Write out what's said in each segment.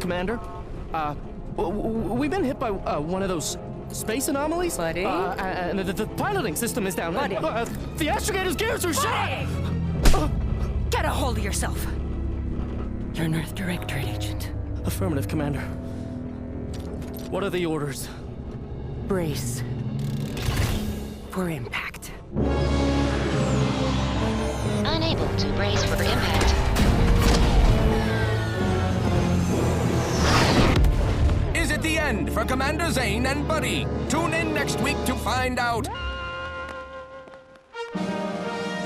Commander. We've been hit by one of those space anomalies. Buddy? And the piloting system is down. Buddy? The astrogator's gears are shot! Get a hold of yourself. You're an Earth Directorate agent. Affirmative, Commander. What are the orders? Brace for impact. Unable to brace for impact. Is it the end for Commander Zane and Buddy? Tune in next week to find out.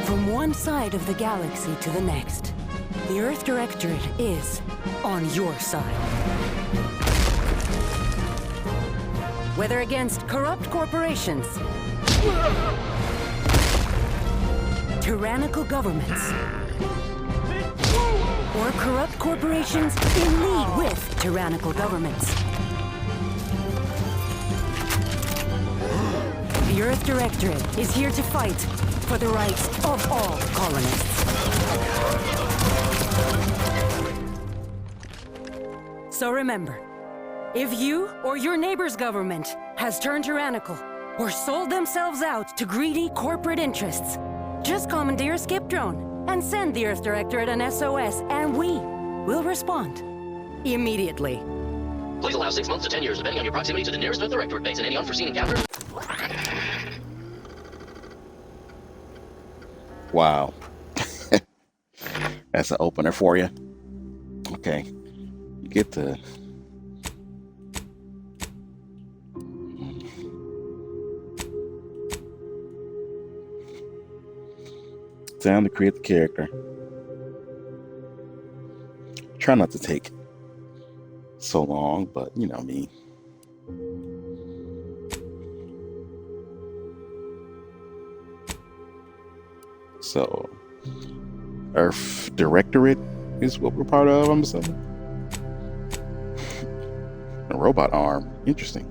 From one side of the galaxy to the next, the Earth Directorate is on your side. Whether against corrupt corporations, tyrannical governments, or corrupt corporations in league with tyrannical governments. The Earth Directorate is here to fight for the rights of all colonists. So remember, if you or your neighbor's government has turned tyrannical or sold themselves out to greedy corporate interests, just commandeer a skip drone and send the Earth Directorate an SOS, and we will respond immediately. Please allow 6 months to 10 years, depending on your proximity to the nearest Earth Directorate base and any unforeseen encounters. Wow. That's an opener for you. Okay. You get the... Time to create the character. Try not to take so long, but you know me. So, Earth Directorate is what we're part of, I'm assuming. A robot arm. Interesting.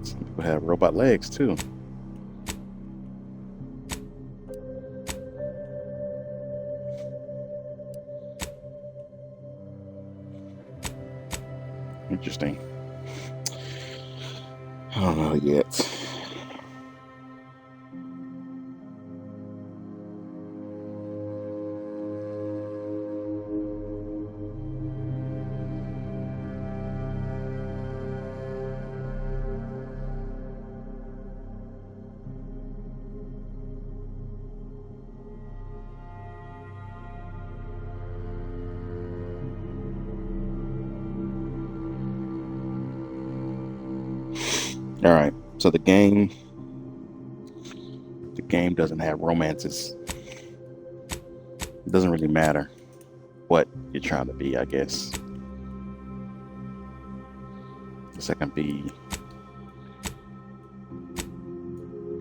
Some people have robot legs too. Interesting. I don't know yet. All right, so the game doesn't have romances. It doesn't really matter what you're trying to be, I guess. Guess I can be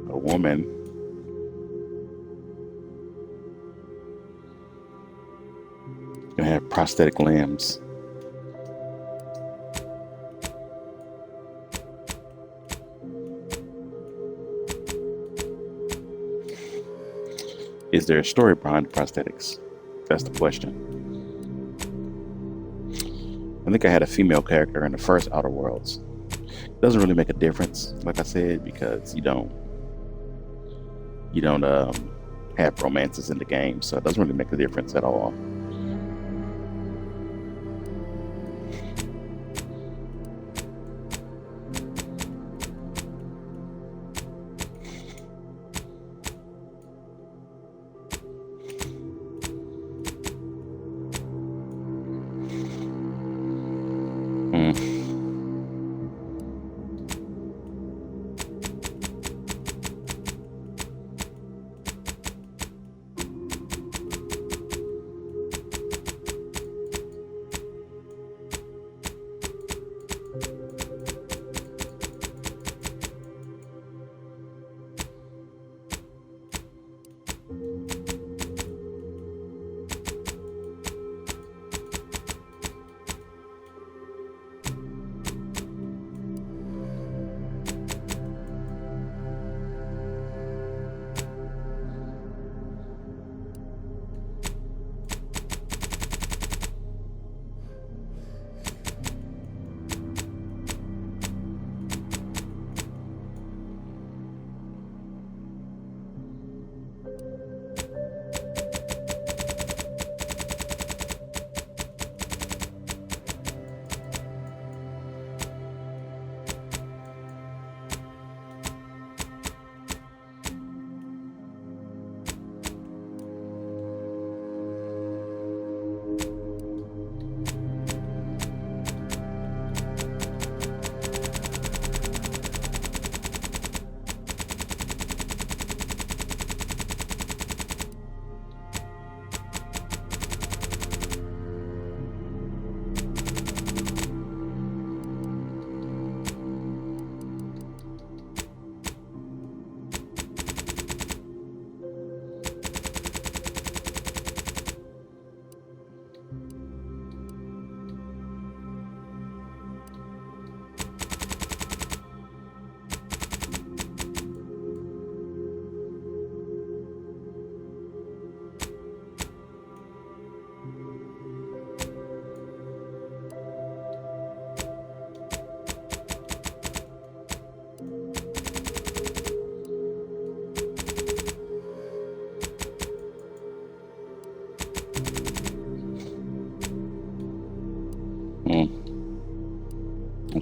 a woman. Gonna have prosthetic limbs. Is there a story behind the prosthetics? That's the question. I think I had a female character in the first Outer Worlds. It doesn't really make a difference, like I said, because you don't have romances in the game, so it doesn't really make a difference at all.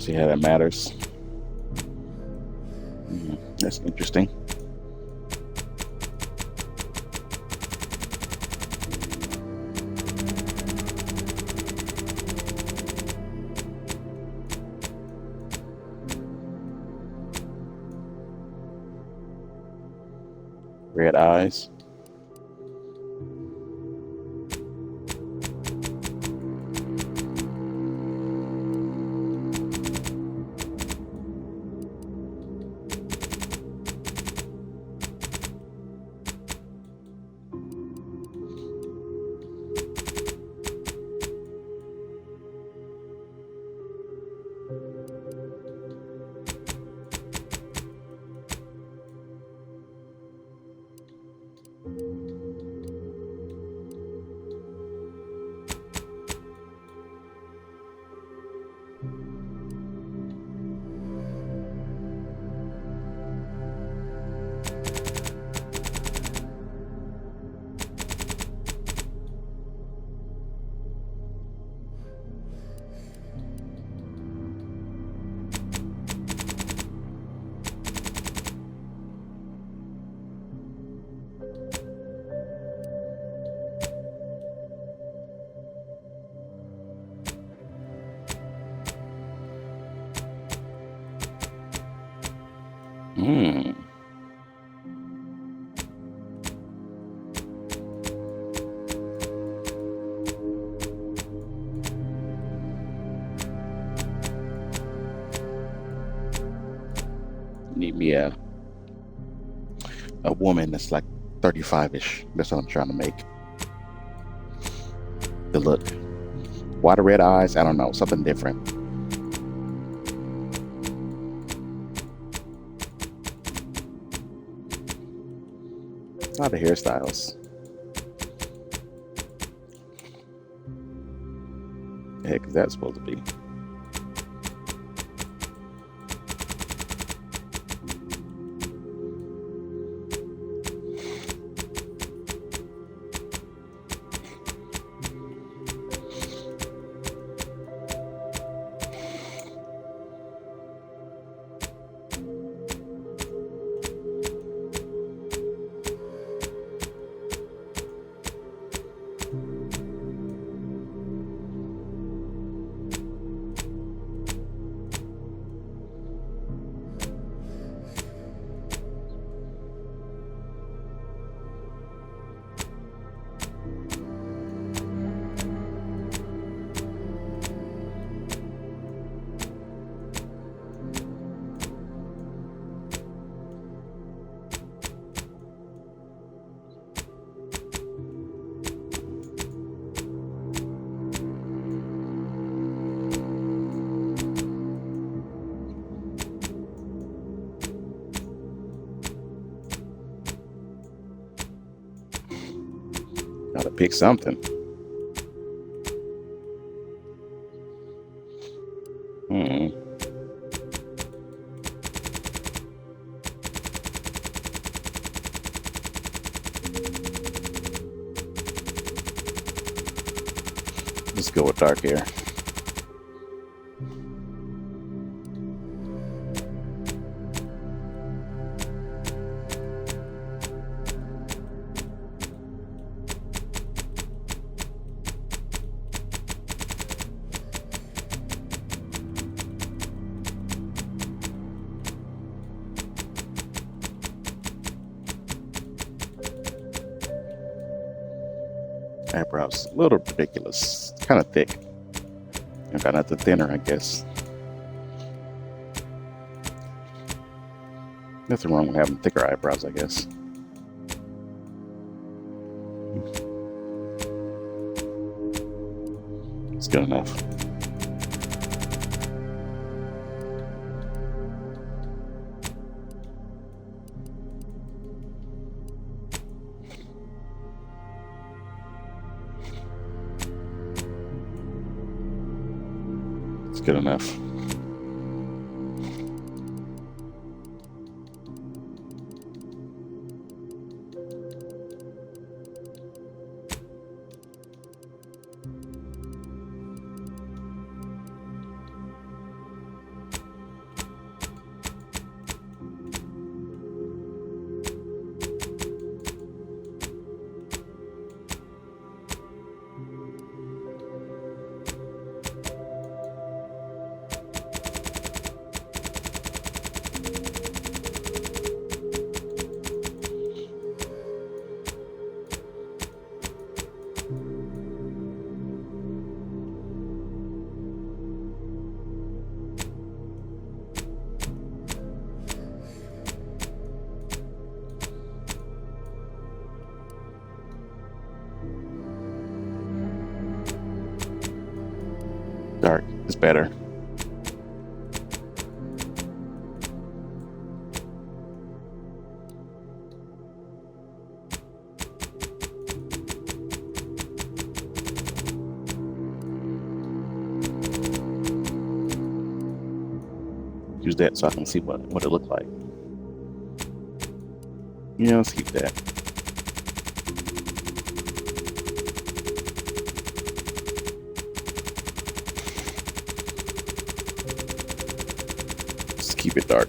See how that matters. That's interesting. Red eyes. Need me a woman that's like 35-ish. That's what I'm trying to make. The look. Why the red eyes? I don't know. Something different. A lot of hairstyles. The heck is that supposed to be? Gotta pick something. Let's go with dark hair. Eyebrows a little ridiculous, kind of thick. I got nothing thinner, I guess. Nothing wrong with having thicker eyebrows, I guess. It's good enough. Good enough. It's better. Use that so I can see what it looked like. Yeah, let's keep that. Just keep it dark.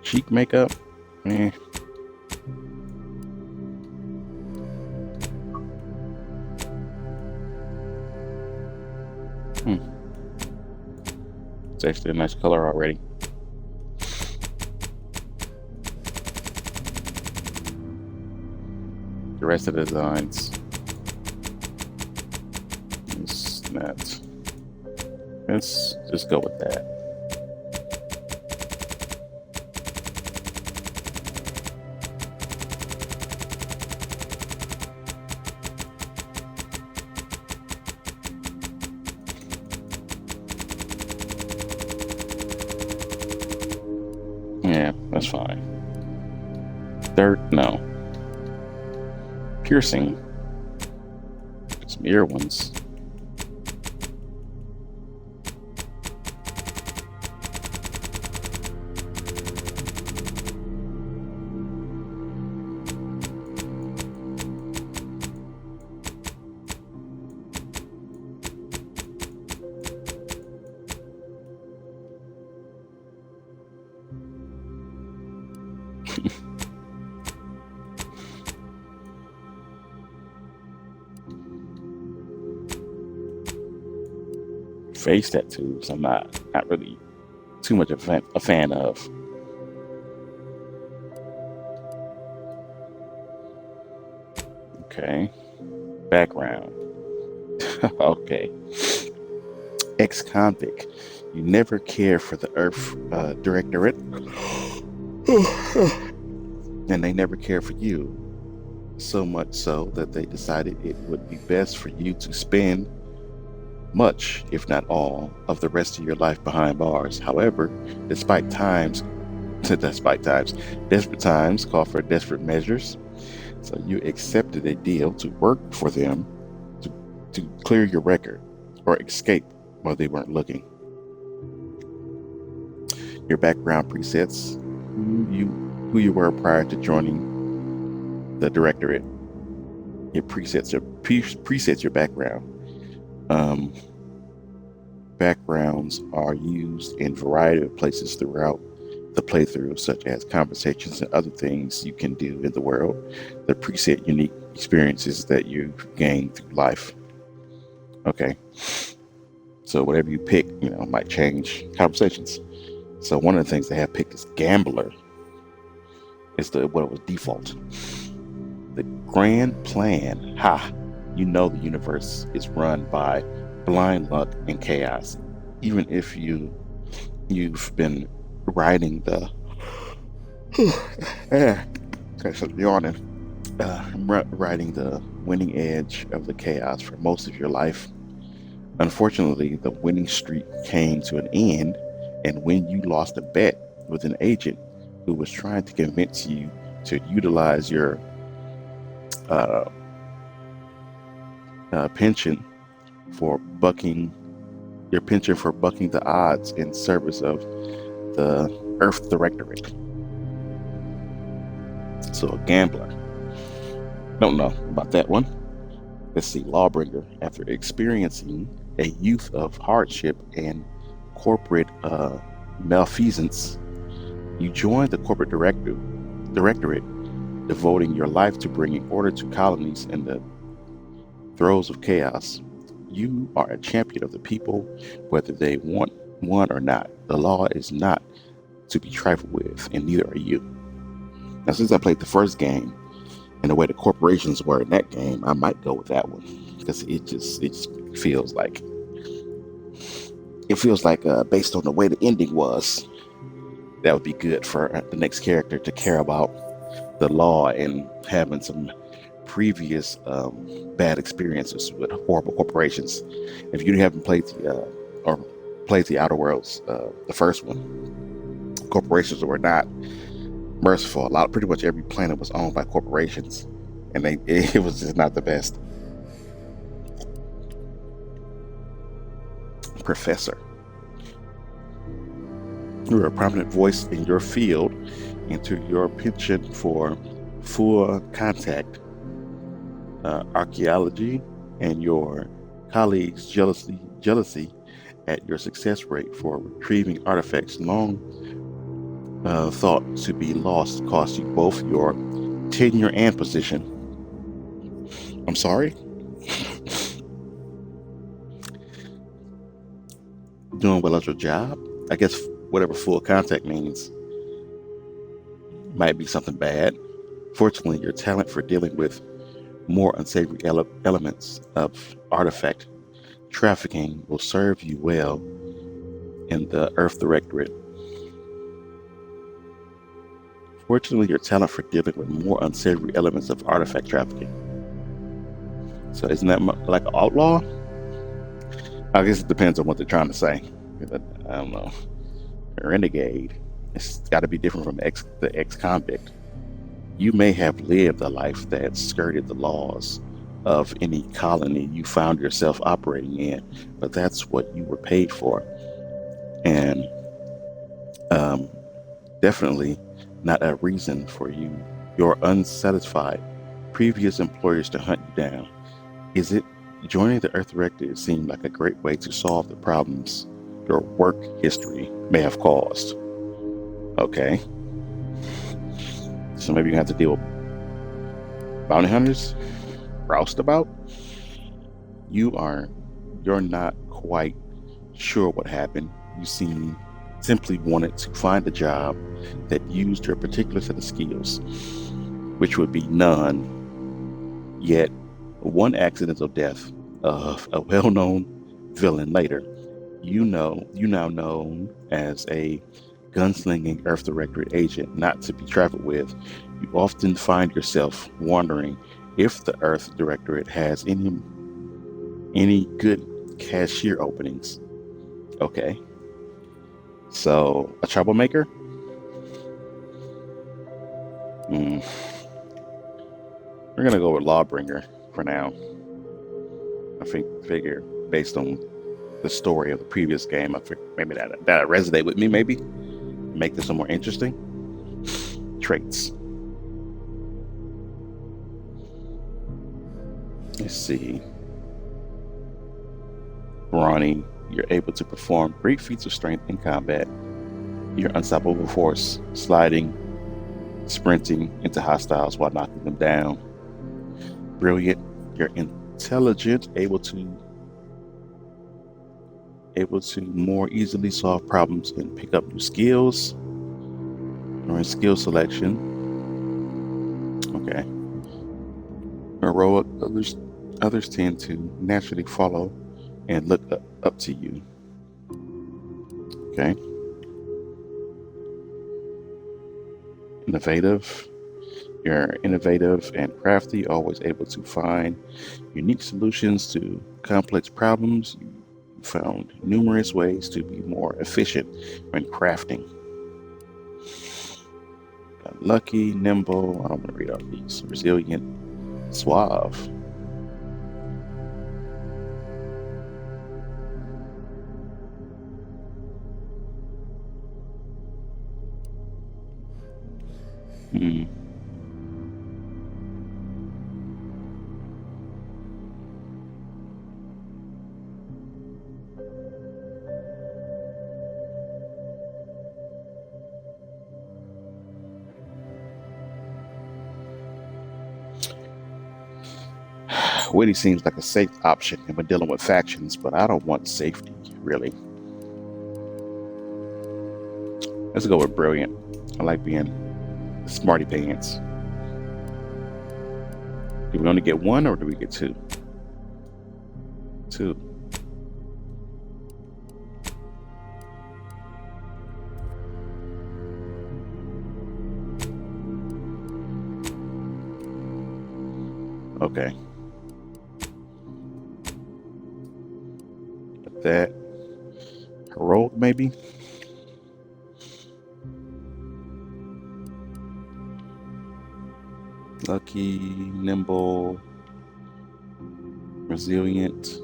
Cheek makeup? Eh. It's actually a nice color already. The rest of the designs is not. Let's just go with that. Yeah, that's fine. No. Piercing. Some ear ones. Face tattoos I'm not really too much a fan of. Okay. Background. Okay. Ex-convict. You never care for the Earth Directorate. And they never care for you. So much so that they decided it would be best for you to spend much, if not all, of the rest of your life behind bars. However, desperate times call for desperate measures. So you accepted a deal to work for them to clear your record or escape while they weren't looking. Your background presets who you were prior to joining the directorate. It presets your background. Backgrounds are used in a variety of places throughout the playthrough, such as conversations and other things you can do in the world. The preset unique experiences that you gain through life. Okay, so whatever you pick, might change conversations. So one of the things they have picked is Gambler. It's what it was default. The grand plan. You know the universe is run by blind luck and chaos. Even if you've been riding the riding the winning edge of the chaos for most of your life. Unfortunately, the winning streak came to an end, and when you lost a bet with an agent who was trying to convince you to utilize your pension for bucking the odds in service of the Earth Directorate. So a gambler. Don't know about that one. Let's see. Lawbringer. After experiencing a youth of hardship and corporate malfeasance, you joined the corporate directorate, devoting your life to bringing order to colonies in the throes of chaos. You are a champion of the people, whether they want one or not. The law is not to be trifled with, and neither are you. Now, since I played the first game and the way the corporations were in that game, I might go with that one because it just feels like based on the way the ending was, that would be good for the next character to care about the law and having some previous bad experiences with horrible corporations. If you haven't played the Outer Worlds, the first one, corporations were not merciful. Pretty much every planet was owned by corporations, and it was just not the best. Professor, you're a prominent voice in your field, into your penchant for full contact archaeology, and your colleagues' jealousy at your success rate for retrieving artifacts long thought to be lost cost you both your tenure and position. I'm sorry? Doing well at your job? I guess whatever full contact means might be something bad. Fortunately, your talent for dealing with more unsavory elements of artifact trafficking will serve you well in the Earth Directorate. Fortunately, your talent for dealing with more unsavory elements of artifact trafficking. So isn't that like an outlaw? I guess it depends on what they're trying to say. I don't know. A renegade. It's got to be different from the ex-convict. You may have lived a life that skirted the laws of any colony you found yourself operating in, but that's what you were paid for. And definitely not a reason for your unsatisfied previous employers to hunt you down. Is it? Joining the Earth Directorate seemed like a great way to solve the problems your work history may have caused. Okay. So maybe you have to deal with bounty hunters, roustabout. You're not quite sure what happened. You simply wanted to find a job that used your particular set of skills, which would be none. Yet, one accidental death of a well-known villain later, you now known as a gunslinging Earth Directorate agent not to be trifled with, you often find yourself wondering if the Earth Directorate has any good cashier openings. Okay. So, a troublemaker? We're gonna go with Lawbringer for now. I figure based on the story of the previous game, I figure maybe that resonate with me, maybe make this a more interesting. Traits. Let's see. Brawny, you're able to perform great feats of strength in combat. You're unstoppable force, sliding, sprinting into hostiles while knocking them down. Brilliant, you're intelligent, able to more easily solve problems and pick up new skills. Or in skill selection. Okay. Heroic, others tend to naturally follow and look up to you. Okay. Innovative. You're innovative and crafty, always able to find unique solutions to complex problems. You found numerous ways to be more efficient when crafting. Lucky, nimble, I don't want to read all these. Resilient, suave. Witty seems like a safe option when dealing with factions, but I don't want safety, really. Let's go with brilliant. I like being smarty pants. Do we only get one or do we get two? Two. Okay. That heroic, maybe. Lucky, nimble, resilient.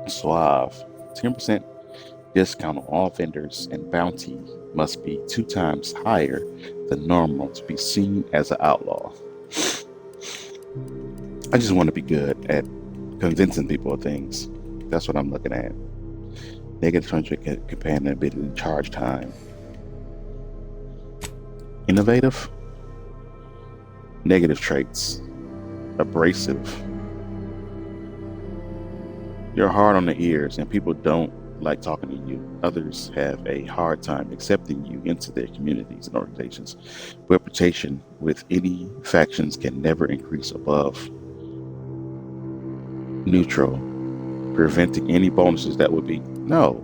Suave. 10% discount on all vendors, and bounty must be 2 times higher than normal to be seen as an outlaw. I just want to be good at convincing people of things. That's what I'm looking at. Negative 100 companion ability charge time. Innovative. Negative traits. Abrasive. You're hard on the ears and people don't like talking to you. Others have a hard time accepting you into their communities and organizations. Reputation with any factions can never increase above neutral, preventing any bonuses that would be no.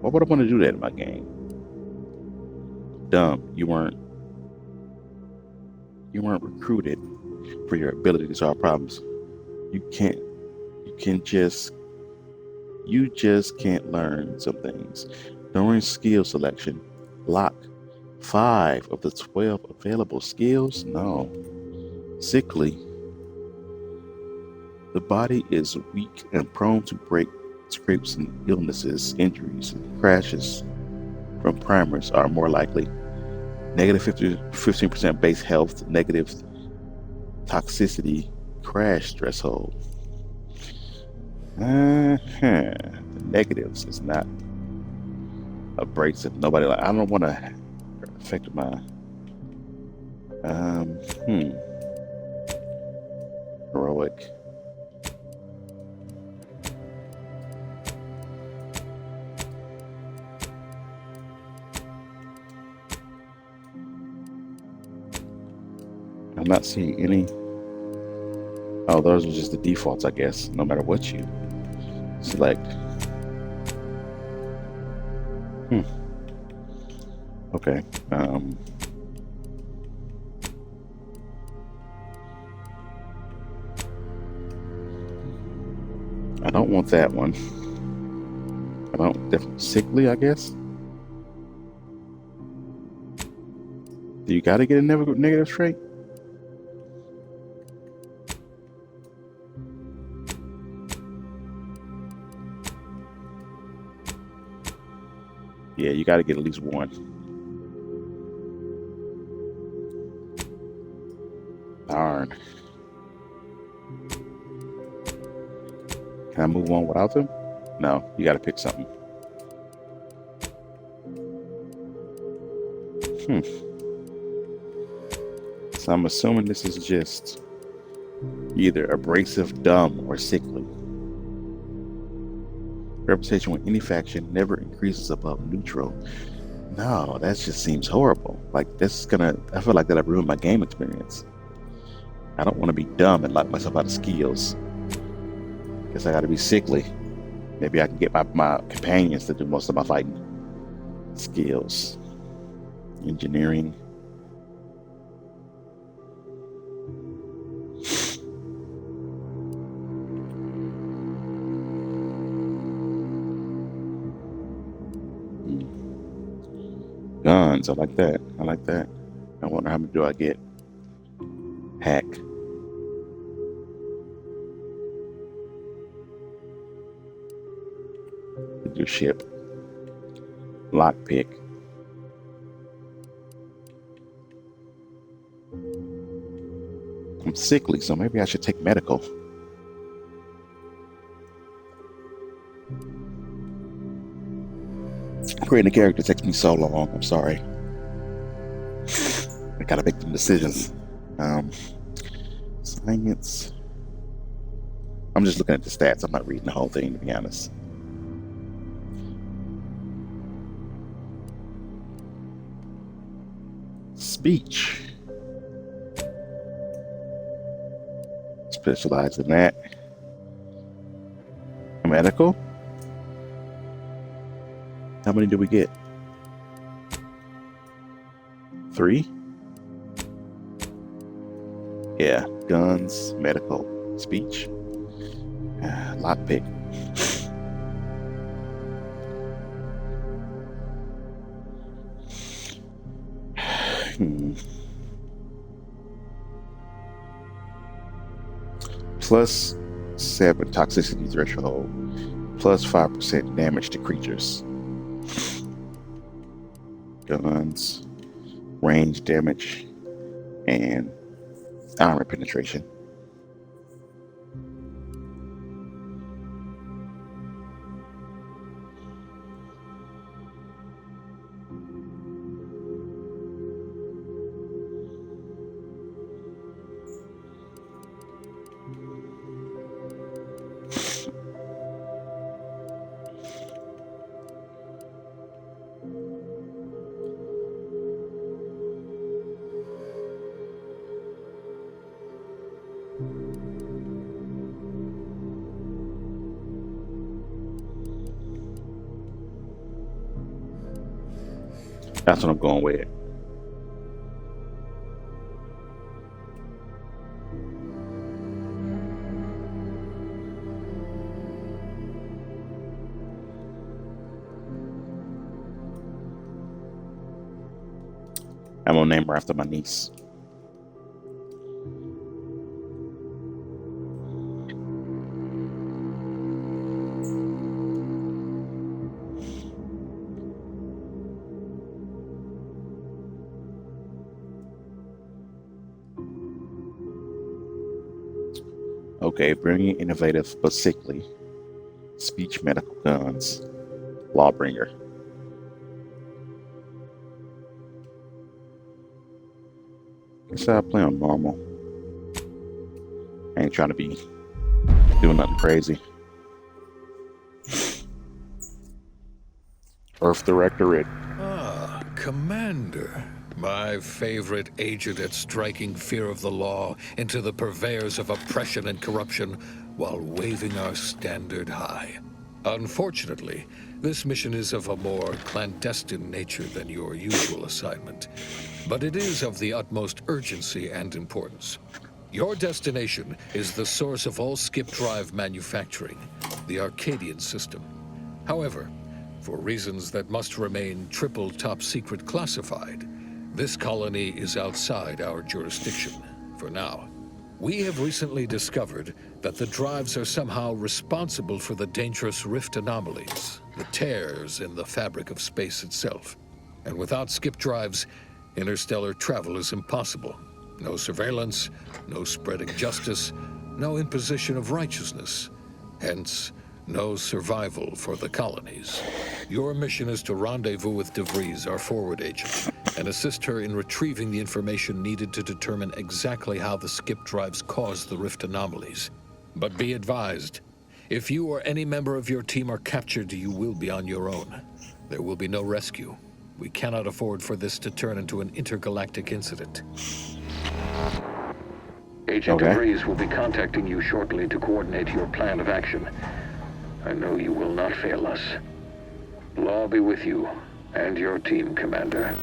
Why would I want to do that in my game? Dumb. You weren't recruited for your ability to solve problems. You just can't learn some things. During skill selection, lock 5 of the 12 available skills. No. Sickly. The body is weak and prone to break, scrapes, and illnesses, injuries, and crashes from primers are more likely. Negative 15% base health, negative toxicity, crash threshold. The negatives is not abrasive. Nobody I don't want to affect my heroic. I'm not seeing any. Oh, those are just the defaults, I guess, no matter what you select. Okay. I don't want that one. I don't. Definitely sickly, I guess. Do you got to get a negative trait? Yeah, you got to get at least one. Darn. Can I move on without them? No, you got to pick something. So I'm assuming this is just either abrasive, dumb, or sickly. Reputation with any faction never increases above neutral. No, that just seems horrible. Like, this is I feel like that'll ruin my game experience. I don't want to be dumb and lock myself out of skills. Guess I gotta be sickly. Maybe I can get my companions to do most of my fighting. Skills. Engineering. Guns, I like that. I like that. I wonder how many do I get? Hack. Leadership. Lockpick. I'm sickly, so maybe I should take medical. Creating a character takes me so long. I'm sorry. I gotta make some decisions. Science. I'm just looking at the stats. I'm not reading the whole thing, to be honest. Speech. Specialize in that. Medical. How many did we get? 3? Yeah, guns, medical, speech, lockpick. Plus 7 toxicity threshold, plus 5% damage to creatures. Guns, range damage, and armor penetration. That's what I'm going with. I'm gonna name her after my niece. Okay, brilliant, innovative, but sickly. Speech, medical, guns, lawbringer. Guess I'll play on normal. I ain't trying to be doing nothing crazy. Earth Directorate. Ah, Commander. My favorite agent at striking fear of the law into the purveyors of oppression and corruption while waving our standard high. Unfortunately, this mission is of a more clandestine nature than your usual assignment, but it is of the utmost urgency and importance. Your destination is the source of all skip drive manufacturing, the Arcadian system. However, for reasons that must remain triple top secret classified, this colony is outside our jurisdiction, for now. We have recently discovered that the drives are somehow responsible for the dangerous rift anomalies, the tears in the fabric of space itself. And without skip drives, interstellar travel is impossible. No surveillance, no spreading justice, no imposition of righteousness. Hence, no survival for the colonies. Your mission is to rendezvous with DeVries, our forward agent, and assist her in retrieving the information needed to determine exactly how the skip drives cause the rift anomalies. But be advised, if you or any member of your team are captured, you will be on your own. There will be no rescue. We cannot afford for this to turn into an intergalactic incident. Agent DeVries will be contacting you shortly to coordinate your plan of action. I know you will not fail us. Law be with you and your team, Commander.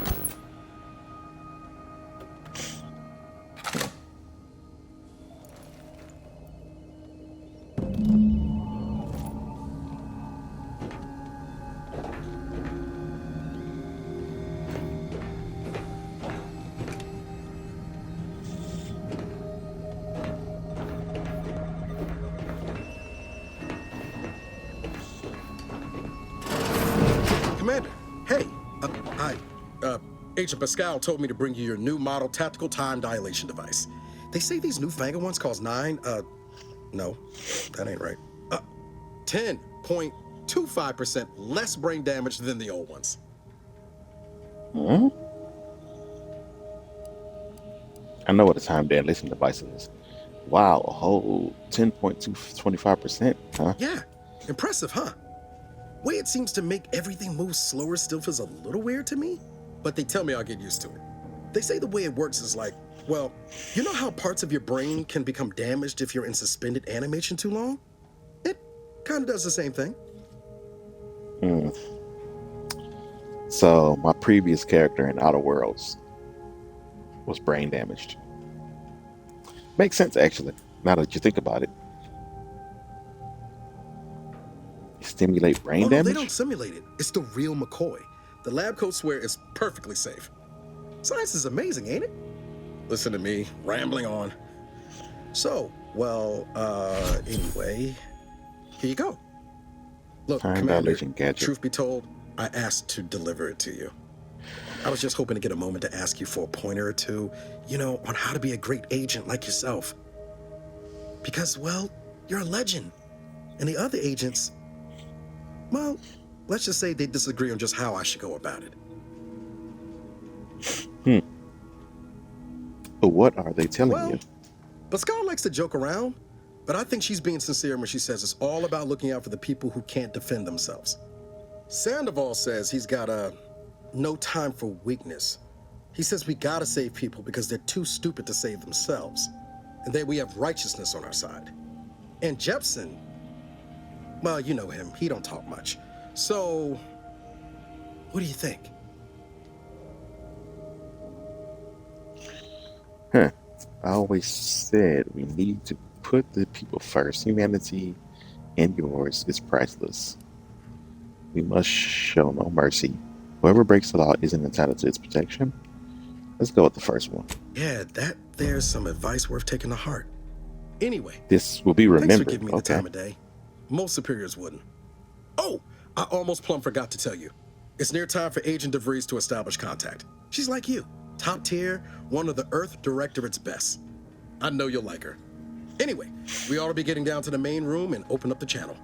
Commander, hey, Agent Pascal told me to bring you your new model tactical time dilation device. They say these newfangled ones cause no, that ain't right. 10.25% less brain damage than the old ones. Hmm? I know what a time dilation device is. Wow, a whole 10.25%, huh? Yeah, impressive, huh? Way it seems to make everything move slower still feels a little weird to me, but they tell me I'll get used to it. They say the way it works is like, well, you know how parts of your brain can become damaged if you're in suspended animation too long? It kind of does the same thing. So my previous character in Outer Worlds was brain damaged. Makes sense, actually, now that you think about it. Stimulate brain Oh, no, damage? they don't simulate it. It's the real McCoy. The lab coats swear it's perfectly safe. Science is amazing, ain't it? Listen to me, rambling on. So, well, anyway, here you go. Look, Time Commander, dilation gadget. truth be told, I asked to deliver it to you. I was just hoping to get a moment to ask you for a pointer or two, you know, on how to be a great agent like yourself. Because, well, you're a legend. And the other agents, well, let's just say they disagree on just how I should go about it. But what are they telling you? Pascal likes to joke around, but I think she's being sincere when she says it's all about looking out for the people who can't defend themselves. Sandoval says he's got no time for weakness. He says we gotta save people because they're too stupid to save themselves, and that we have righteousness on our side. And Jepson, well, you know him, he don't talk much. So, what do you think? I always said we need to put the people first. Humanity and yours is priceless. We must show no mercy. Whoever breaks the law isn't entitled to its protection. Let's go with the first one. Yeah, there's some advice worth taking to heart. Anyway, This will be thanks remembered. for giving me the time of day. Most superiors wouldn't. Oh, I almost plumb forgot to tell you. It's near time for Agent DeVries to establish contact. She's like you, top tier, one of the Earth Directorate's best. I know you'll like her. Anyway, we ought to be getting down to the main room and open up the channel.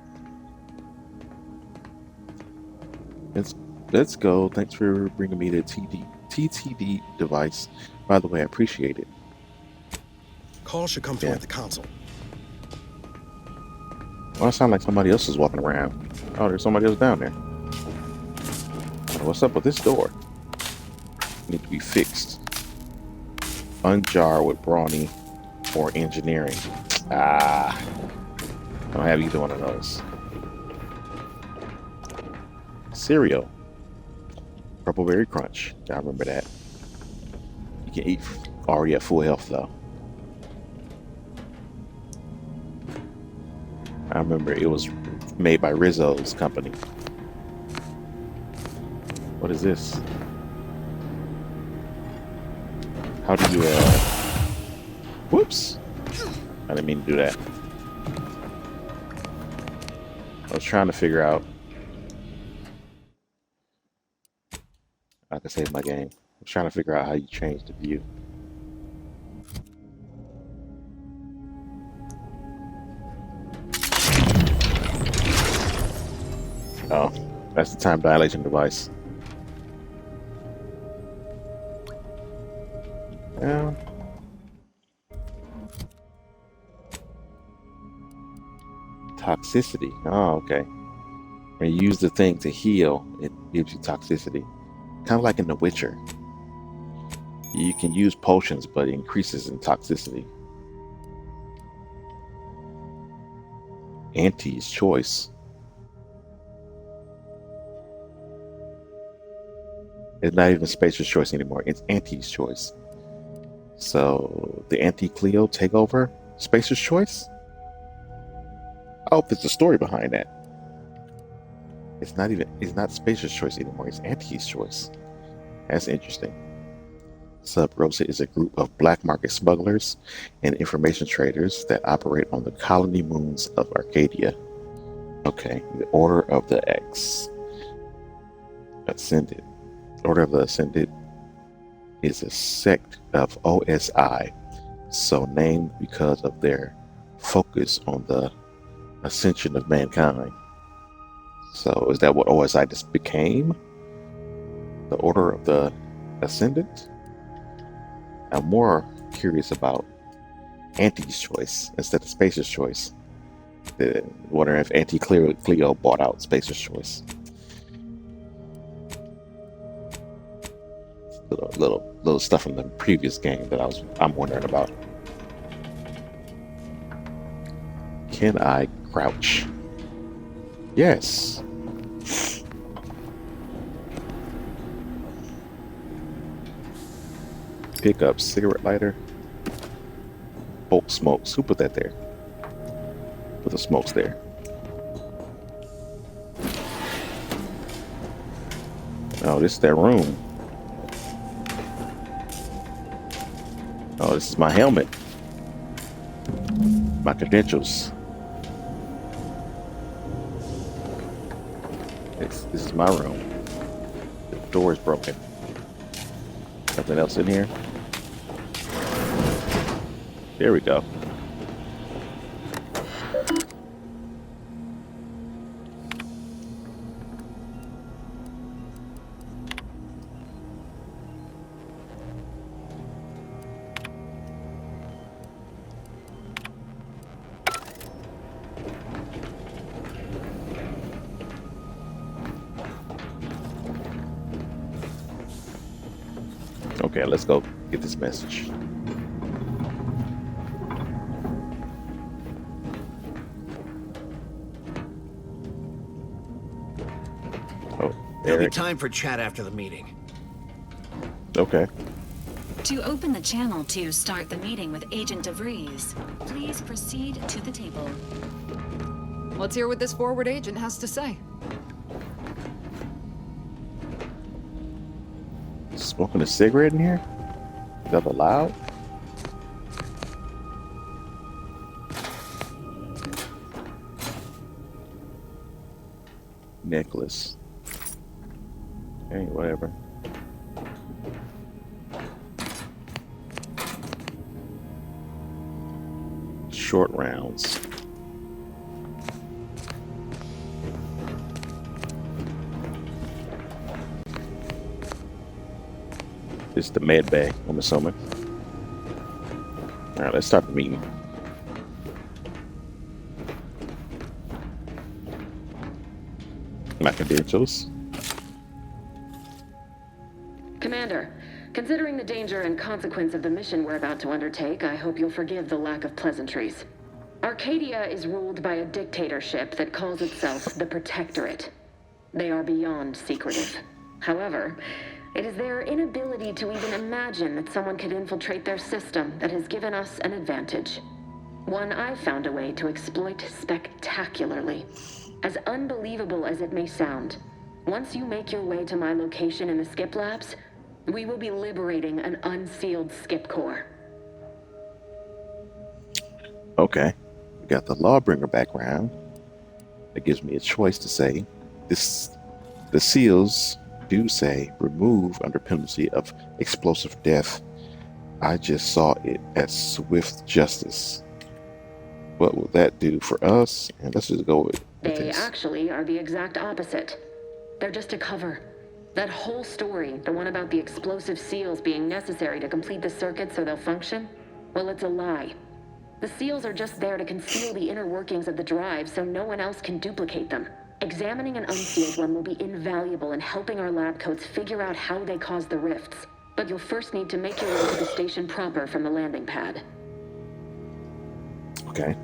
Let's go. Thanks for bringing me the TTD device. By the way, I appreciate it. Call should come through at the console. Well, it sounds like somebody else is walking around. Oh, there's somebody else down there. What's up with this door? Need to be fixed. Unjar with brawny or engineering. I don't have either one of those. Cereal. Purple Berry Crunch. I remember that. You can eat already at full health though. I remember it was made by Rizzo's company. What is this? How do you, whoops. I didn't mean to do that. I was trying to figure out. I can save my game. I was trying to figure out how you change the view. Oh, that's the time dilation device. Yeah. Toxicity. Oh, okay. When you use the thing to heal, it gives you toxicity. Kind of like in The Witcher. You can use potions, but it increases in toxicity. Auntie's choice. It's not even Spacer's choice anymore. It's Auntie's choice. So the Anti-Cleo takeover, Spacer's choice? Oh, there's a story behind that. It's not Spacer's choice anymore. It's Auntie's choice. That's interesting. Sub Rosa is a group of black market smugglers and information traders that operate on the colony moons of Arcadia. Okay, the Order of the Ascended. Order of the Ascended is a sect of OSI, so named because of their focus on the ascension of mankind. So is that what OSI just became? The Order of the Ascendant? I'm more curious about Auntie's choice instead of Spacer's choice. Wondering if Anti-Cleo bought out Spacer's choice. Little stuff from the previous game that I'm wondering about. Can I crouch? Yes. Pick up cigarette lighter. Bulk smokes. Who put that there? Put the smokes there. Oh, this is that room. Oh, this is my helmet. My credentials. This is my room. The door is broken. Nothing else in here? There we go. Okay, let's go get this message. Oh, There'll be Eric. time for chat after the meeting. Okay. To open the channel to start the meeting with Agent DeVries, please proceed to the table. Let's hear what this forward agent has to say. Smoking a cigarette in here? Is that allowed? Necklace. Okay, whatever. Short rounds. This is the med bay, I'm assuming. Alright, let's start the meeting. My credentials. Commander, considering the danger and consequence of the mission we're about to undertake, I hope you'll forgive the lack of pleasantries. Arcadia is ruled by a dictatorship that calls itself the Protectorate. They are beyond secretive. However, it is their inability to even imagine that someone could infiltrate their system that has given us an advantage. One I've found a way to exploit spectacularly. As unbelievable as it may sound, once you make your way to my location in the Skip Labs, we will be liberating an unsealed Skip Core. Okay. We got the Lawbringer background. That gives me a choice to say the seals do say remove under penalty of explosive death. I just saw it as swift justice. What will that do for us? And let's just go with They this. actually are the exact opposite. They're just a cover. That whole story, the one about the explosive seals being necessary to complete the circuit so they'll function, well, it's a lie. The seals are just there to conceal the inner workings of the drive so no one else can duplicate them. Examining an unsealed one will be invaluable in helping our lab coats figure out how they cause the rifts. But you'll first need to make your way to the station proper from the landing pad. Okay.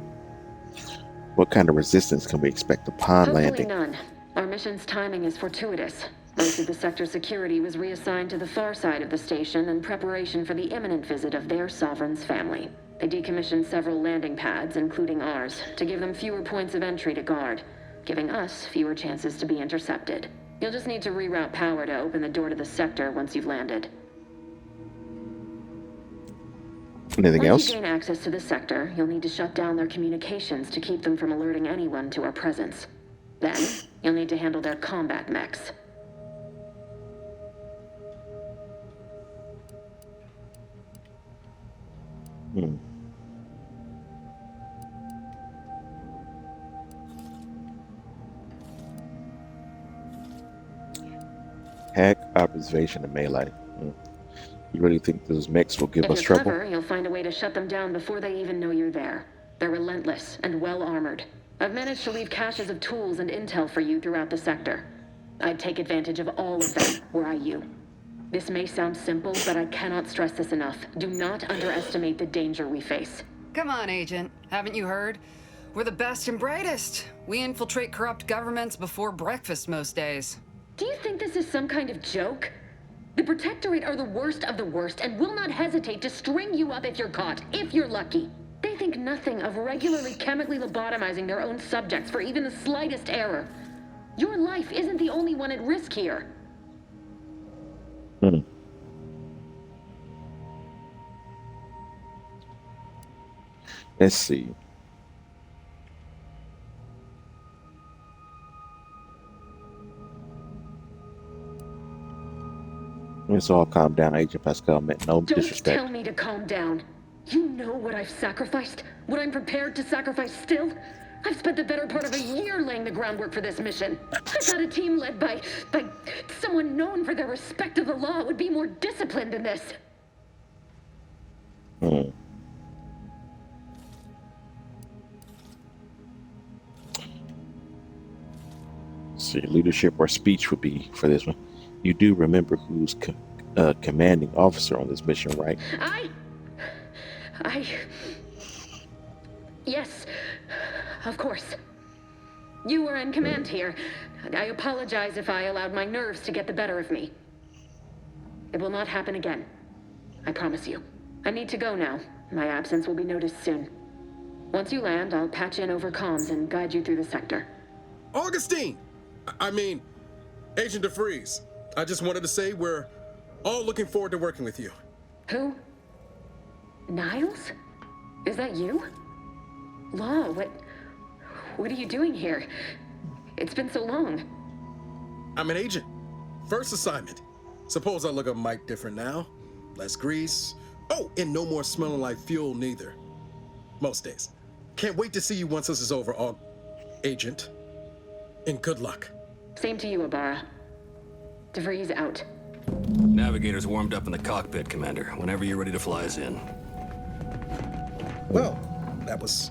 What kind of resistance can we expect upon Hopefully landing? none. Our mission's timing is fortuitous. Most of the sector security was reassigned to the far side of the station in preparation for the imminent visit of their sovereign's family. They decommissioned several landing pads, including ours, to give them fewer points of entry to guard, giving us fewer chances to be intercepted. You'll just need to reroute power to open the door to the sector once you've landed. Anything Once else? you gain access to the sector, you'll need to shut down their communications to keep them from alerting anyone to our presence. Then, you'll need to handle their combat mechs. Hack, observation, and melee. You really think those mechs will give If us you're trouble? clever, you'll find a way to shut them down before they even know you're there. They're relentless and well-armored. I've managed to leave caches of tools and intel for you throughout the sector. I'd take advantage of all of them, were I you. This may sound simple, but I cannot stress this enough. Do not underestimate the danger we face. Come on, Agent. Haven't you heard? We're the best and brightest. We infiltrate corrupt governments before breakfast most days. Do you think this is some kind of joke? The Protectorate are the worst of the worst and will not hesitate to string you up if you're caught, if you're lucky. They think nothing of regularly chemically lobotomizing their own subjects for even the slightest error. Your life isn't the only one at risk here. Let's see. Let's all calm down. Agent Pascal meant no Don't disrespect. tell me to calm down. You know what I've sacrificed? What I'm prepared to sacrifice still? I've spent the better part of a year laying the groundwork for this mission. I thought a team led by someone known for their respect of the law would be more disciplined than this. See, leadership or speech would be for this one. You do remember who's commanding officer on this mission, right? Yes, of course. You were in command here. I apologize if I allowed my nerves to get the better of me. It will not happen again. I promise you. I need to go now. My absence will be noticed soon. Once you land, I'll patch in over comms and guide you through the sector. Augustine! I mean, Agent DeVries. I just wanted to say we're all looking forward to working with you. Who? Niles? Is that you? Law, what are you doing here? It's been so long. I'm an agent. First assignment. Suppose I look a mite different now. Less grease. Oh, and no more smelling like fuel neither. Most days. Can't wait to see you once this is over, Agent. And good luck. Same to you, Ibarra. DeVries out. Navigator's warmed up in the cockpit, Commander. Whenever you're ready to fly us in. Well, that was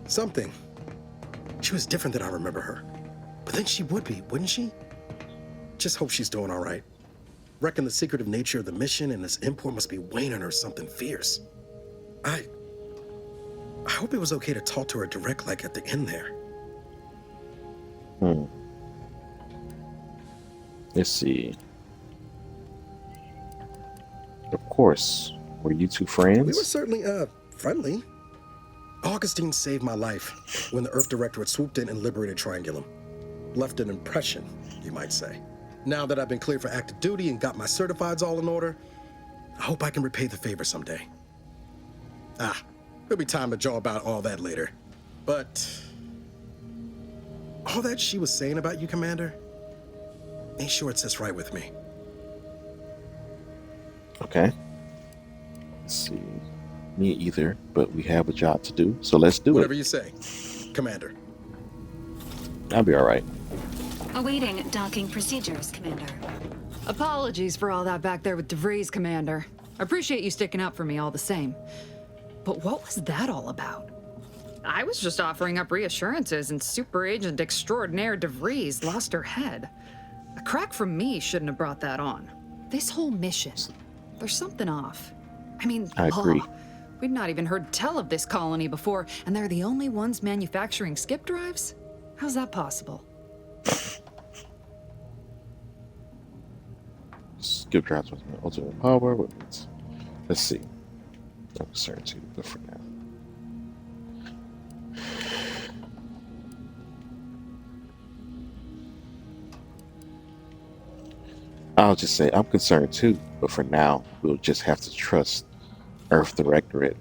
something. She was different than I remember her. But then she would be, wouldn't she? Just hope she's doing all right. Reckon the secretive nature of the mission and this import must be weighing on her something fierce. I hope it was okay to talk to her direct like at the end there. Let's see. Of course. Were you two friends? We were certainly, friendly. Augustine saved my life when the Earth Directorate swooped in and liberated Triangulum. Left an impression, you might say. Now that I've been cleared for active duty and got my certifieds all in order, I hope I can repay the favor someday. There'll be time to jaw about all that later. But all that she was saying about you, Commander, ain't sure it sits right with me. Okay. Let's see. Me either, but we have a job to do, so let's do Whatever it. you say, Commander. I'll be all right. Awaiting docking procedures, Commander. Apologies for all that back there with DeVries, Commander. I appreciate you sticking up for me all the same. But what was that all about? I was just offering up reassurances and Super Agent Extraordinaire DeVries lost her head. A crack from me shouldn't have brought that on. This whole mission, there's something off. I mean, I agree. We'd not even heard tell of this colony before, and they're the only ones manufacturing skip drives? How's that possible? Skip drives with my ultimate power weapons. Let's see. I'm concerned too, but for now. I'll just say I'm concerned too, but for now, we'll just have to trust Earth Directorate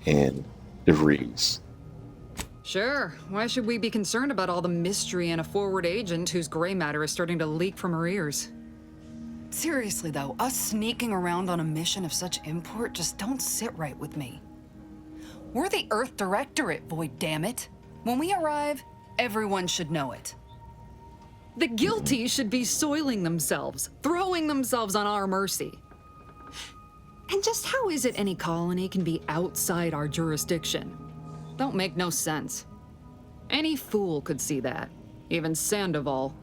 and DeVries. Sure. Why should we be concerned about all the mystery in a forward agent whose gray matter is starting to leak from her ears? Seriously though, us sneaking around on a mission of such import just don't sit right with me. We're the Earth Directorate, Void, damn it. When we arrive, everyone should know it. The guilty should be soiling themselves, throwing themselves on our mercy. And just how is it any colony can be outside our jurisdiction? Don't make no sense. Any fool could see that, even Sandoval.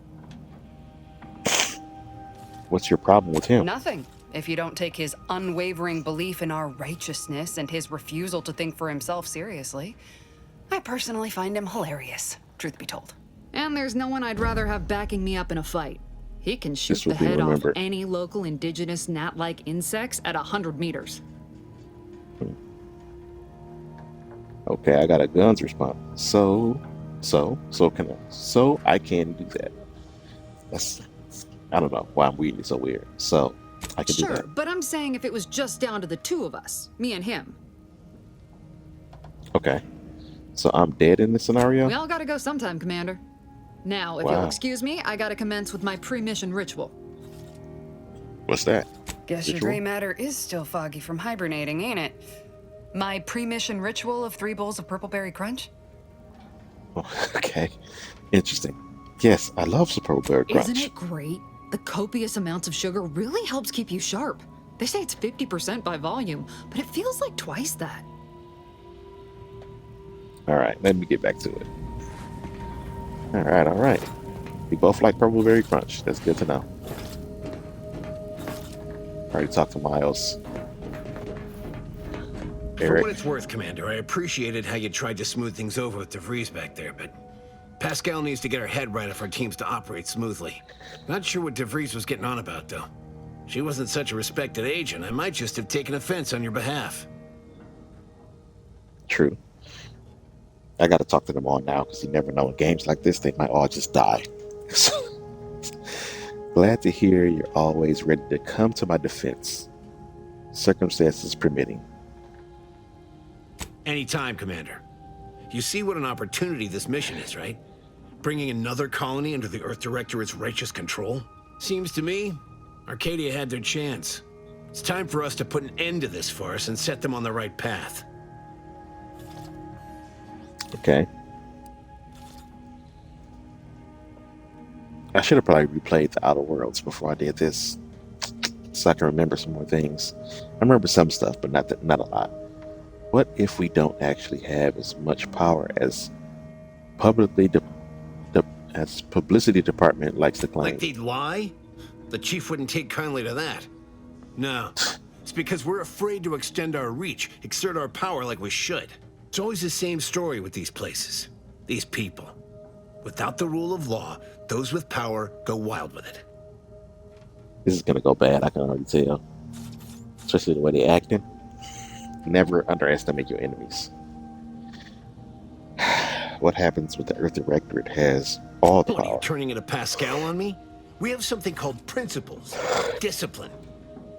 What's your problem with him? Nothing. If you don't take his unwavering belief in our righteousness and his refusal to think for himself seriously, I personally find him hilarious, truth be told. And there's no one I'd rather have backing me up in a fight. He can shoot This the will be head off remembered. any local indigenous gnat-like insects at 100 meters. Okay, I got a guns response. So I can do that. That's, I don't know why I'm reading it so weird. So I can do Sure, that. but I'm saying if it was just down to the two of us, me and him. Okay. So I'm dead in this scenario? We all gotta go sometime, Commander. Now, if Wow. you'll excuse me, I gotta commence with my pre-mission ritual. What's that? Guess your Ritual? gray matter is still foggy from hibernating, ain't it? My pre-mission ritual of 3 bowls of purple berry crunch? Okay. Interesting. Yes, I love some purple berry crunch. Isn't it great? The copious amounts of sugar really helps keep you sharp. They say it's 50% by volume, but it feels like twice that. All right, let me get back to it. All right. We both like purple berry crunch. That's good to know. Already talked to Miles. For Eric. what it's worth, Commander, I appreciated how you tried to smooth things over with DeVries back there, but Pascal needs to get her head right if our team's to operate smoothly. Not sure what DeVries was getting on about, though. She wasn't such a respected agent. I might just have taken offense on your behalf. True. I got to talk to them all now because you never know. In games like this, they might all just die. So, glad to hear you're always ready to come to my defense, circumstances permitting. Anytime, Commander. You see what an opportunity this mission is, right? Bringing another colony under the Earth Directorate's righteous control? Seems to me, Arcadia had their chance. It's time for us to put an end to this farce and set them on the right path. Okay. I should have probably replayed the Outer Worlds before I did this, so I can remember some more things. I remember some stuff, but not a lot. What if we don't actually have as much power as publicity department likes to claim? Like they'd lie? The chief wouldn't take kindly to that. No, it's because we're afraid to extend our reach, exert our power like we should. It's always the same story with these places, these people. Without the rule of law, those with power go wild with it. This is gonna go bad, I can already tell. Especially the way they're acting. Never underestimate your enemies. What happens with the Earth Directorate has all the What, are you power. turning into Pascal on me? We have something called principles, discipline.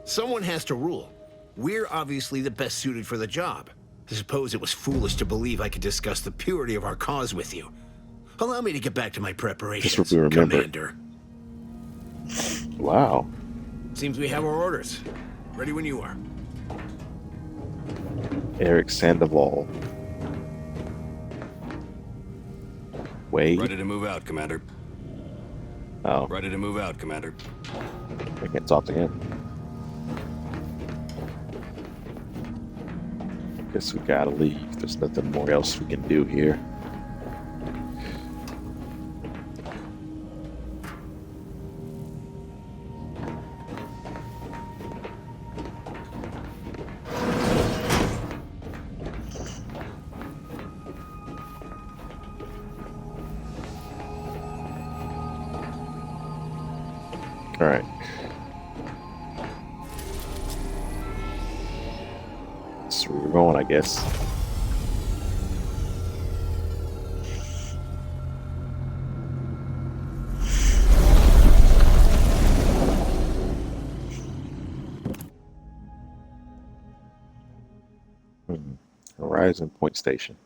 Someone has to rule. We're obviously the best suited for the job. I suppose it was foolish to believe I could discuss the purity of our cause with you. Allow me to get back to my preparations, This will be remembered. Commander. Wow. Seems we have our orders. Ready when you are. Eric Sandoval. Wade. Ready to move out, Commander. Oh, Ready to move out, Commander. I can't talk to him. Guess we gotta leave. There's nothing more else we can do here. All right. So we're going, I guess. Horizon Point Station.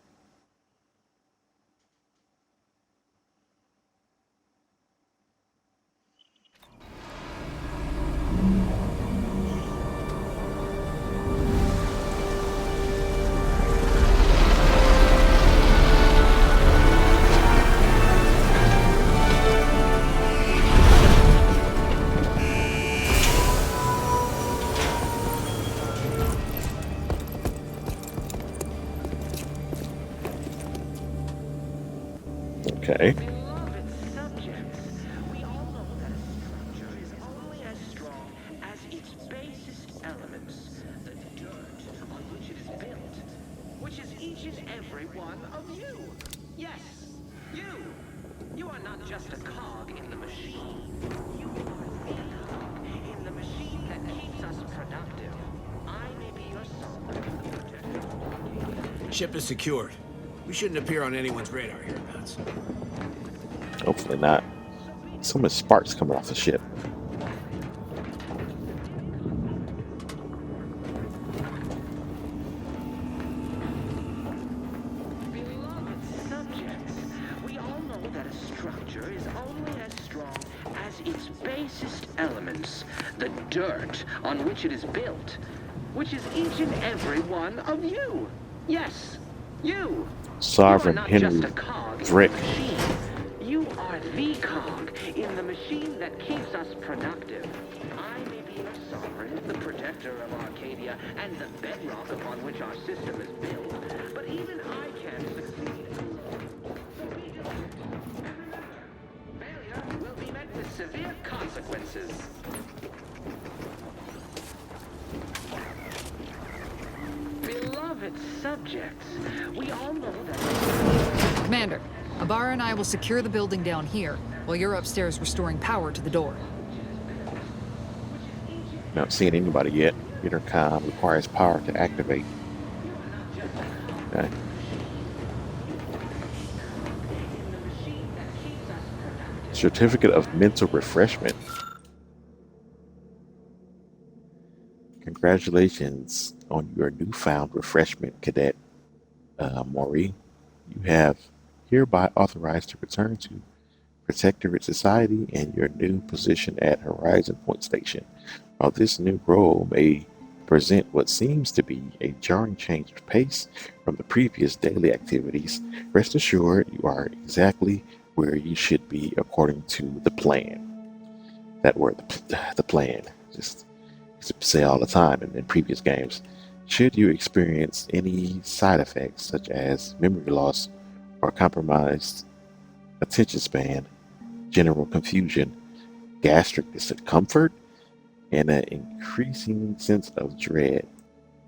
Okay. You are not just a cog in the machine. You are the cog in the machine that keeps us productive. I may be your son. Ship is secured. We shouldn't appear on anyone's radar hereabouts. Hopefully not. So much sparks coming off the ship. Beloved subjects, we all know that a structure is only as strong as its basest elements, the dirt on which it is built, which is each and every one of you. Yes, you. Sovereign You are not Henry just a cog in Vrick. the machine. You are the cog in the machine that keeps us productive. I may be your sovereign, the protector of Arcadia, and the bedrock upon which our system is built, but even I can't succeed alone. So be diligent. And remember, failure will be met with severe consequences. Beloved subjects, we all know that... Commander, Abara and I will secure the building down here, while you're upstairs restoring power to the door. Not seeing anybody yet. Intercom requires power to activate. Okay. Certificate of mental refreshment. Congratulations on your newfound refreshment, Cadet Maury. You have hereby authorized to return to Protectorate Society and your new position at Horizon Point Station. While this new role may present what seems to be a jarring change of pace from the previous daily activities, rest assured you are exactly where you should be according to the plan. That word, the plan, just used to say all the time in previous games. Should you experience any side effects such as memory loss or compromised attention span, general confusion, gastric discomfort, and an increasing sense of dread,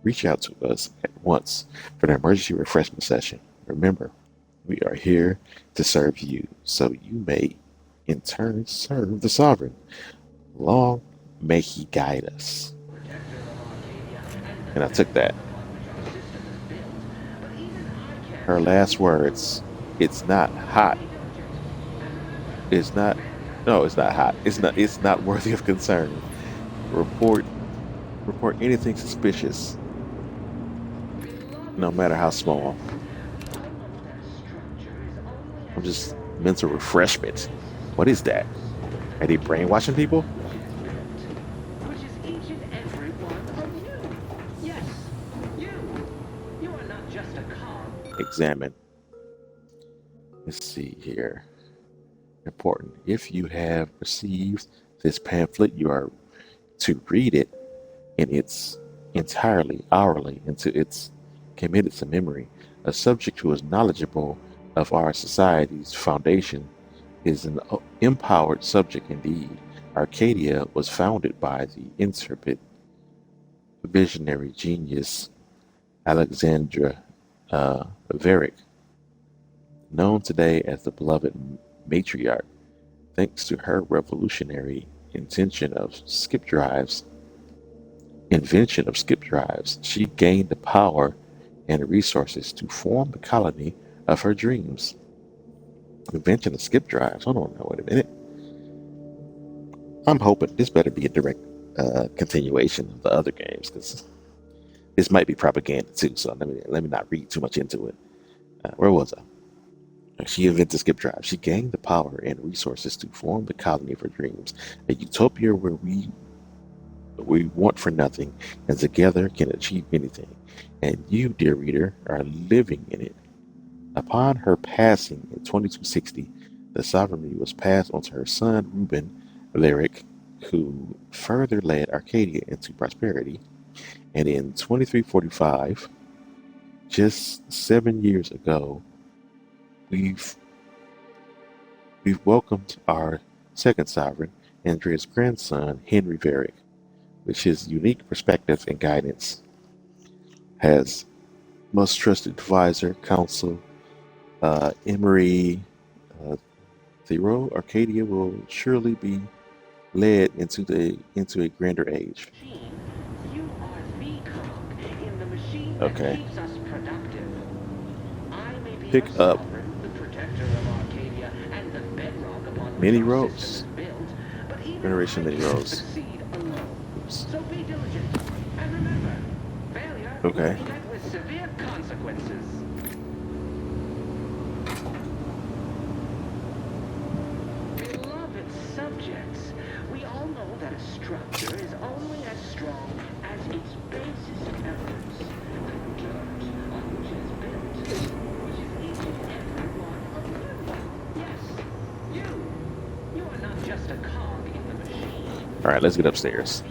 reach out to us at once for an emergency refreshment session. Remember, we are here to serve you, so you may in turn serve the Sovereign. Long may he guide us. And I took that. Her last words, it's not hot. It's not, no, it's not hot. It's not worthy of concern. Report anything suspicious, no matter how small. I'm just mental refreshment. What is that? Are they brainwashing people? Which is each and every one of you. Yes, you. You are not just a cog. Examine. Let's see here. Important. If you have received this pamphlet, you are to read it in its entirely, hourly, until it's committed to memory. A subject who is knowledgeable of our society's foundation is an empowered subject indeed. Arcadia was founded by the intrepid visionary genius Alexandra Varick, known today as the beloved matriarch. Thanks to her revolutionary invention of skip drives, she gained the power and resources to form the colony of her dreams. Invention of skip drives. Hold on now, wait a minute. I'm hoping this better be a direct continuation of the other games, because this might be propaganda too. So let me not read too much into it. Where was I? She invented skip drive. She gained the power and resources to form the colony of her dreams, a utopia where we want for nothing and together can achieve anything. And you, dear reader, are living in it. Upon her passing in 2260, the sovereignty was passed on to her son, Reuben Lyric, who further led Arcadia into prosperity. And in 2345, just 7 years ago, we've welcomed our second sovereign, Andrea's grandson, Henry Varick, which his unique perspective and guidance has most trusted advisor, counsel, Emery Zero, Arcadia will surely be led into a grander age. You are the cog in the machine that Okay. keeps us productive. I may be Pick your up sovereign, the protector of Arcadia, and the bedrock upon which mini our rows. system is built. But even Generation I mini can't rows. succeed alone. Oops. So be diligent. And remember, failure Okay. will be met with severe consequences. Beloved subjects, we all know that a structure is only as strong as its basis elements. The dirt on which it is built, which is each and every one of you. Yes, you. You are not just a cog in the machine. All right, let's get upstairs.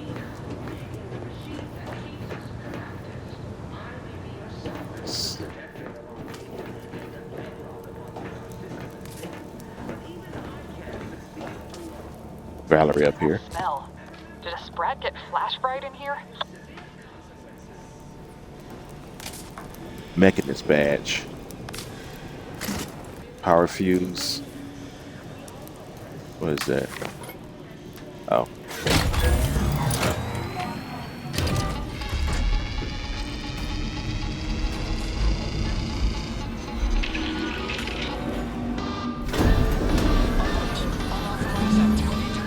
Valerie up here. Smell. Did a sprat get flash fried in here? Mechanist badge. Power fuse. What is that? Oh.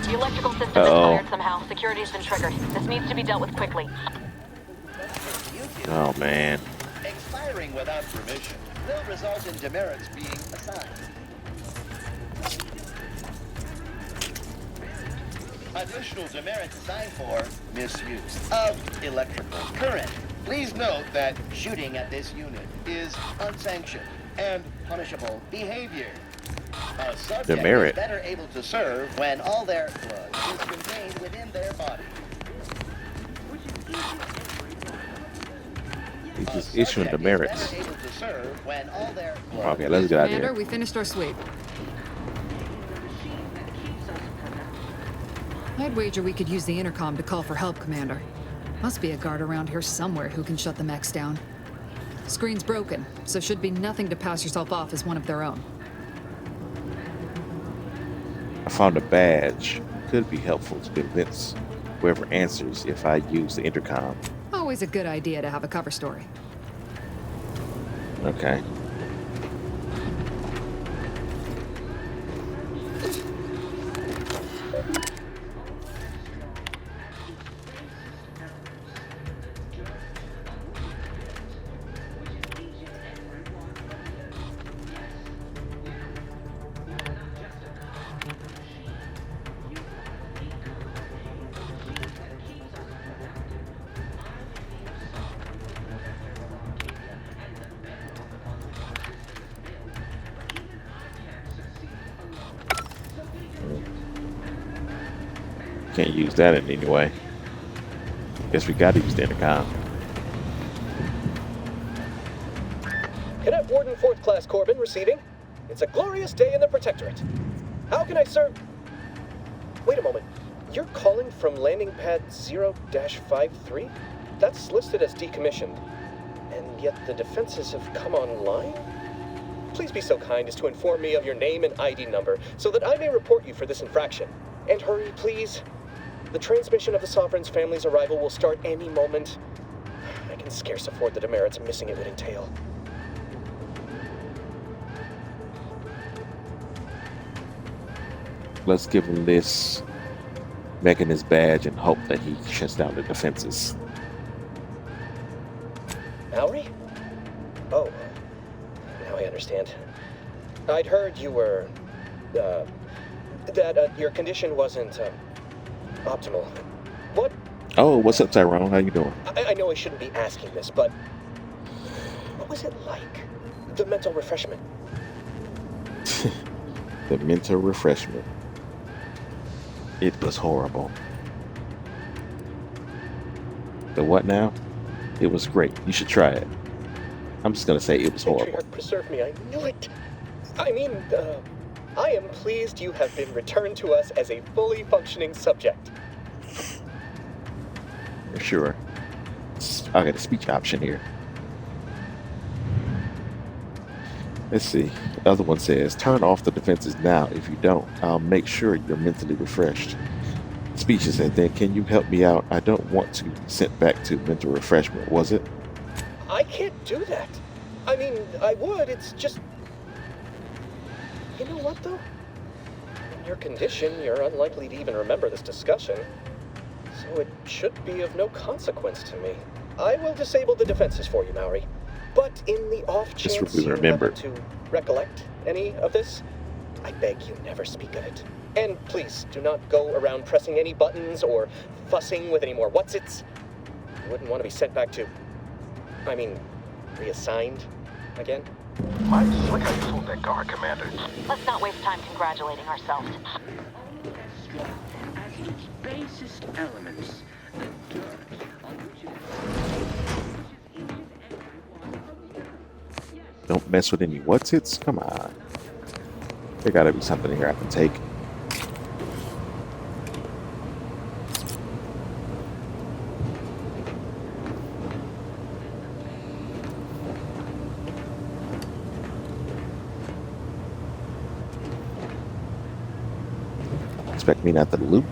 The electrical system is Uh-oh. fired somehow. Security's been triggered. This needs to be dealt with quickly. Oh man. Expiring without permission will result in demerits being assigned. Additional demerits assigned for misuse of electrical current. Please note that shooting at this unit is unsanctioned and punishable behavior. A subject Demerit. is better able to serve when all their blood is contained within their body. He's just issuing demerits. Better able to serve when all their blood Okay, let's get out of Commander, here. we finished our sweep. I'd wager we could use the intercom to call for help, Commander. Must be a guard around here somewhere who can shut the mechs down. Screen's broken, so should be nothing to pass yourself off as one of their own. I found a badge. Could be helpful to convince whoever answers if I use the intercom. Always a good idea to have a cover story. Okay. Can't use that in any way. Guess we gotta use the intercom. Cadet Warden 4th Class Corbin receiving. It's a glorious day in the Protectorate. How can I serve? Wait a moment. You're calling from landing pad 0-53? That's listed as decommissioned. And yet the defenses have come online? Please be so kind as to inform me of your name and ID number so that I may report you for this infraction. And hurry, please. The transmission of the Sovereign's family's arrival will start any moment. I can scarce afford the demerits missing it would entail. Let's give him this Mechanist badge and hope that he shuts down the defenses. Mallory? Oh, now I understand. I'd heard you were, that your condition wasn't, optimal. What? Oh, what's up, Tyrone? How you doing? I know I shouldn't be asking this, but what was it like? The mental refreshment? The mental refreshment. It was horrible. The what now? It was great. You should try it. I'm just gonna say it was horrible. Matriarch, preserve me, I knew it. I mean, I am pleased you have been returned to us as a fully functioning subject. For sure. I got a speech option here. Let's see. The other one says, turn off the defenses now. If you don't, I'll make sure you're mentally refreshed. Speeches said, then can you help me out? I don't want to be sent back to mental refreshment, was it? I can't do that. I mean, I would, it's just... You know what, though? In your condition, you're unlikely to even remember this discussion. So it should be of no consequence to me. I will disable the defenses for you, Maori. But in the off chance you happen to recollect any of this, I beg you never speak of it. And please, do not go around pressing any buttons or fussing with any more whatsits. You wouldn't want to be sent back to... I mean, reassigned again? Mike, look how you fooled that guard, Commander. Let's not waste time congratulating ourselves. As its basest elements, the dirt on which it Don't mess with any whatsits? Come on. There gotta be something here I can take. Expect me not to loot.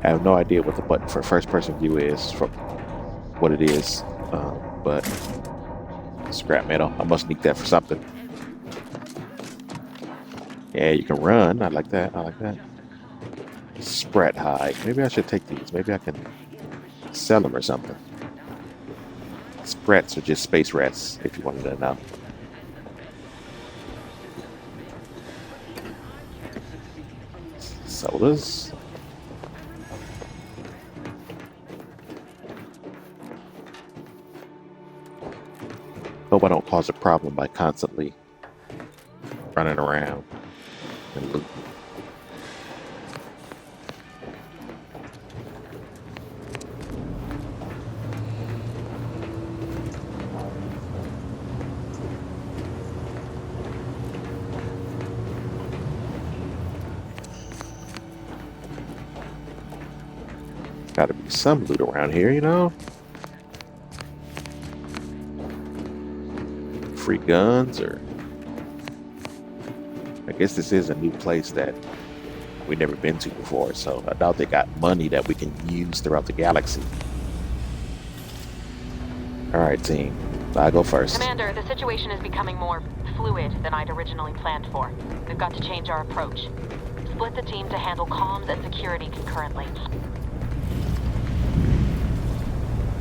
I have no idea what the button for first person view is, from what it is, but scrap metal. I must need that for something. Yeah, you can run. I like that. I like that. Sprat hide. Maybe I should take these. Maybe I can sell them or something. Sprats are just space rats, if you wanted to know. Sodas. Hope I don't cause a problem by constantly running around and looting. Gotta be some loot around here, you know? Free guns, or... I guess this is a new place that we've never been to before, so I doubt they got money that we can use throughout the galaxy. Alright, team. I go first. Commander, the situation is becoming more fluid than I'd originally planned for. We've got to change our approach. Split the team to handle comms and security concurrently.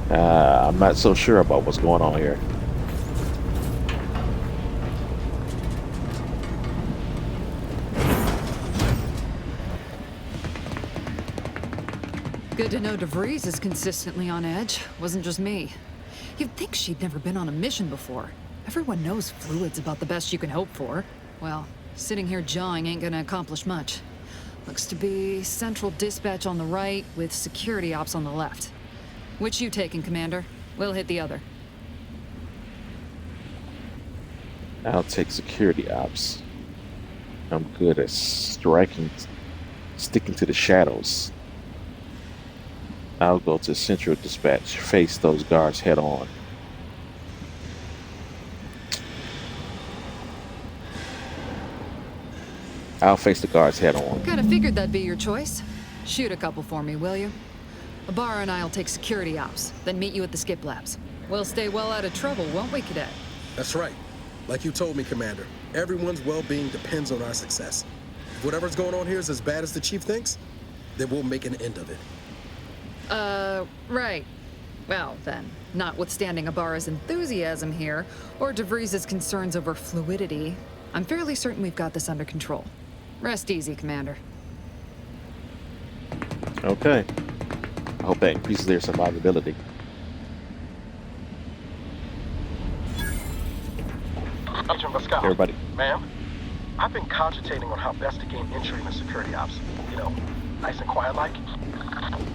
I'm not so sure about what's going on here. Good to know DeVries is consistently on edge. Wasn't just me. You'd think she'd never been on a mission before. Everyone knows fluid's about the best you can hope for. Well, sitting here jawing ain't gonna accomplish much. Looks to be central dispatch on the right with security ops on the left. Which you taking, Commander? We'll hit the other. I'll take security ops. I'm good at sticking to the shadows. I'll go to central dispatch, face those guards head on. I'll face the guards head on. Kinda figured that'd be your choice. Shoot a couple for me, will you? Ibarra and I'll take security ops, then meet you at the skip labs. We'll stay well out of trouble, won't we, Cadet? That's right. Like you told me, Commander, everyone's well-being depends on our success. If whatever's going on here is as bad as the Chief thinks, then we'll make an end of it. Right. Well, then, notwithstanding Ibarra's enthusiasm here, or DeVries' concerns over fluidity, I'm fairly certain we've got this under control. Rest easy, Commander. Okay. I hope that increases their survivability. Agent Pascal. Everybody. Ma'am, I've been cogitating on how best to gain entry in the security ops. You know, nice and quiet like.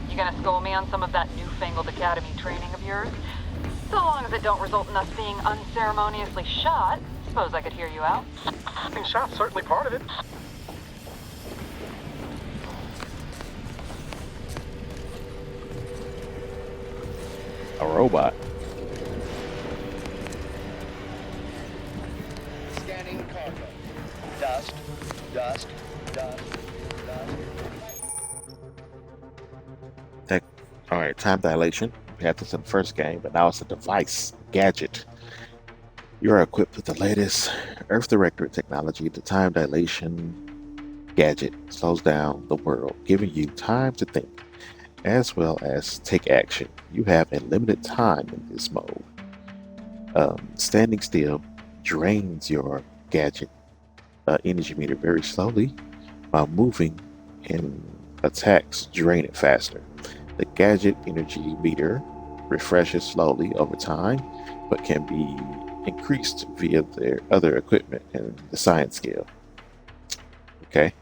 You gonna school me on some of that newfangled academy training of yours? So long as it don't result in us being unceremoniously shot, suppose I could hear you out. Being shot's certainly part of it. A robot. Scanning cargo. Dust, dust, dust, dust. All right, time dilation. We had this in the first game, but now it's a device, gadget. You are equipped with the latest Earth Directorate technology. The time dilation gadget slows down the world, giving you time to think, as well as take action. You have unlimited time in this mode. Standing still drains your gadget energy meter very slowly, while moving and attacks drain it faster. The gadget energy meter refreshes slowly over time, but can be increased via their other equipment and the science scale. Okay.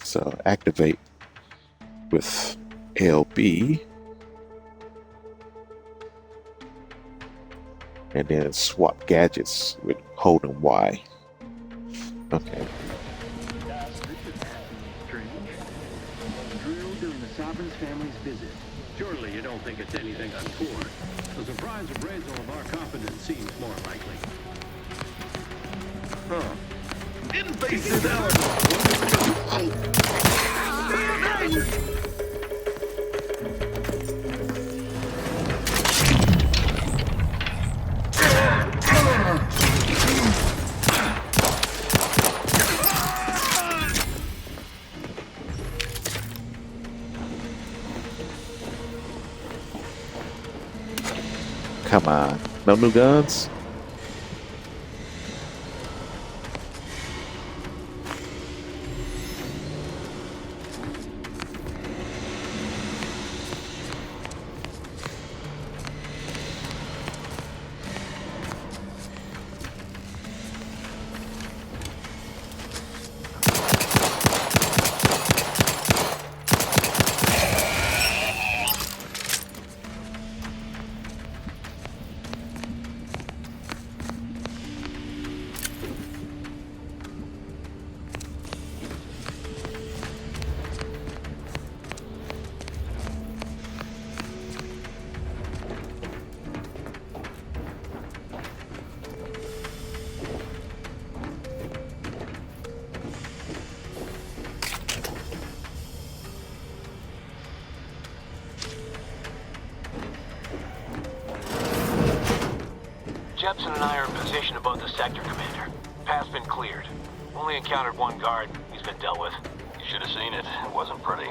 So activate with LB, and then swap gadgets with holding Y. Okay. Drilled during the Sovereign's family's visit. Surely you don't think it's anything untoward. The surprise appraisal of our competence seems more likely. Huh. Invasive Come on, no new guns? Jepson and I are in position above the sector, Commander. Path's been cleared. Only encountered one guard. He's been dealt with. You should have seen it. It wasn't pretty.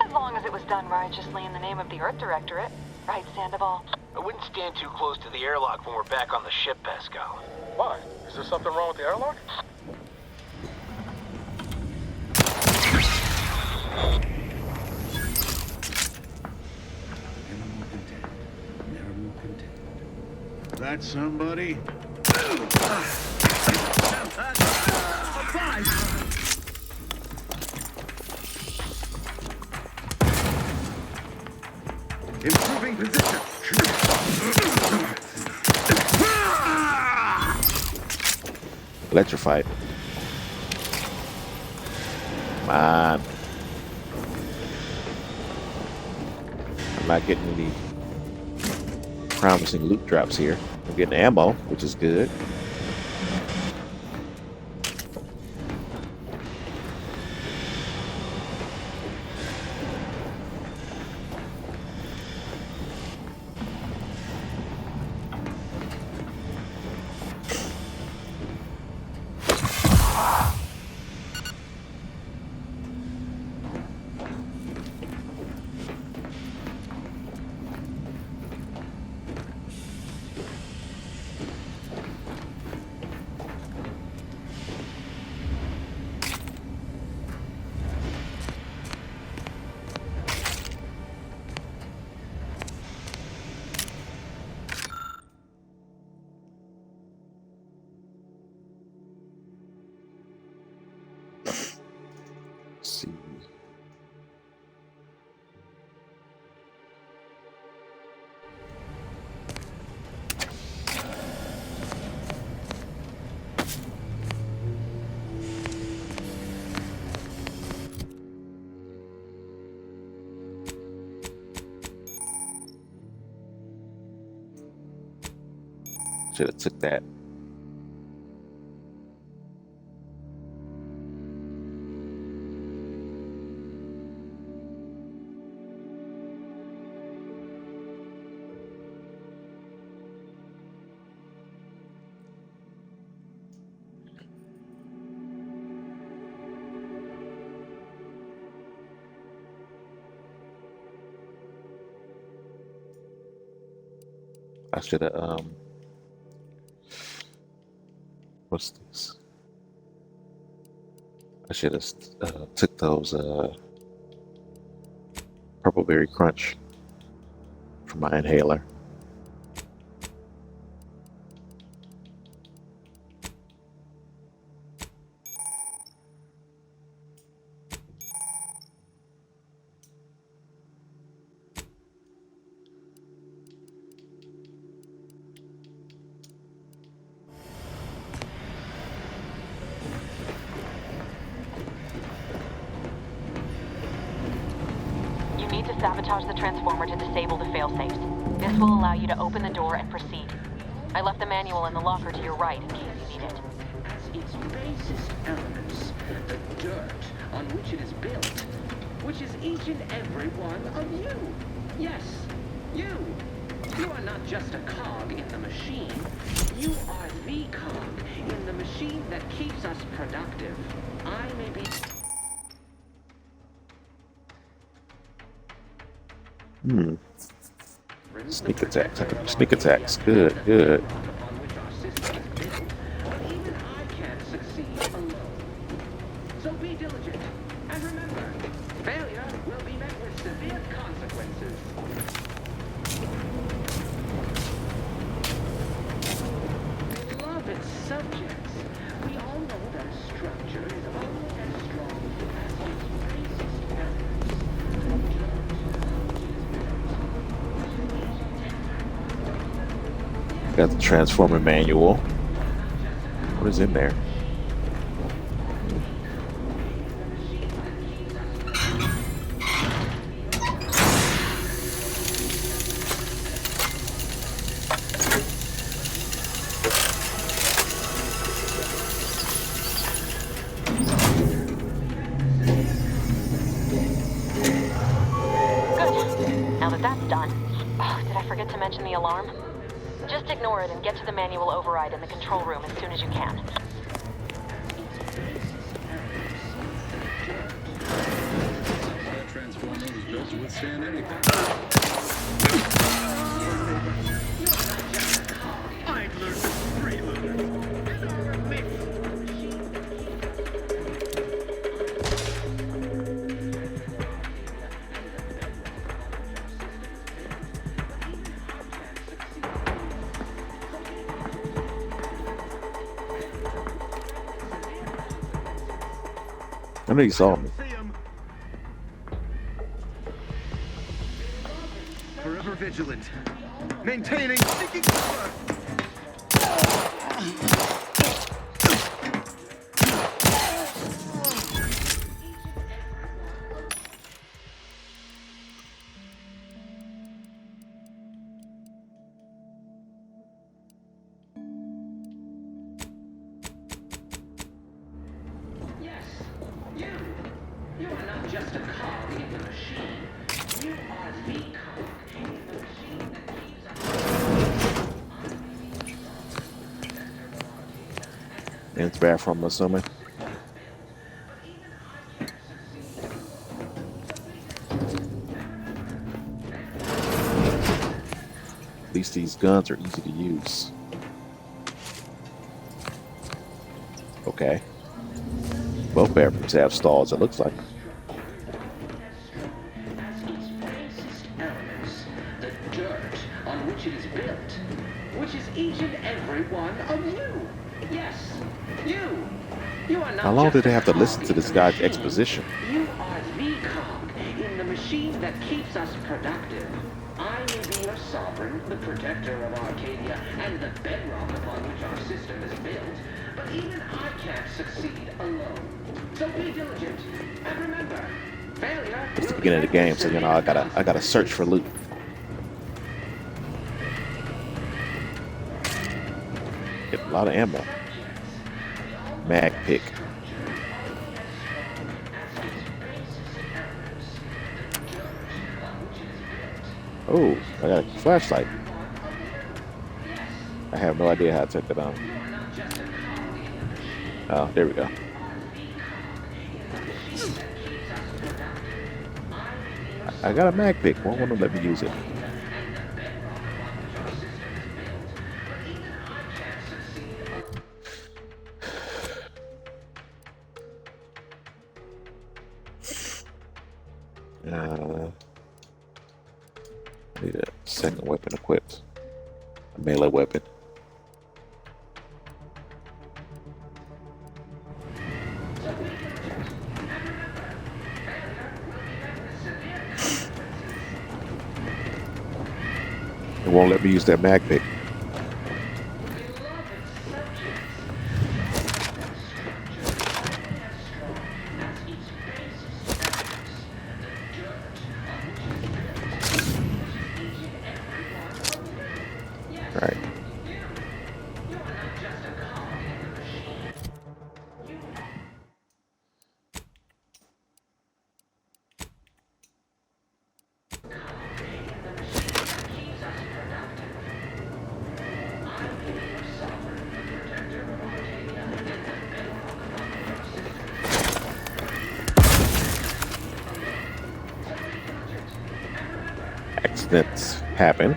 As long as it was done righteously in the name of the Earth Directorate. Right, Sandoval? I wouldn't stand too close to the airlock when we're back on the ship, Pascal. Why? Is there something wrong with the airlock? That somebody? Improving position. Electrified. Come on. I'm not getting any promising loot drops here. I'm getting ammo, which is good. See. Should have took that. I should have, what's this? I should have took those Purple Berry Crunch for my inhaler. Sabotage the transformer to disable the failsafes. This will allow you to open the door and proceed. I left the manual in the locker to your right in case you need it. As its basest elements, the dirt on which it is built, which is each and every one of you. Yes, you. You are not just a cog in the machine. You are the cog in the machine that keeps us productive. I may be... Sneak attacks. Sneak attacks. Good, good. So be diligent. And remember, failure will be met with severe consequences. Beloved subjects, we all know that a structure is only as strong as its basest elements. Got the transformer manual. What is in there? Good. Now that that's done. Oh, did I forget to mention the alarm? Just ignore it and get to the manual override in the control room as soon as you can. That transformer was built to withstand anything. I've learned to freeloader. I know you saw me. Forever vigilant. Maintaining sneaking cover. You are not just a cog in the machine. You are the cog in the machine that keeps us... In its bathroom, I'm assuming. At least these guns are easy to use. Okay. Both bathrooms have stalls, it looks like. The dirt on which it is built, which is each and every one of you. Yes, you. You are not. How long just did they have to a listen cog to in this the guy's machine. exposition? You are the cog in the machine that keeps us productive. I may be your sovereign, the protector of Arcadia, and the bedrock upon which our system is built, but even I can't succeed alone. So be diligent, and remember, failure. It's the beginning of the game, so you know I gotta search for loot. A lot of ammo. Mag pick. Oh, I got a flashlight. I have no idea how to take that on. Oh, there we go. I got a mag pick. Won't want to let me use it. Need a second weapon equipped. A melee weapon. It won't let me use that mag pick. All right. Accidents happen.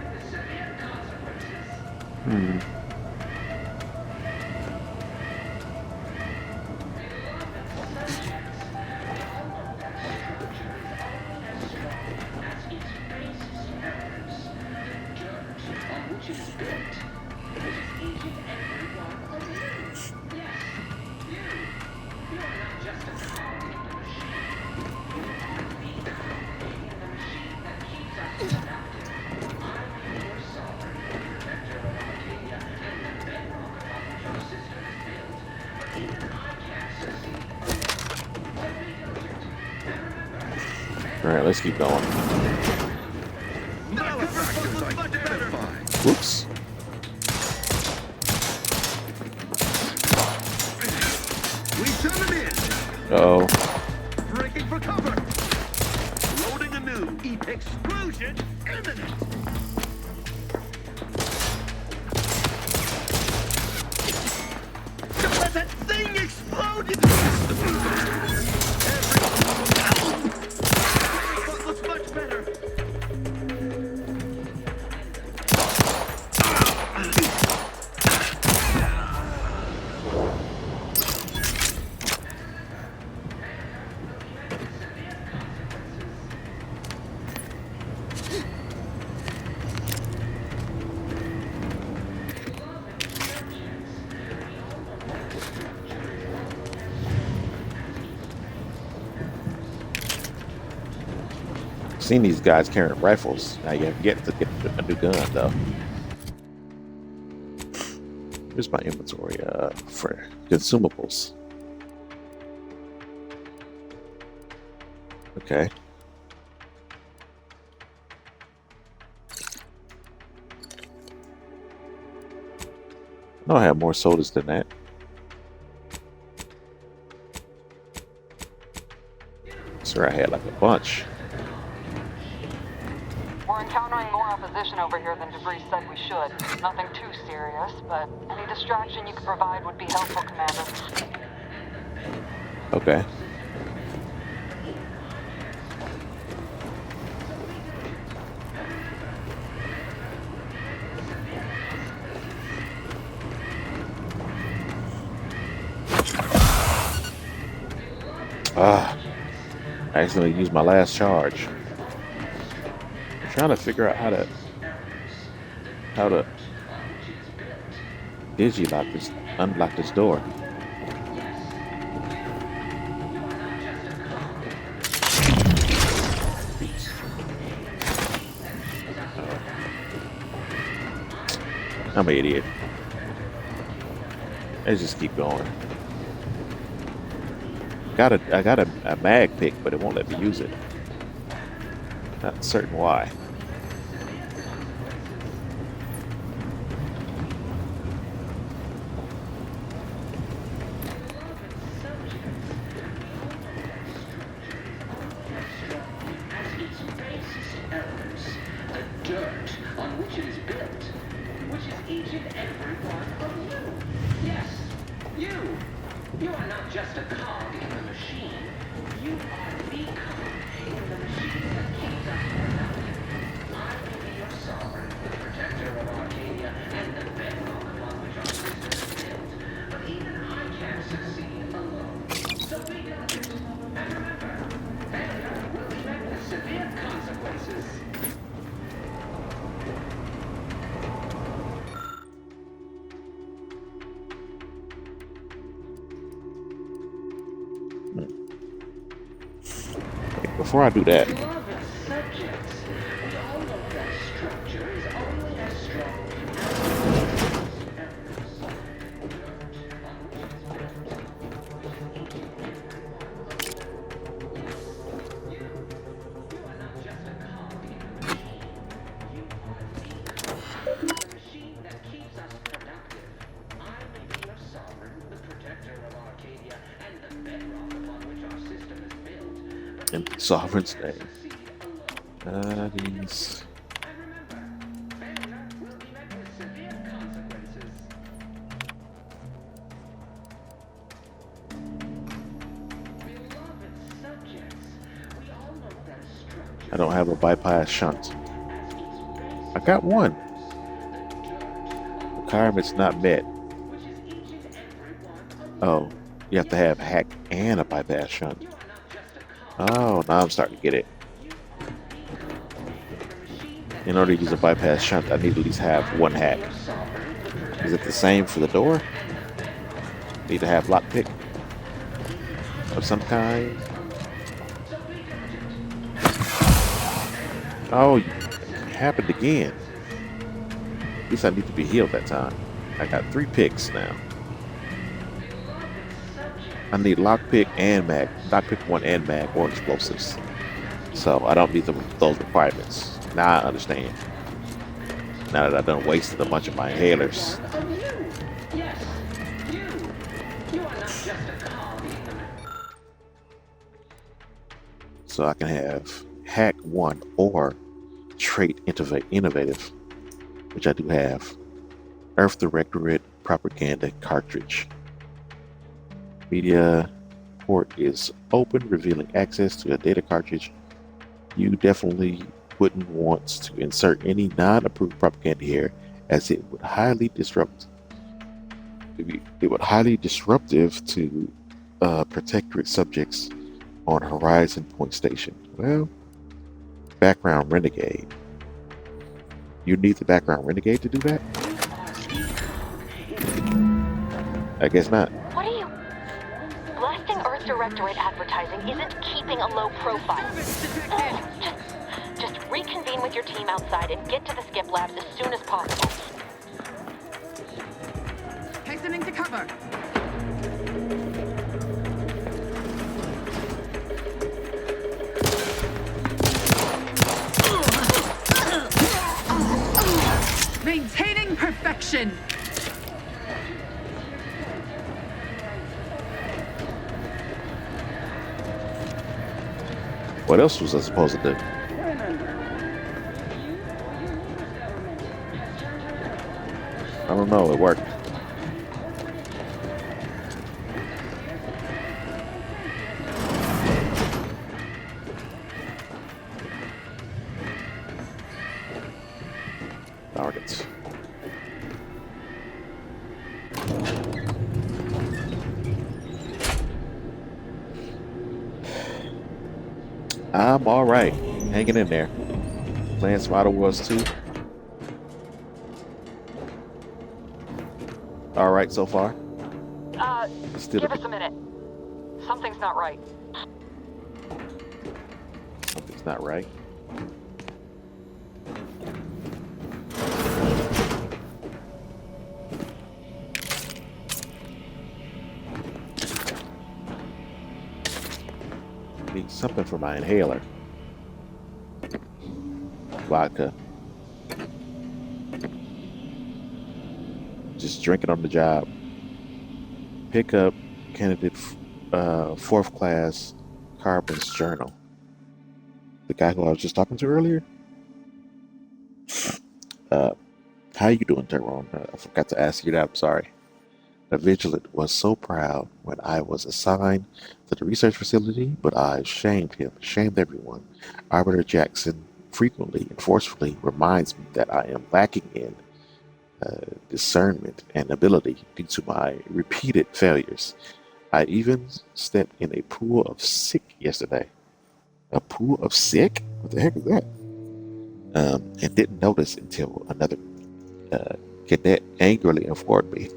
All right, let's keep going. Whoops. Uh-oh. Breaking for cover. Loading anew. Explosion imminent. Don't let that thing explode! That looks much better. Seen these guys carrying rifles. Now you have yet to get a new gun though. Here's my inventory for consumables. Okay. No, I have more sodas than that. Sir, I had like a bunch. We're encountering more opposition over here than DeVries said we should. Nothing too serious, but any distraction you could provide would be helpful, Commander. Okay. I accidentally used my last charge. I'm trying to figure out how to digi-lock this, unlock this door. I'm an idiot. Let's just keep going. I got a mag pick, but it won't let me use it. Not certain why. which is each and every one of you. Yes, you. You are not just a cog in the machine. You are the cog in the machine that keeps us productive. I will be your sovereign, the protector of Arcadia, and the bedrock upon which our system is built. But even I can't succeed alone. So be diligent. And remember, failure will be met with severe consequences. Before I do that, Beloved subjects, we all know that structure is only as strong as its efforts. You are not just a cog in the machine. You are the cog in the machine that keeps us productive. I may be your sovereign, the protector of Arcadia, and the bedrock upon which our system is built. in Sovereign's name. These. I don't have a bypass shunt. I got one. Requirements not met. Oh, you have to have hack and a bypass shunt. Oh, now I'm starting to get it. In order to use a bypass shunt, I need to at least have one hack. Is it the same for the door? Need to have lockpick of some kind. Oh, it happened again. At least I need to be healed that time. I got 3 picks now. I need lockpick and mag. Lockpick 1 and mag or explosives. So I don't need those requirements. Now I understand. Now that I've done wasted a bunch of my inhalers. So I can have hack 1 or trait innovative, which I do have. Earth Directorate propaganda cartridge. Media port is open, revealing access to a data cartridge. You definitely wouldn't want to insert any non-approved propaganda here, as it would highly disruptive to Protectorate subjects on Horizon Point Station. Well, background renegade. You need the background renegade to do that? I guess not. What are you? Blasting Earth Directorate advertising isn't keeping a low profile. Just reconvene with your team outside and get to the skip labs as soon as possible. Hastening to cover. Maintaining perfection. What else was I supposed to do? I don't know, it worked. Targets. I'm all right, hanging in there. Playing Spider Wars 2. All right so far. Still Give us a minute. Something's not right. Something's not right. Need something for my inhaler. Vodka. Just drinking on the job. Pick up candidate 4th class Carbon's journal. The guy who I was just talking to earlier. Kind How you doing, Tyrone? I forgot to ask you that. I'm sorry. The Vigilant was so proud when I was assigned to the research facility, but I shamed him, shamed everyone. Arbiter Jackson frequently and forcefully reminds me that I am lacking in discernment and ability due to my repeated failures. I even stepped in a pool of sick yesterday. A pool of sick? What the heck is that? And didn't notice until another cadet angrily informed me.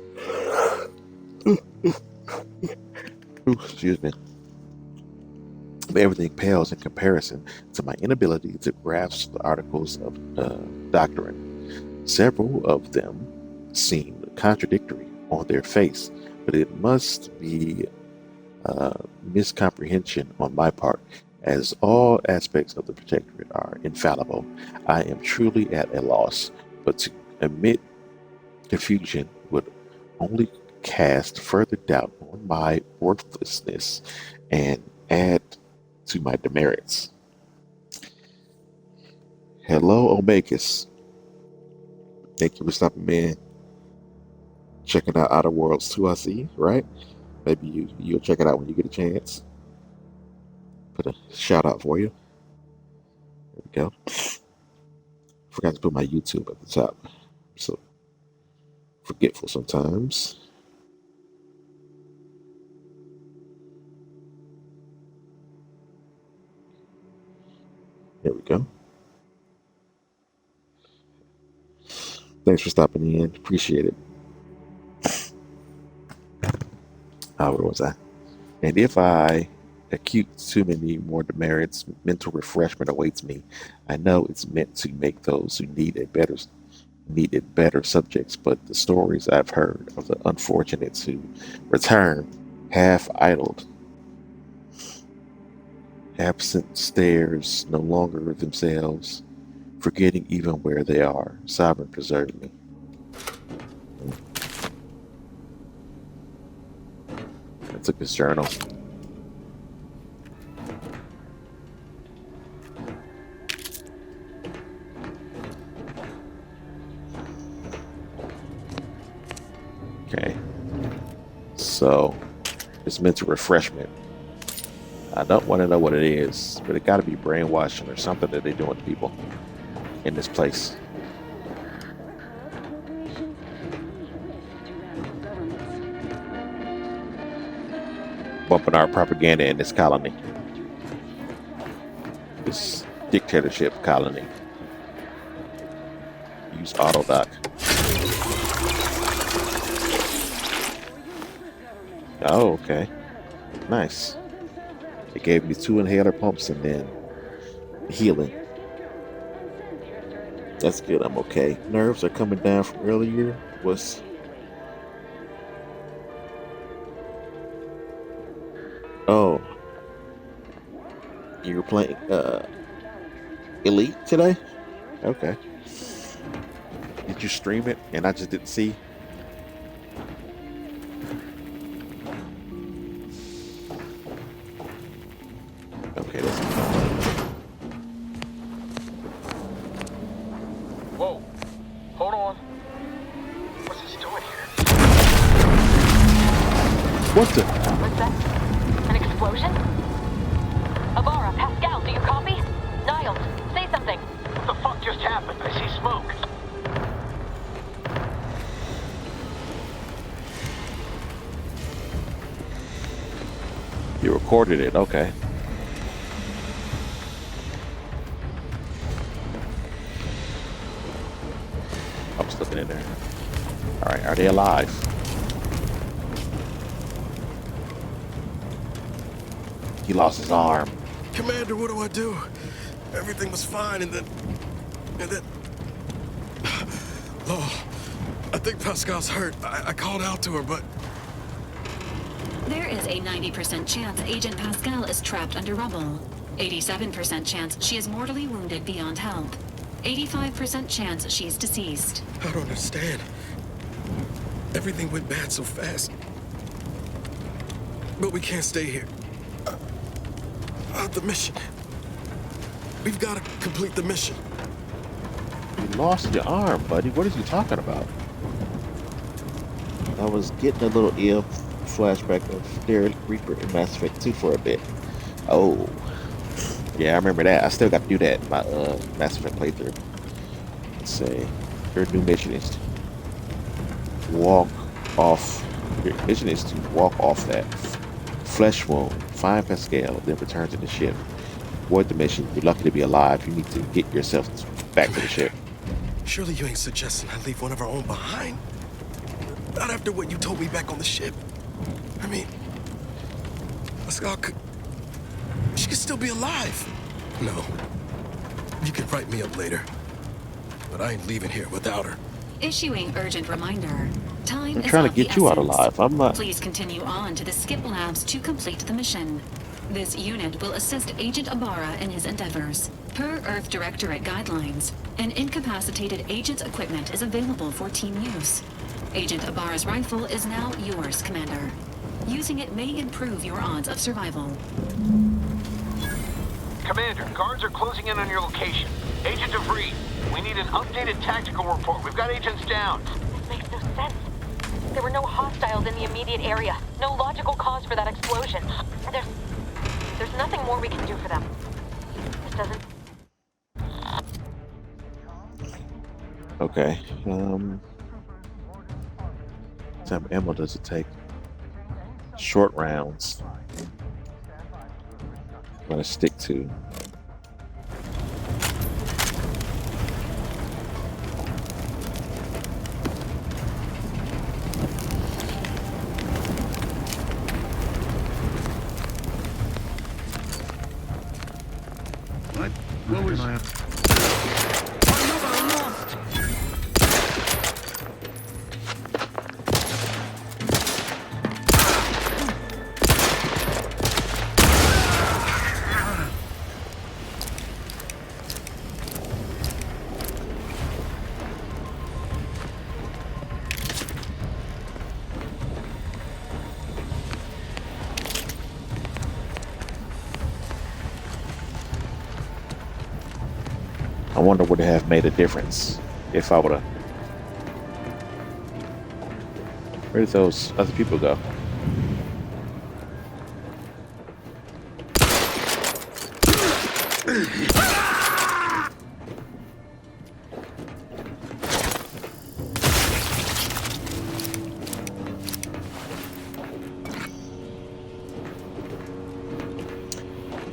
Excuse me. But everything pales in comparison to my inability to grasp the articles of doctrine. Several of them seem contradictory on their face, but it must be miscomprehension on my part, as all aspects of the Protectorate are infallible. I am truly at a loss, but to admit confusion would only cast further doubt on my worthlessness and add to my demerits. Hello, Omegas. Thank you for stopping in. Checking out Outer Worlds 2, I see, right? Maybe you'll check it out when you get a chance. Put a shout out for you. There we go. Forgot to put my YouTube at the top. So forgetful sometimes. There we go. Thanks for stopping in. Appreciate it. Where was I? And if I acute too many more demerits, mental refreshment awaits me. I know it's meant to make those who needed better subjects, but the stories I've heard of the unfortunates who return half-idled, absent stares, no longer themselves, forgetting even where they are. Sovereign preserve me. I took his journal. Okay. So, it's mental refreshment. I don't want to know what it is, but it got to be brainwashing or something that they're doing to people in this place. Bumping our propaganda in this colony. This dictatorship colony. Use autodoc. Oh, okay. Nice. It gave me 2 inhaler pumps and then healing. That's good, I'm okay. Nerves are coming down from earlier. Oh. You were playing Elite today? Okay. Did you stream it and I just didn't see? Okay, that's Whoa. Hold on. What's this doing here? What the? What's that? An explosion? Avara, Pascal, do you copy? Niles, say something. What the fuck just happened? I see smoke. You recorded it, okay. I'm slipping in there. Alright, are they alive? He lost his arm. Commander, what do I do? Everything was fine, and then... Oh, I think Pascal's hurt. I called out to her, but... There is a 90% chance Agent Pascal is trapped under rubble. 87% chance she is mortally wounded beyond help. 85% chance she's deceased. I don't understand. Everything went bad so fast. But we can't stay here. The mission. We've got to complete the mission. You lost your arm, buddy. What are you talking about? I was getting a little ill flashback of Derek Reaper in Mass Effect 2 for a bit. Oh. Yeah, I remember that. I still got to do that in my Mass Effect playthrough. Let's see. Your new mission is to walk off. Your mission is to walk off that flesh wound, find Pascal, then return to the ship. Avoid the mission. You're lucky to be alive. You need to get yourself back to the ship. Surely you ain't suggesting I leave one of our own behind? Not after what you told me back on the ship. I mean, Pascal could... She could still be alive. No. You can write me up later. But I ain't leaving here without her. Issuing urgent reminder. Time I'm is trying to of get the you out essence. alive. I'm not... Please continue on to the Skip Labs to complete the mission. This unit will assist Agent Ibarra in his endeavors. Per Earth Directorate guidelines, an incapacitated agent's equipment is available for team use. Agent Ibarra's rifle is now yours, Commander. Using it may improve your odds of survival. Commander, guards are closing in on your location. Agent DeVries, we need an updated tactical report. We've got agents down. This makes no sense. There were no hostiles in the immediate area. No logical cause for that explosion. There's nothing more we can do for them. This doesn't... Okay. What type of ammo does it take? Short rounds. I'm gonna stick to. What was I? I wonder would it have made a difference if I would have. Where did those other people go?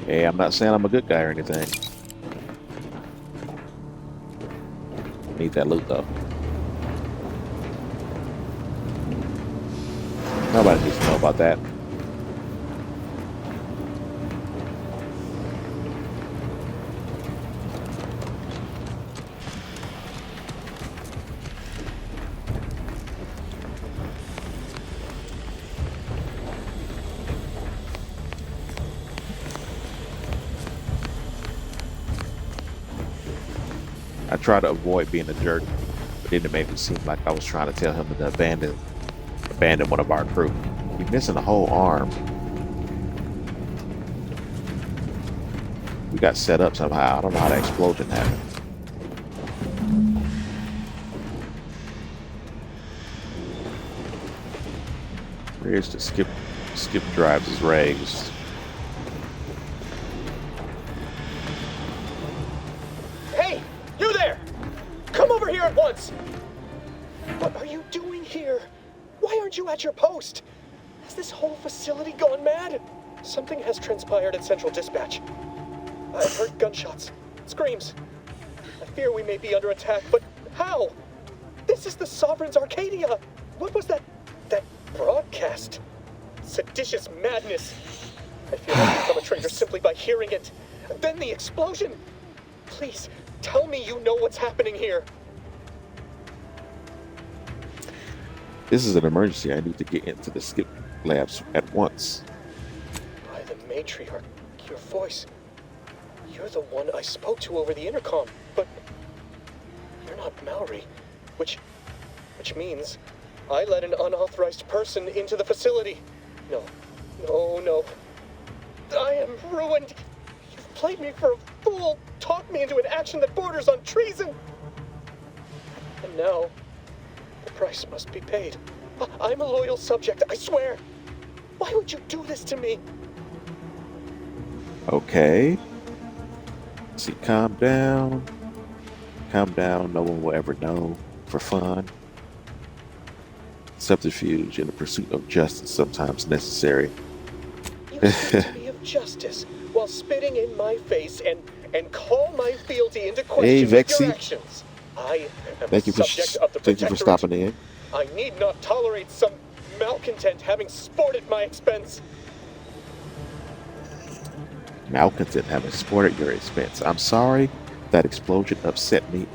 Hey, I'm not saying I'm a good guy or anything. Need that loot though. Nobody needs to know about that. I try to avoid being a jerk, but then it made me seem like I was trying to tell him to abandon one of our crew. You're missing a whole arm. We got set up somehow. I don't know how the explosion happened. Where's the skip drives is raised. At once! What are you doing here? Why aren't you at your post? Has this whole facility gone mad? Something has transpired at Central Dispatch. I've heard gunshots, screams. I fear we may be under attack, but how? This is the Sovereign's Arcadia! What was that broadcast? Seditious madness. I feel I've become a traitor simply by hearing it. And then the explosion! Please, tell me you know what's happening here. This is an emergency. I need to get into the skip labs at once. By the matriarch, your voice. You're the one I spoke to over the intercom, but you're not Mallory, which means I let an unauthorized person into the facility. No. I am ruined. You've played me for a fool, talked me into an action that borders on treason. now. The price must be paid. I'm a loyal subject, I swear. Why would you do this to me? Okay. See, calm down. Calm down. No one will ever know. For fun. Subterfuge in the pursuit of justice sometimes necessary. You speak to me of justice while spitting in my face and call my fealty into question with Vexy. your actions. I am Thank a you for subject of the thank you for Protectorate. stopping in. I need not tolerate some malcontent having sport at my expense. Malcontent having sport at your expense. I'm sorry that explosion upset me.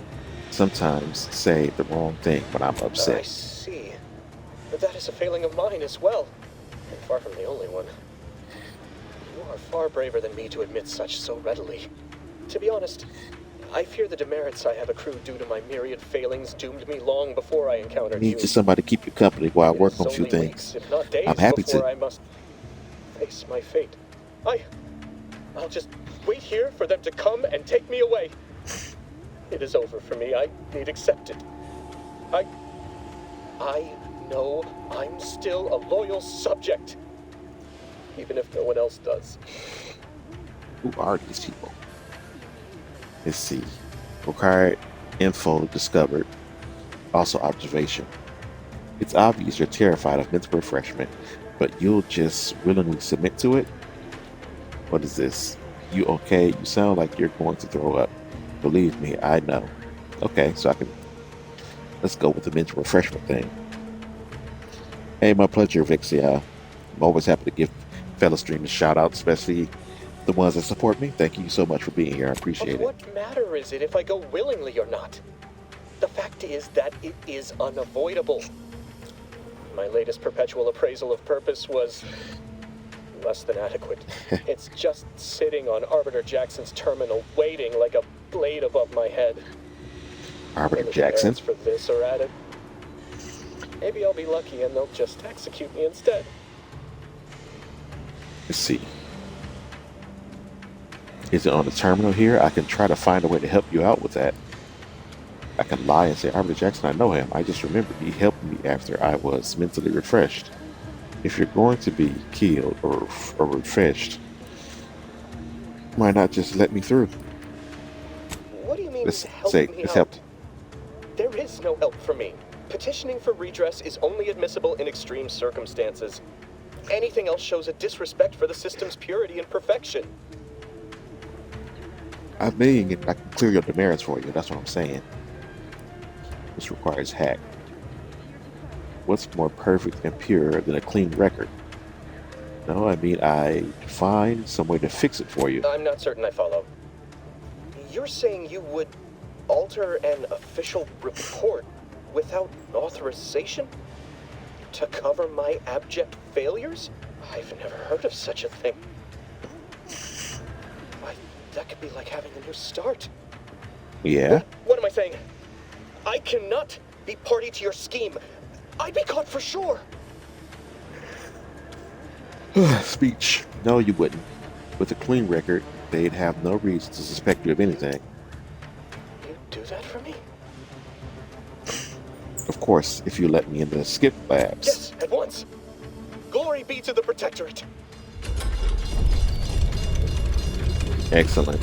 Sometimes say the wrong thing when I'm I upset. see. But that is a failing of mine as well. And far from the only one. You are far braver than me to admit such so readily. To be honest, I fear the demerits I have accrued due to my myriad failings doomed me long before I encountered Need you. just somebody to keep you company while I It work is on a few only things. weeks, if not days, I'm happy before to. I must face my fate. I'll just wait here for them to come and take me away. It is over for me. I need accept it. I know I'm still a loyal subject, even if no one else does. Who are these people? Let's see. Required info discovered. Also observation. It's obvious you're terrified of mental refreshment, but you'll just willingly submit to it? What is this? You okay? You sound like you're going to throw up. Believe me, I know. Okay, so let's go with the mental refreshment thing. Hey, my pleasure, Vixie. I'm always happy to give fellow streamers shout out, especially the ones that support me. Thank you so much for being here. I appreciate Of it. what matter is it if I go willingly or not? The fact is that it is unavoidable. My latest perpetual appraisal of purpose was less than adequate. It's just sitting on Arbiter Jackson's terminal, waiting like a blade above my head. Arbiter When the Jackson. demerits for this are added, maybe I'll be lucky and they'll just execute me instead. Let's see. Is it on the terminal here? I can try to find a way to help you out with that. I can lie and say, Arbiter Jackson, I know him. I just remembered he helped me after I was mentally refreshed. If you're going to be killed or refreshed, why not just let me through? What do you mean Let's help say, me let's out? help. There is no help for me. Petitioning for redress is only admissible in extreme circumstances. Anything else shows a disrespect for the system's purity and perfection. I mean, I can clear your demerits for you. That's what I'm saying. This requires hack. What's more perfect and pure than a clean record? No, I mean, I find some way to fix it for you. I'm not certain I follow. You're saying you would alter an official report without authorization? To cover my abject failures? I've never heard of such a thing. Why, that could be like having a new start. Yeah? What am I saying? I cannot be party to your scheme. I'd be caught for sure. Speech. No, you wouldn't. With a clean record, they'd have no reason to suspect you of anything. You do that for me? Of course, if you let me in the skip labs. Yes, at once. Glory be to the Protectorate. Excellent.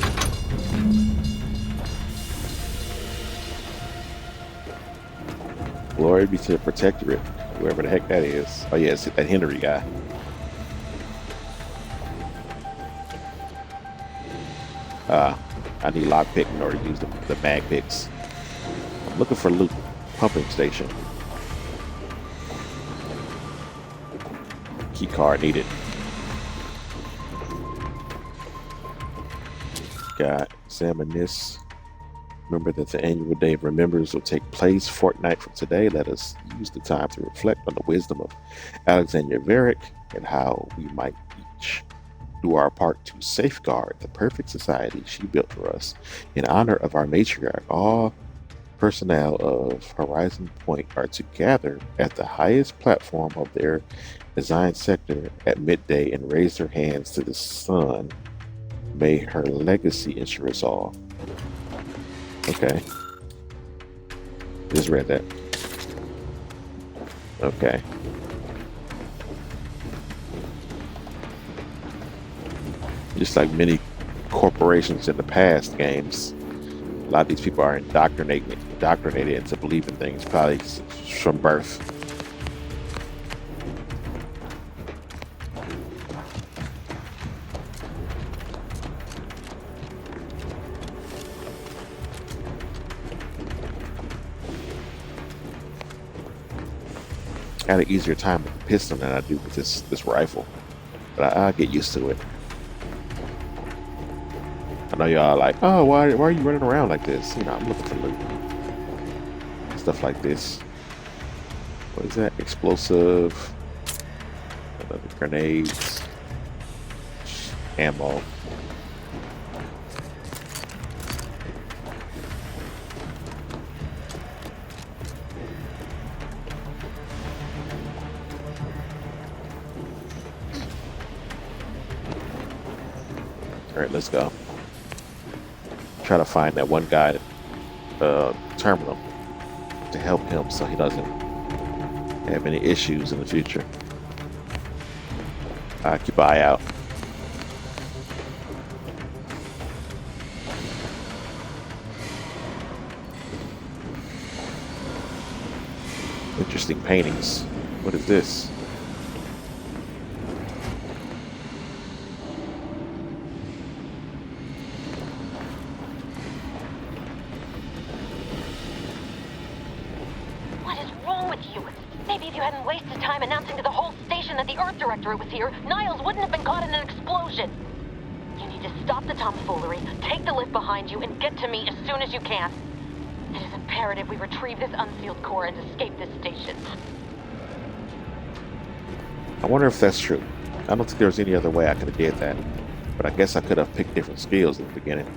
Glory be to the Protectorate, whoever the heck that is. Oh yeah, it's that Henry guy. I need lockpick in order to use the mag picks. I'm looking for loot. Pumping station. Key card needed. Got examine this. Remember that the annual Day of Remembrance will take place fortnight from today. Let us use the time to reflect on the wisdom of Alexandria Varick and how we might each do our part to safeguard the perfect society she built for us. In honor of our matriarch, all personnel of Horizon Point are to gather at the highest platform of their design sector at midday and raise their hands to the sun. May her legacy ensure us all. Okay. just read that. Okay. Just like many corporations in the past games, a lot of these people are indoctrinated into believing things, probably from birth. I had an easier time with the pistol than I do with this rifle, but I'll get used to it. I know y'all like, oh, why are you running around like this? You know, I'm looking for loot. Stuff like this. What is that? Explosive. Another grenades. Ammo. All right, let's go. Try to find that one guy at terminal to help him so he doesn't have any issues in the future. Keep an eye out. Interesting paintings. What is this? Directorate was here, Niles wouldn't have been caught in an explosion. You need to stop the tomfoolery, take the lift behind you, and get to me as soon as you can. It is imperative we retrieve this unsealed core and escape this station. I wonder if that's true. I don't think there was any other way I could have did that, but I guess I could have picked different skills at the beginning.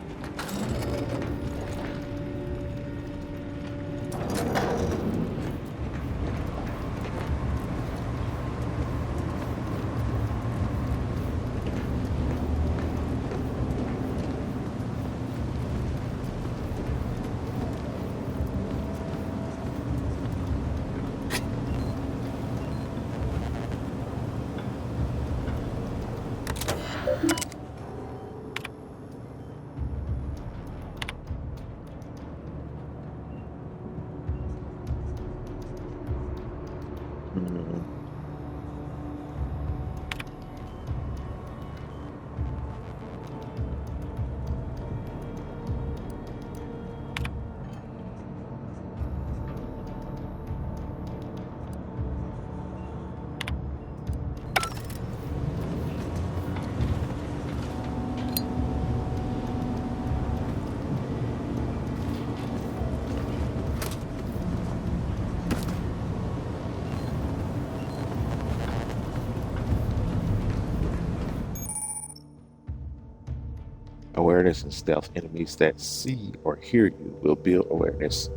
Awareness and stealth. Enemies that see or hear you will build awareness.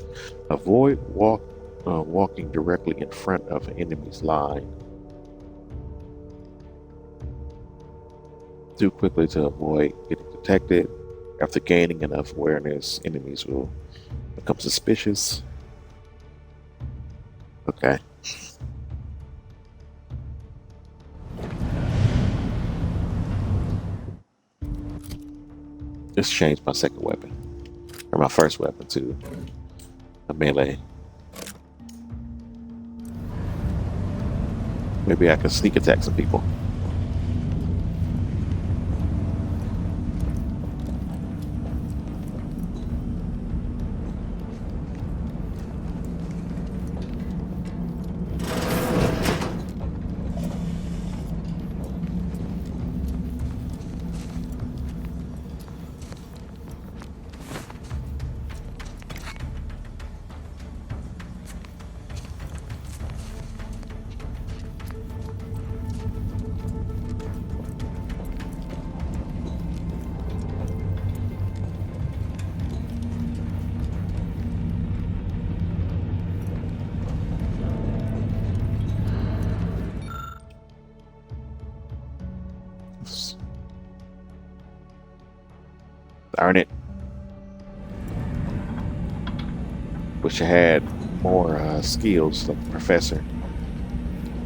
Avoid walking directly in front of an enemy's line. Do quickly to avoid getting detected. After gaining enough awareness, enemies will become suspicious. Okay. Just changed my second weapon, or my first weapon, to a melee. Maybe I can sneak attack some people. Darn it. Wish I had more skills like the professor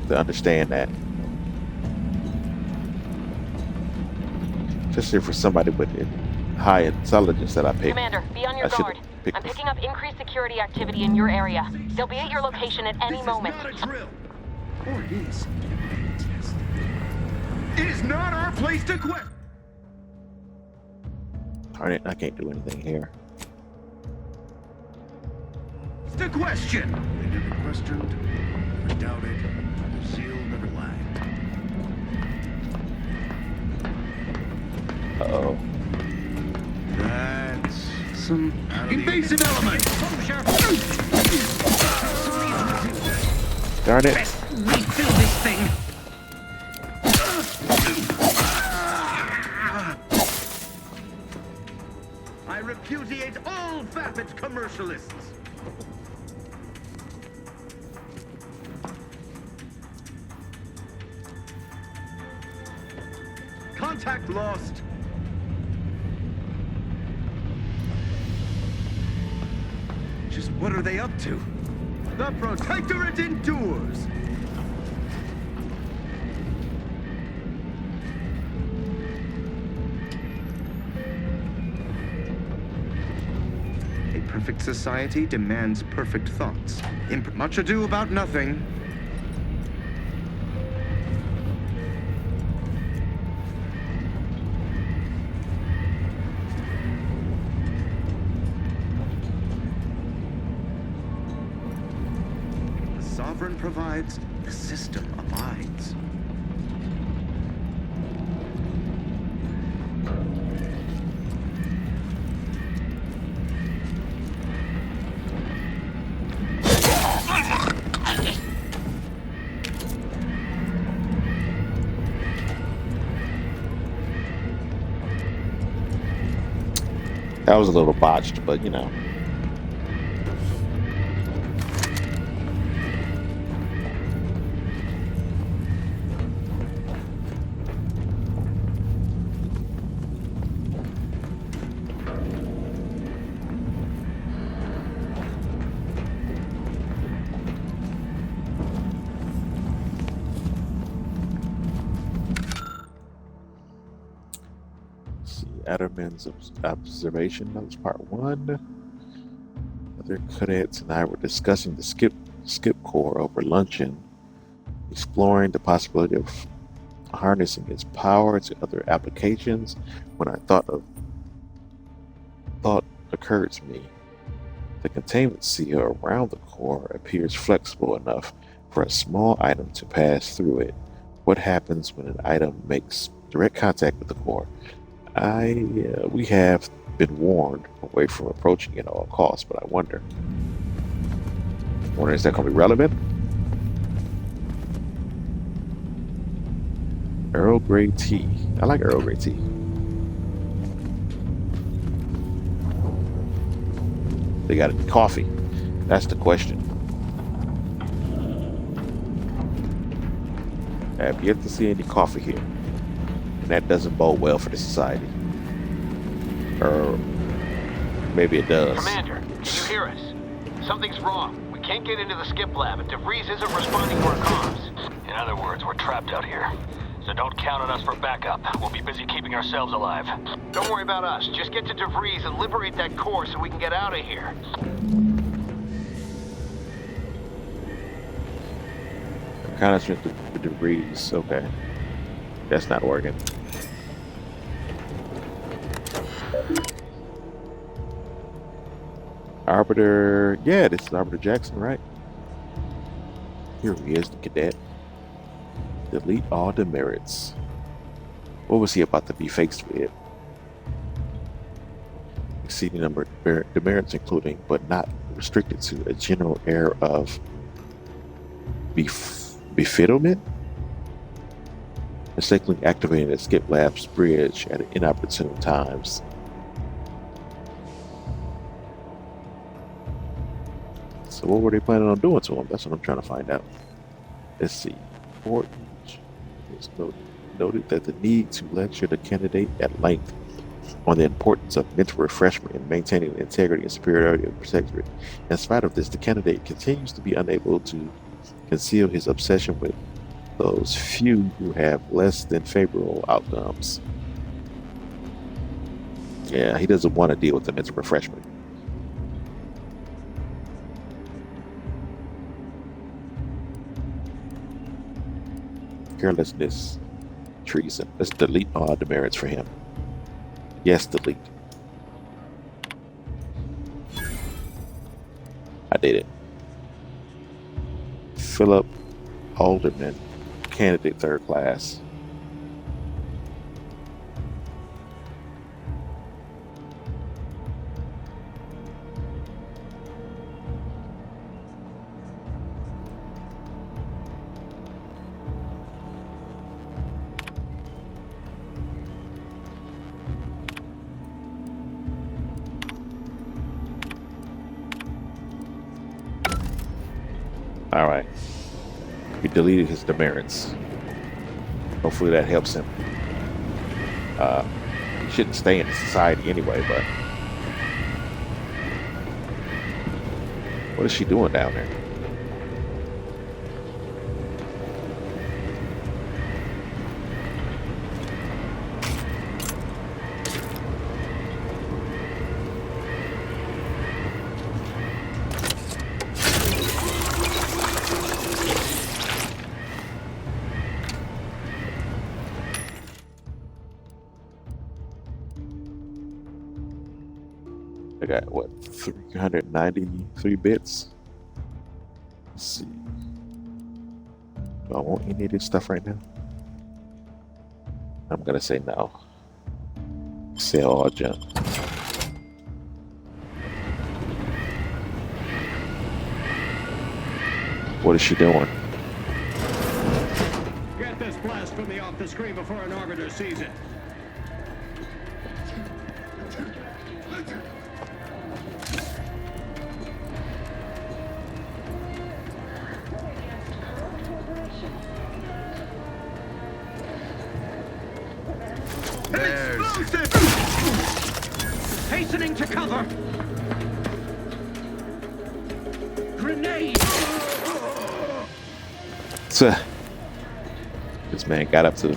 to understand that. Especially for somebody with high intelligence that I picked. Commander, be on your guard. I'm picking up increased security activity in your area. They'll be at your location at any moment. Not a drill. Or it is. It is not our place to quit. Darn it, I can't do anything here. It's the question. They never questioned, never doubted, their zeal never lagged. Uh-oh. That's some invasive element. Darn it. Best refill this thing. I repudiate all vapid commercialists. Contact lost. Just what are they up to? The Protectorate endures. A perfect society demands perfect thoughts. Much ado about nothing. The sovereign provides, the system abides. That was a little botched, but you know. Adderman's observation. That was part 1. Other cadets and I were discussing the skip core over luncheon, exploring the possibility of harnessing its power to other applications when a thought occurred to me. The containment seal around the core appears flexible enough for a small item to pass through it. What happens when an item makes direct contact with the core? We have been warned away from approaching it at all costs, but I wonder is that going to be relevant? Earl Grey tea. I like Earl Grey tea. They got coffee. That's the question. I have yet to see any coffee here. And that doesn't bode well for the society. Or maybe it does. Commander, can you hear us? Something's wrong. We can't get into the skip lab, and DeVries isn't responding to our comms. In other words, we're trapped out here. So don't count on us for backup. We'll be busy keeping ourselves alive. Don't worry about us. Just get to DeVries and liberate that core so we can get out of here. Kind of strength with DeVries. Okay. That's not working. Arbiter, yeah, this is Arbiter Jackson, right? Here he is, the cadet. Delete all demerits. What was he about to be faced with? Exceeding number of demerits, including but not restricted to a general air of befiddlement? Mistakenly activating the Skip Labs bridge at inopportune times. So what were they planning on doing to him? That's what I'm trying to find out. Let's see. Important is noted that the need to lecture the candidate at length on the importance of mental refreshment in maintaining the integrity and superiority of the Protectorate. In spite of this, the candidate continues to be unable to conceal his obsession with those few who have less than favorable outcomes. Yeah, he doesn't want to deal with the mental refreshment. Carelessness, treason. Let's delete all demerits for him. Yes, delete. I did it. Philip Alderman, candidate 3rd class. All right. He deleted his demerits. Hopefully that helps him. He shouldn't stay in society anyway, but what is she doing down there? I got what, 393 bits? Let's see. Do I want any of this stuff right now? I'm gonna say no. Sell all junk. What is she doing? Get this blast from me off the screen before an arbiter sees it. Hastening to cover! Grenade! So, this man got up to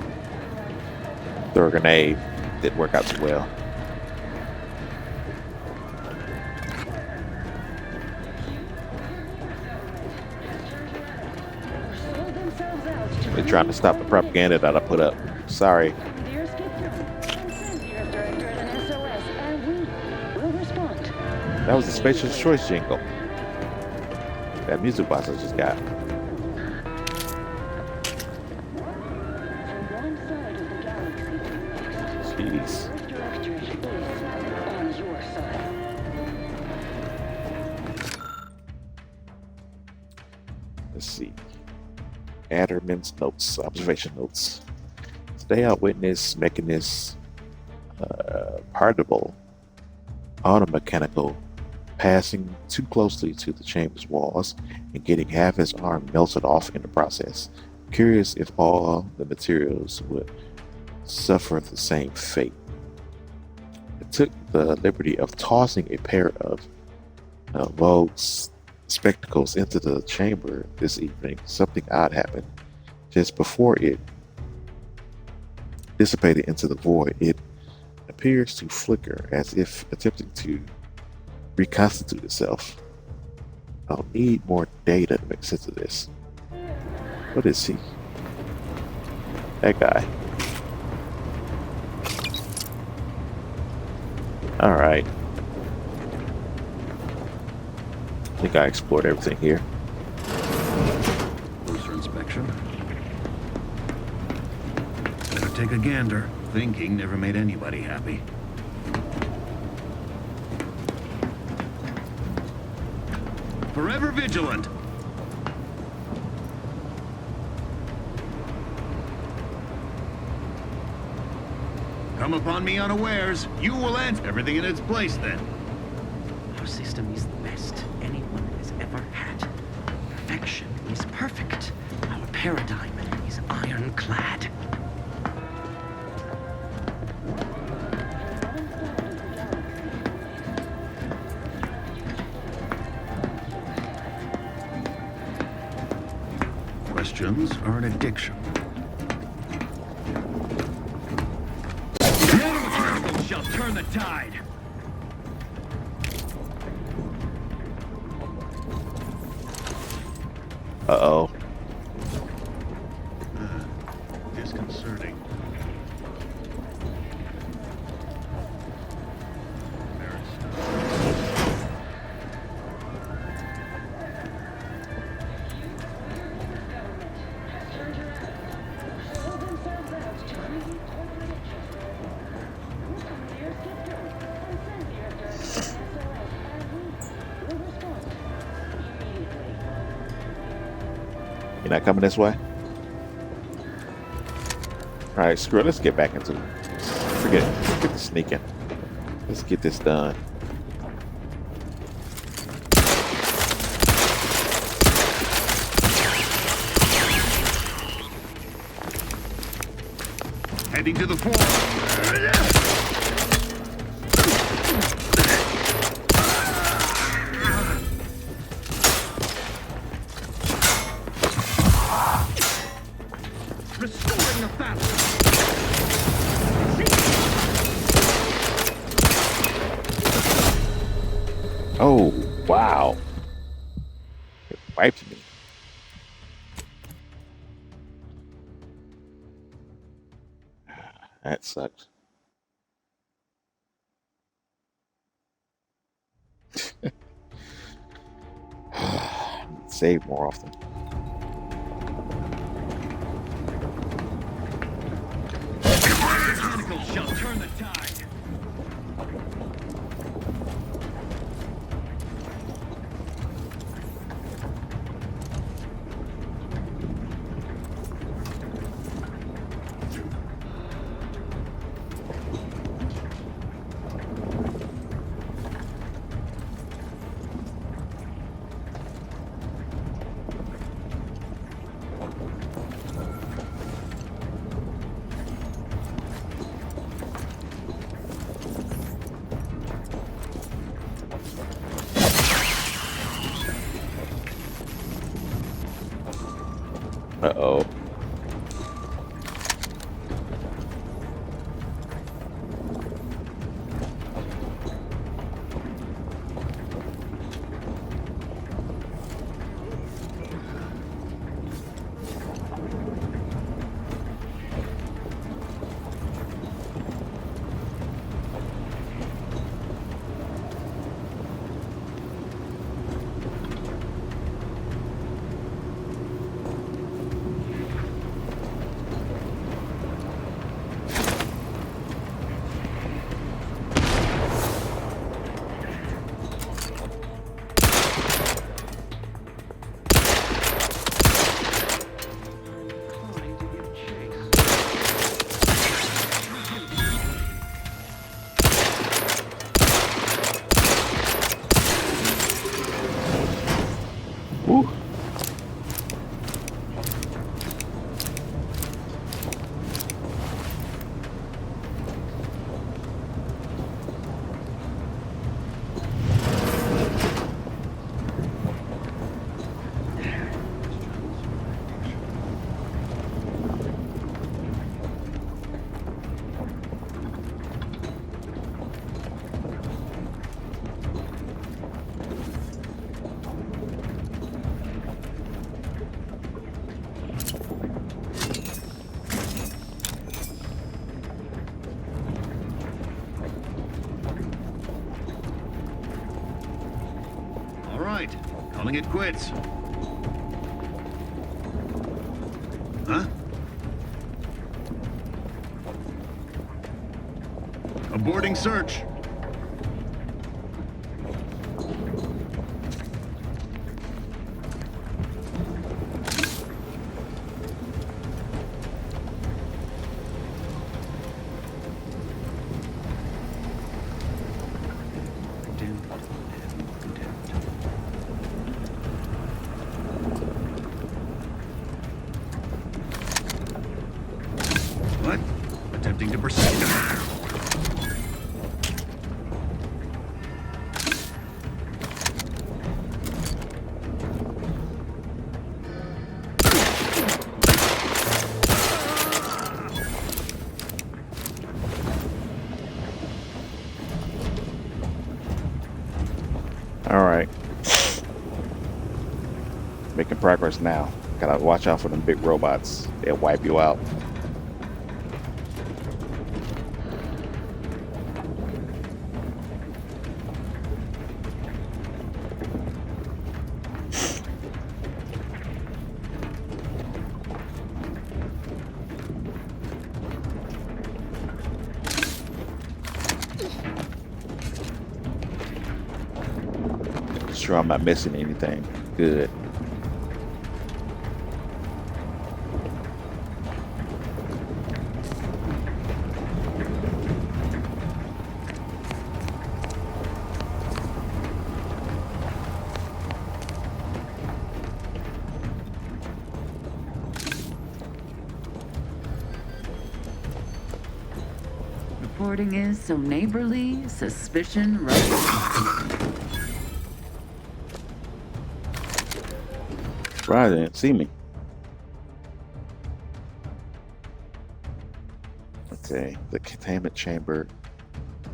throw a grenade. Didn't work out too well. They're trying to stop the propaganda that I put up. Sorry. That was the Spacious Choice jingle. That music box I just got. Jeez. Let's see. Adderman's notes, observation notes. Today I witnessed Mechanist Partible automechanical passing too closely to the chamber's walls and getting half his arm melted off in the process. Curious if all the materials would suffer the same fate. I took the liberty of tossing a pair of Vogue's spectacles into the chamber this evening. Something odd happened. Just before it dissipated into the void, it appears to flicker as if attempting to reconstitute itself. I'll need more data to make sense of this. What is he? That guy. Alright. I think I explored everything here. Closer inspection. Better take a gander. Thinking never made anybody happy. Forever vigilant. Come upon me unawares. You will answer everything in its place then. Our system is the best anyone has ever had. Perfection is perfect. Our paradigm is ironclad. questions are an addiction. Nanoparticles shall turn the tide. Uh-oh. Disconcerting. You're not coming this way? Alright, screw it. Let's get back into it. Forget the sneaking. Let's get this done. Heading to the fore. Restoring the battle. Oh, wow. It wiped me. That sucks. Save more often. Tentacles shall turn the tide. Uh-oh. Woo. All right, calling it quits. Huh? Aborting search. What? Attempting to proceed. making progress now. Gotta watch out for them big robots. They'll wipe you out. Sure I'm not missing anything. Good. Reporting is so neighborly, suspicion right. Right, they didn't see me. Okay, the containment chamber,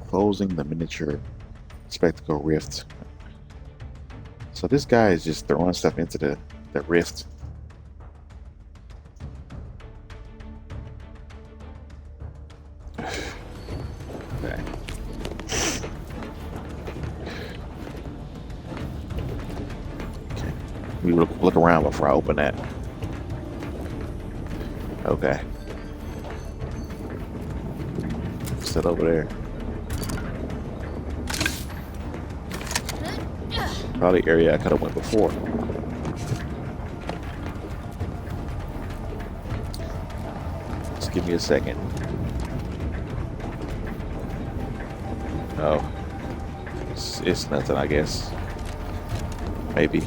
closing the miniature spectacle rift. So this guy is just throwing stuff into the rift. Okay. We look around before I open that. Okay. Sit over there. Probably the area I could have went before. Just give me a second. Oh. It's nothing, I guess. Maybe.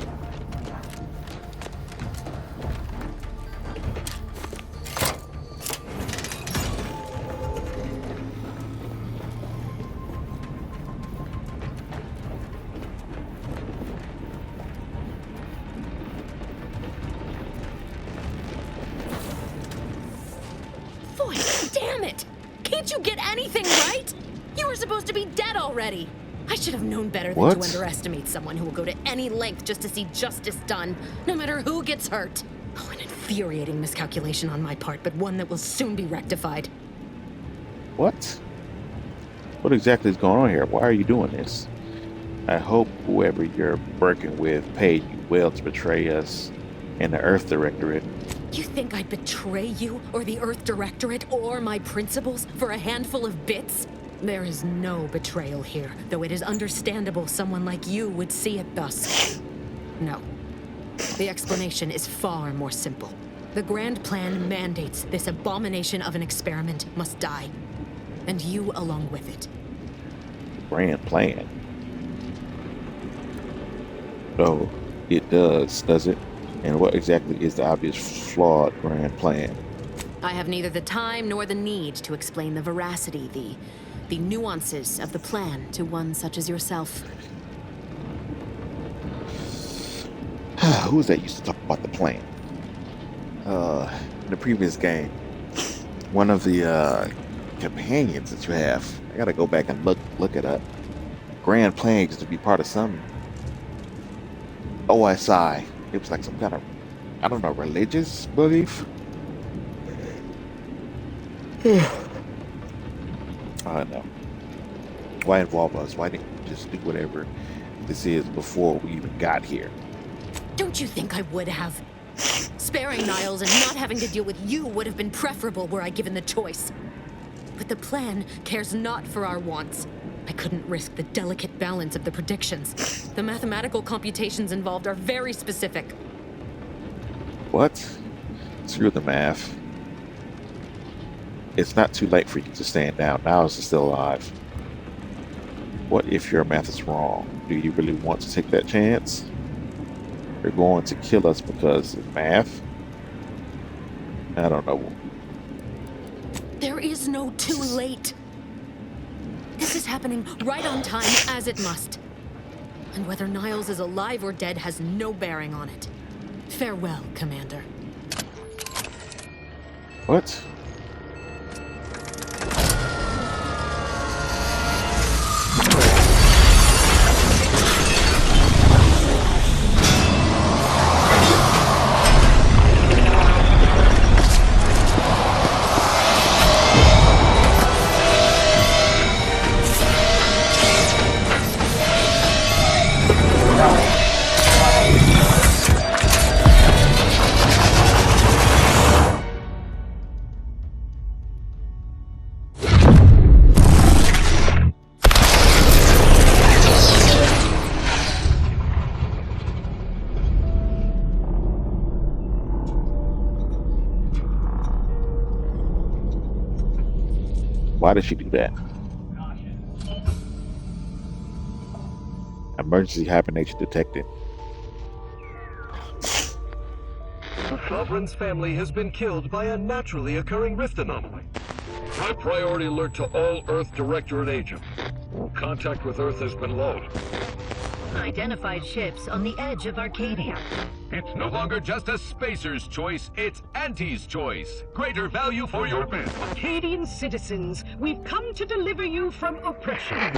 I should have known better than to underestimate someone who will go to any length just to see justice done, no matter who gets hurt. Oh, an infuriating miscalculation on my part, but one that will soon be rectified. What? What exactly is going on here? Why are you doing this? I hope whoever you're working with paid you well to betray us and the Earth Directorate. You think I'd betray you, or the Earth Directorate, or my principals for a handful of bits? There is no betrayal here, though it is understandable someone like you would see it thus. No. The explanation is far more simple. The Grand Plan mandates this abomination of an experiment must die. And you along with it. Grand Plan? Oh, it does it? And what exactly is the obvious flawed Grand Plan? I have neither the time nor the need to explain the veracity, the nuances of the plan to one such as yourself. Who was that used to talk about the plan? In the previous game, one of the companions that you have. I gotta go back and look it up. Grand Plan used to be part of some OSI. It was like some kind of, I don't know, religious belief. I don't know. Why involve us? Why didn't you just do whatever this is before we even got here? Don't you think I would have? Sparing Niles and not having to deal with you would have been preferable were I given the choice. But the plan cares not for our wants. I couldn't risk the delicate balance of the predictions. The mathematical computations involved are very specific. What? Screw the math. It's not too late for you to stand down. Niles is still alive. What if your math is wrong? Do you really want to take that chance? You're going to kill us because of math? I don't know. There is no too late. This is happening right on time, as it must. And whether Niles is alive or dead has no bearing on it. Farewell, Commander. What? Why did she do that? Emergency hibernation detected. The Sovereign's family has been killed by a naturally occurring rift anomaly. High priority alert to all Earth Directorate agents. Contact with Earth has been low. Identified ships on the edge of Arcadia. It's no longer just a spacer's choice, it's Auntie's choice. Greater value for your men. Arcadian citizens, we've come to deliver you from oppression.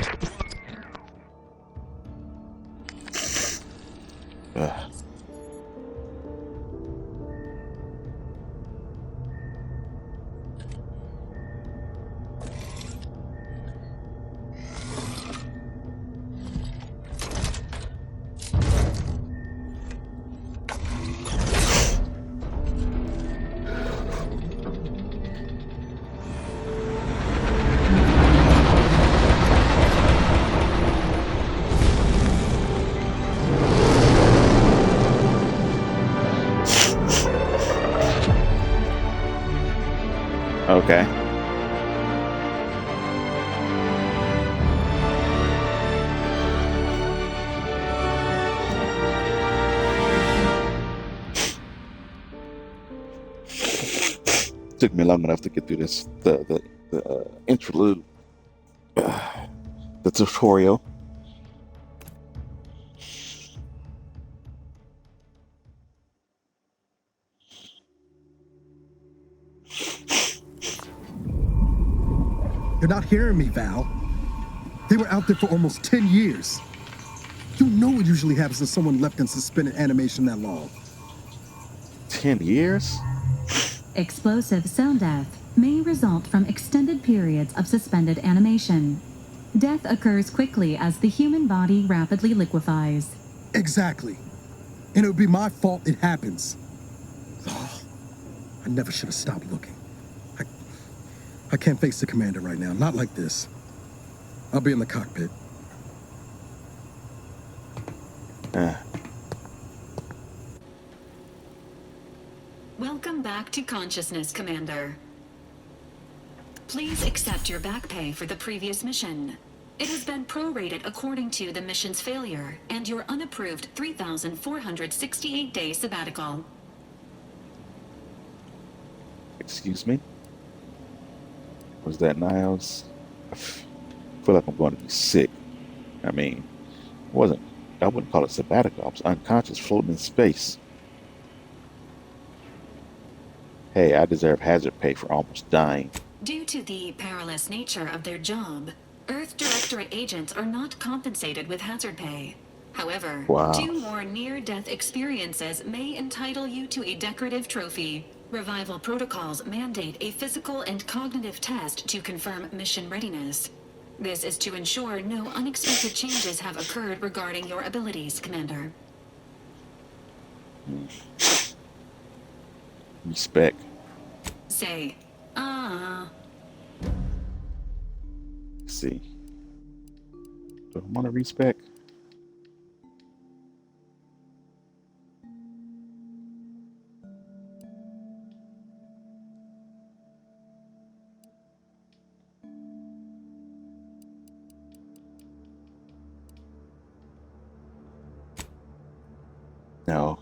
Okay. Took me long enough to get through this the interlude, the tutorial. You're not hearing me, Val. They were out there for almost 10 years. You know what usually happens when someone left in suspended animation that long. 10 years? Explosive cell death may result from extended periods of suspended animation. Death occurs quickly as the human body rapidly liquefies. Exactly. And it would be my fault it happens. Oh, I never should have stopped looking. I can't face the commander right now, not like this. I'll be in the cockpit. Welcome back to consciousness, Commander. Please accept your back pay for the previous mission. It has been prorated according to the mission's failure and your unapproved 3,468-day sabbatical. Excuse me? Was that Niles? I feel like I'm going to be sick. I mean, I wouldn't call it sabbatical. I was unconscious, floating in space. Hey, I deserve hazard pay for almost dying. Due to the perilous nature of their job, Earth Directorate agents are not compensated with hazard pay. However, Wow. 2 more near-death experiences may entitle you to a decorative trophy. Revival protocols mandate a physical and cognitive test to confirm mission readiness. This is to ensure no unexpected changes have occurred regarding your abilities, Commander. Respect. Say, Let's see. Do I want to respect? No.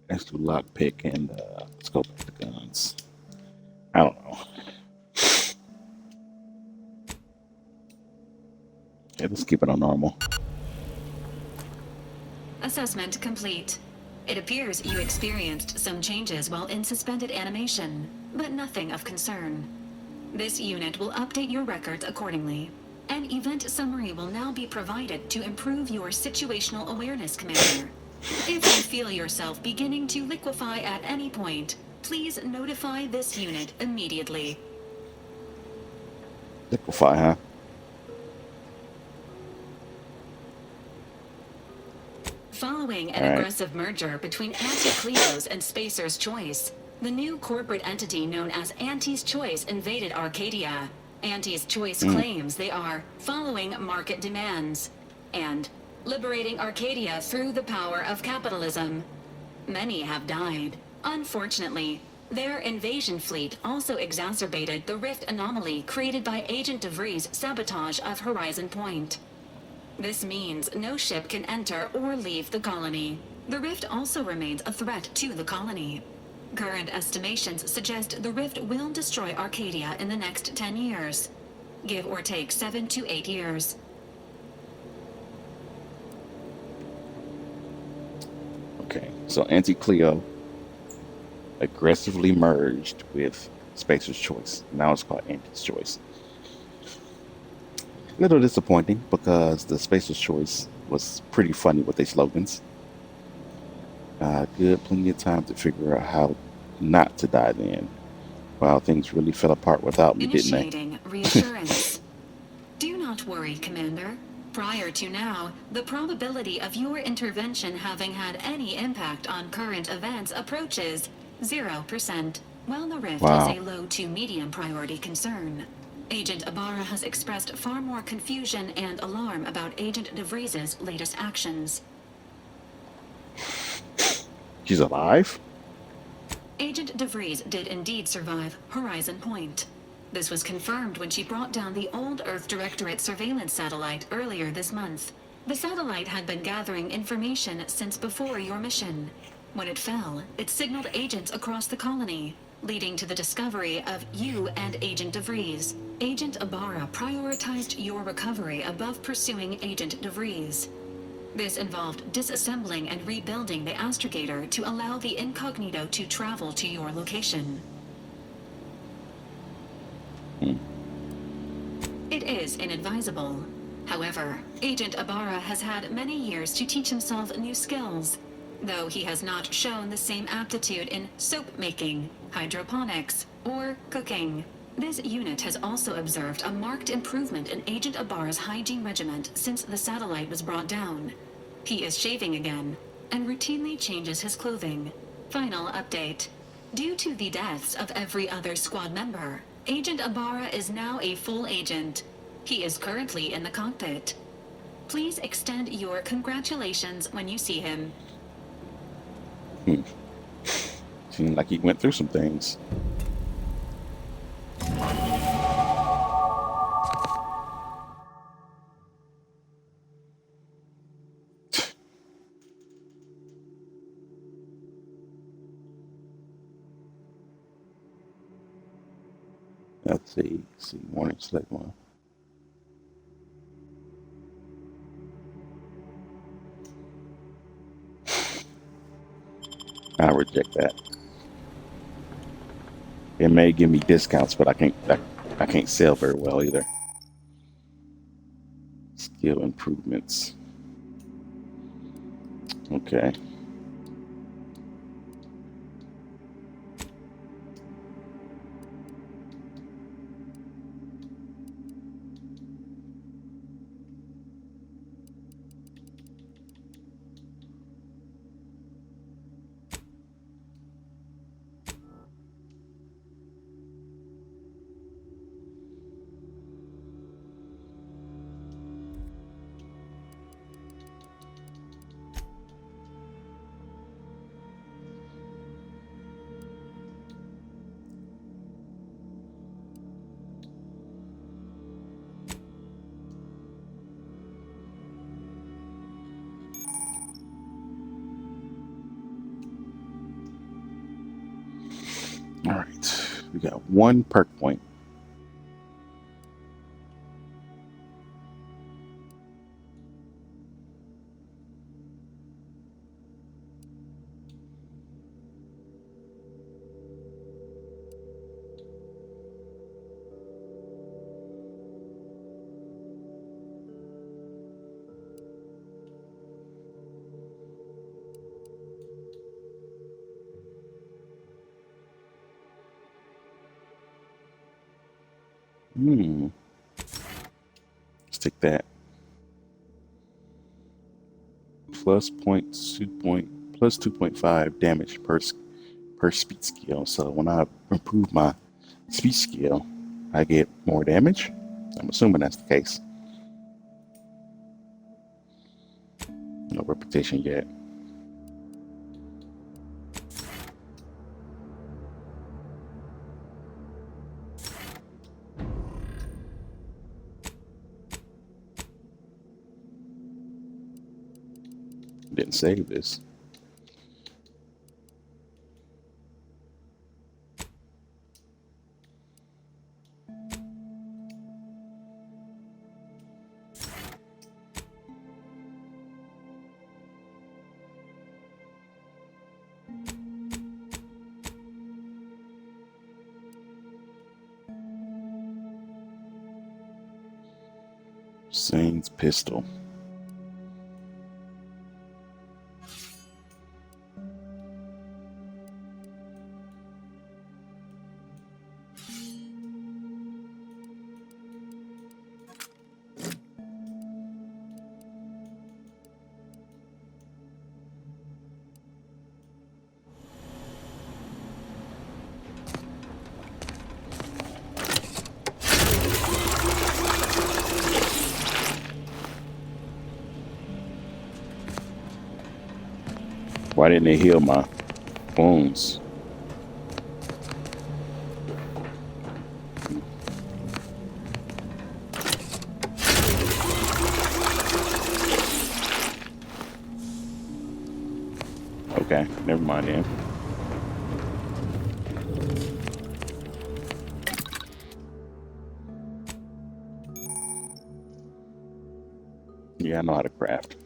Let's do lockpick and scope the guns. I don't Yeah, let's keep it on normal. Assessment complete. It appears you experienced some changes while in suspended animation, but nothing of concern. This unit will update your records accordingly. An event summary will now be provided to improve your situational awareness, Commander. If you feel yourself beginning to liquefy at any point, please notify this unit immediately. Liquefy, huh? Following an aggressive merger between Anti-Cleo's and Spacer's Choice, the new corporate entity known as Anti's Choice invaded Arcadia. Anti's Choice claims they are following market demands and liberating Arcadia through the power of capitalism. Many have died. Unfortunately, their invasion fleet also exacerbated the rift anomaly created by Agent DeVries' sabotage of Horizon Point. This means no ship can enter or leave the colony. The rift also remains a threat to the colony. Current estimations suggest the rift will destroy Arcadia in the next 10 years. Give or take 7 to 8 years. Okay, so Anti-Cleo aggressively merged with Spacer's Choice. Now it's called Anti's Choice. A little disappointing because the Spacer's Choice was pretty funny with their slogans. Good, plenty of time to figure out how not to die then. Wow, things really fell apart without me, didn't they? Initiating reassurance. Do not worry, Commander. Prior to now, the probability of your intervention having had any impact on current events approaches 0%, while the rift is a low to medium priority concern. Agent Ibarra has expressed far more confusion and alarm about Agent DeVries' latest actions. She's alive? Agent DeVries did indeed survive Horizon Point. This was confirmed when she brought down the old Earth Directorate surveillance satellite earlier this month. The satellite had been gathering information since before your mission. When it fell, it signaled agents across the colony, leading to the discovery of you and Agent DeVries. Agent Ibarra prioritized your recovery above pursuing Agent DeVries. This involved disassembling and rebuilding the astrogator to allow the incognito to travel to your location. It is inadvisable. However, Agent Ibarra has had many years to teach himself new skills, though he has not shown the same aptitude in soap making, hydroponics, or cooking. This unit has also observed a marked improvement in Agent Ibarra's hygiene regiment since the satellite was brought down. He is shaving again, and routinely changes his clothing. Final update. Due to the deaths of every other squad member, Agent Ibarra is now a full agent. He is currently in the cockpit. Please extend your congratulations when you see him. Seemed like he went through some things. Let's see, warning, select one. I reject that. It may give me discounts, but I can't sell very well either. Skill improvements. Okay. All right, we got one perk point. Let's take that. Plus 2.5 damage per speed skill. So when I improve my speed skill, I get more damage. I'm assuming that's the case. No reputation yet. Didn't save this. Zane's pistol. Why didn't they heal my wounds? Okay, never mind then. Yeah, I know how to craft.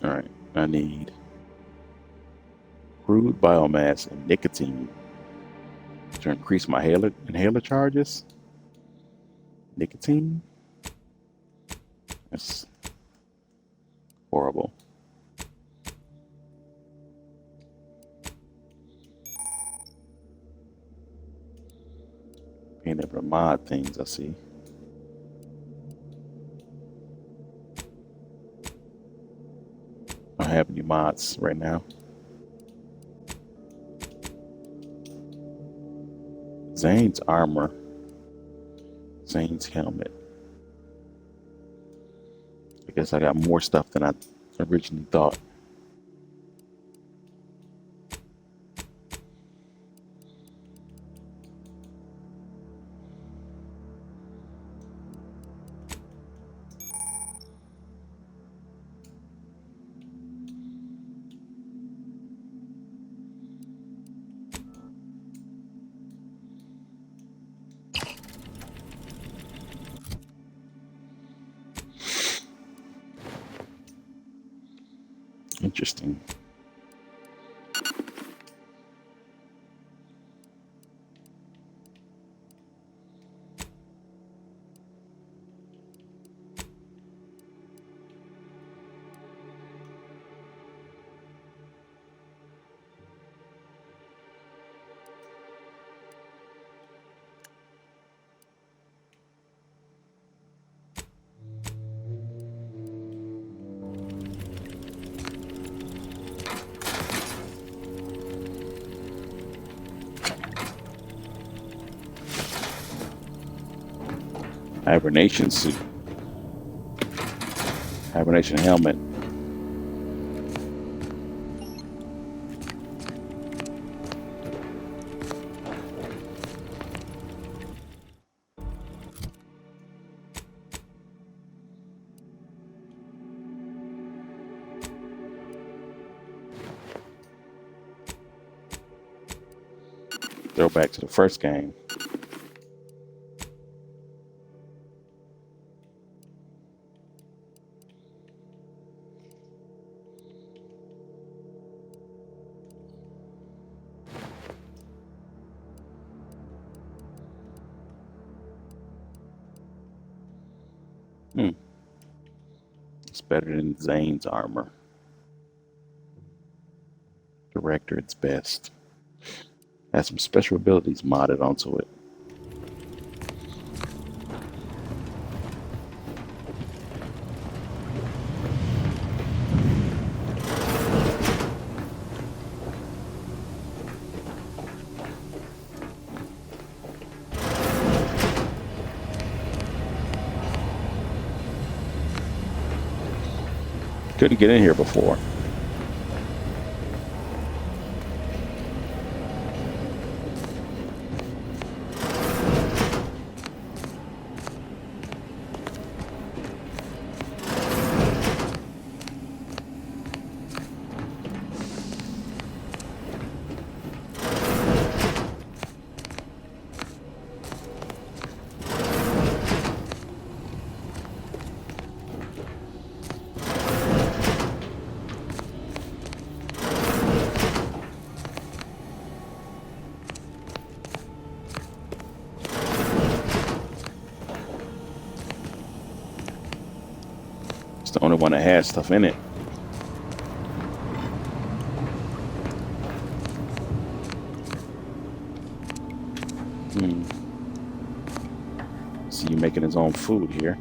All right, I need crude biomass and nicotine to increase my inhaler charges. Nicotine? That's horrible. Being able to mod things, I see. I don't have any mods right now. Zane's armor. Zane's helmet. I guess I got more stuff than I originally thought. Interesting. Hibernation suit. Hibernation helmet. Throwback to the first game. better than Zane's armor. Directorate's best. Has some special abilities modded onto it. Couldn't get in here before. It's the only one that has stuff in it. See you making his own food here.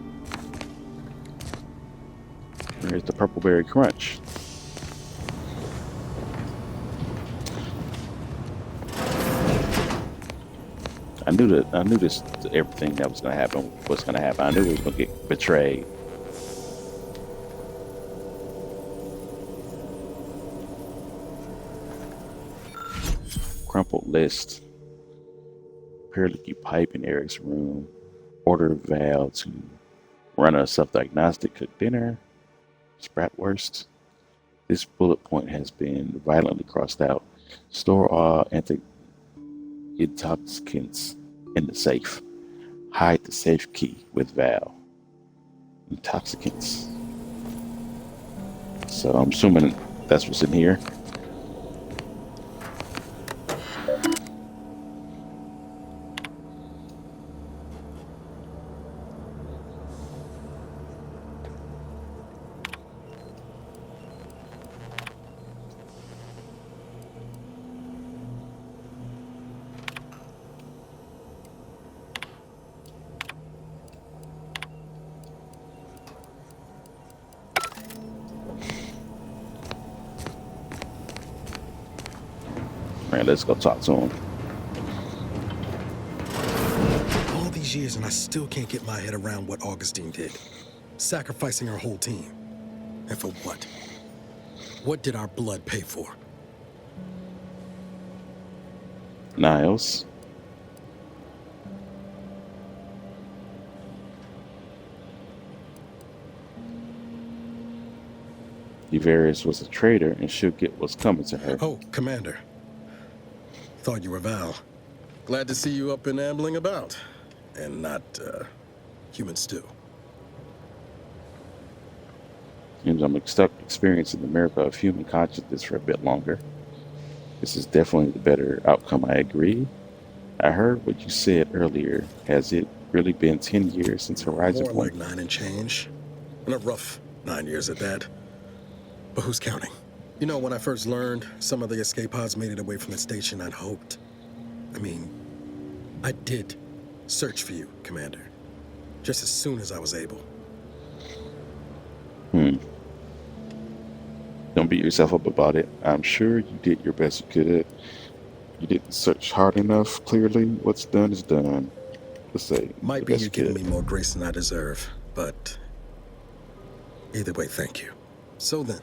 Here's the purple berry crunch. I knew this everything that was gonna happen was gonna happen. I knew we was gonna get betrayed. Crumpled list. Repair leaky pipe in Eric's room. Order Val to run a self-diagnostic, cook dinner. Spratwurst. This bullet point has been violently crossed out. Store all intoxicants in the safe. Hide the safe key with Val. Intoxicants. So I'm assuming that's what's in here. Man, let's go talk to him. All these years and I still can't get my head around what Augustine did. Sacrificing our whole team. And for what? What did our blood pay for? Niles. Devarius was a traitor and should get what's coming to her. Oh, Commander. Thought you were Val. Glad to see you up and ambling about. And not, human stew. Seems I'm stuck experiencing the miracle of human consciousness for a bit longer. This is definitely the better outcome, I agree. I heard what you said earlier. Has it really been 10 years since Horizon More Point? like 9 and change. And a rough 9 years at that. But who's counting? You know, when I first learned some of the escape pods made it away from the station, I'd hoped. I did search for you, Commander. Just as soon as I was able. Don't beat yourself up about it. I'm sure you did your best you could. You didn't search hard enough. Clearly, what's done is done. Let's say Might be you giving me more grace than I deserve, but either way, thank you. So then,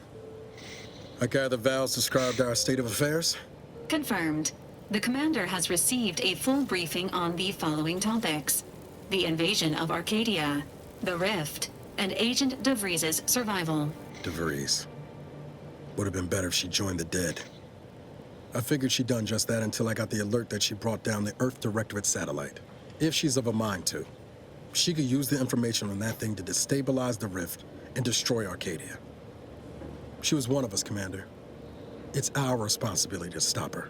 I gather Val's described our state of affairs? Confirmed. The commander has received a full briefing on the following topics: the invasion of Arcadia, the Rift, and Agent DeVries' survival. DeVries. Would have been better if she joined the dead. I figured she'd done just that until I got the alert that she brought down the Earth Directorate satellite. If she's of a mind to, she could use the information on that thing to destabilize the Rift and destroy Arcadia. She was one of us, Commander. It's our responsibility to stop her.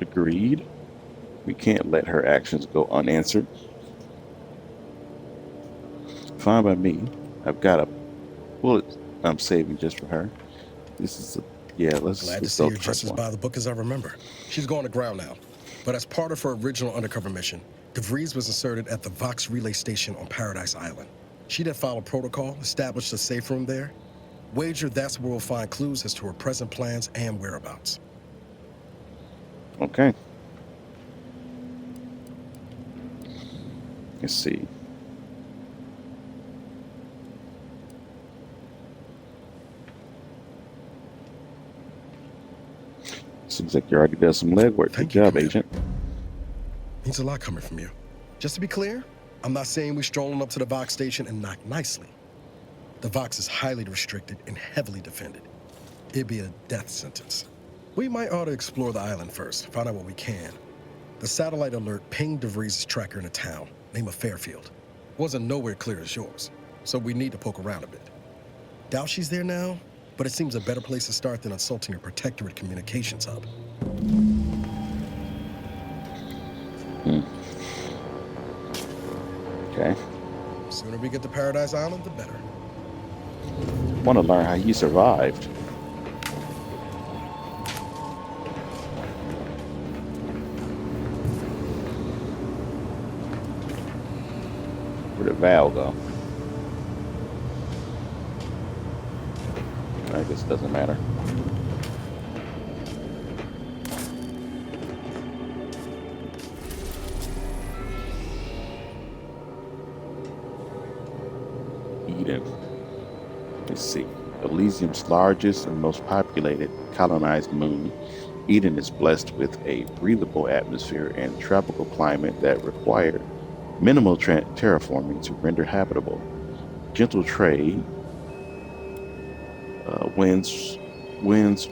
Agreed. We can't let her actions go unanswered. fine by me. I've got a bullet I'm saving just for her. This is a, yeah, let's Glad to let's see go you're the just first as one. by the book as I remember. She's going to ground now. But as part of her original undercover mission, DeVries was inserted at the Vox relay station on Paradise Island. She did follow protocol, established a safe room there. Wager that's where we'll find clues as to her present plans and whereabouts. Okay. Let's see. Seems like you already done some legwork. Good job, Agent. Means a lot coming from you. Just to be clear, I'm not saying we're strolling up to the Vox station and knock nicely. The Vox is highly restricted and heavily defended. It'd be a death sentence. We might ought to explore the island first, find out what we can. The satellite alert pinged DeVries' tracker in a town, name of Fairfield. Wasn't nowhere clear as yours, so we need to poke around a bit. Doubt she's there now, but it seems a better place to start than assaulting her Protectorate communications hub. Okay. Sooner we get to Paradise Island, the better. Want to learn how you survived. Where'd the Val go? I guess it doesn't matter. Eden. Let's see. Elysium's largest and most populated colonized moon, Eden is blessed with a breathable atmosphere and tropical climate that require minimal terraforming to render habitable. Gentle trade, winds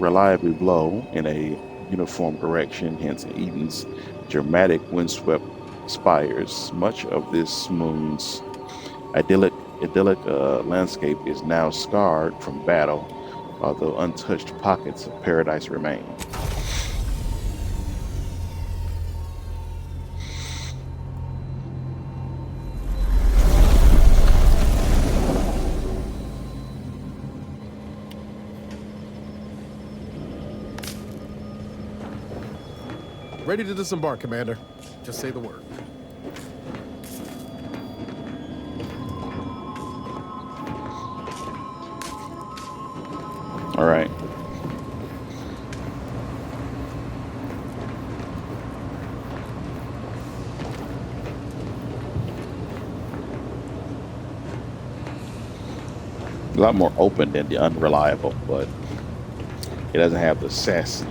reliably blow in a uniform direction, hence Eden's dramatic windswept spires. Much of this moon's idyllic landscape is now scarred from battle, although untouched pockets of paradise remain. Ready to disembark, Commander. Just say the word. All right. A lot more open than the unreliable, but it doesn't have the sassy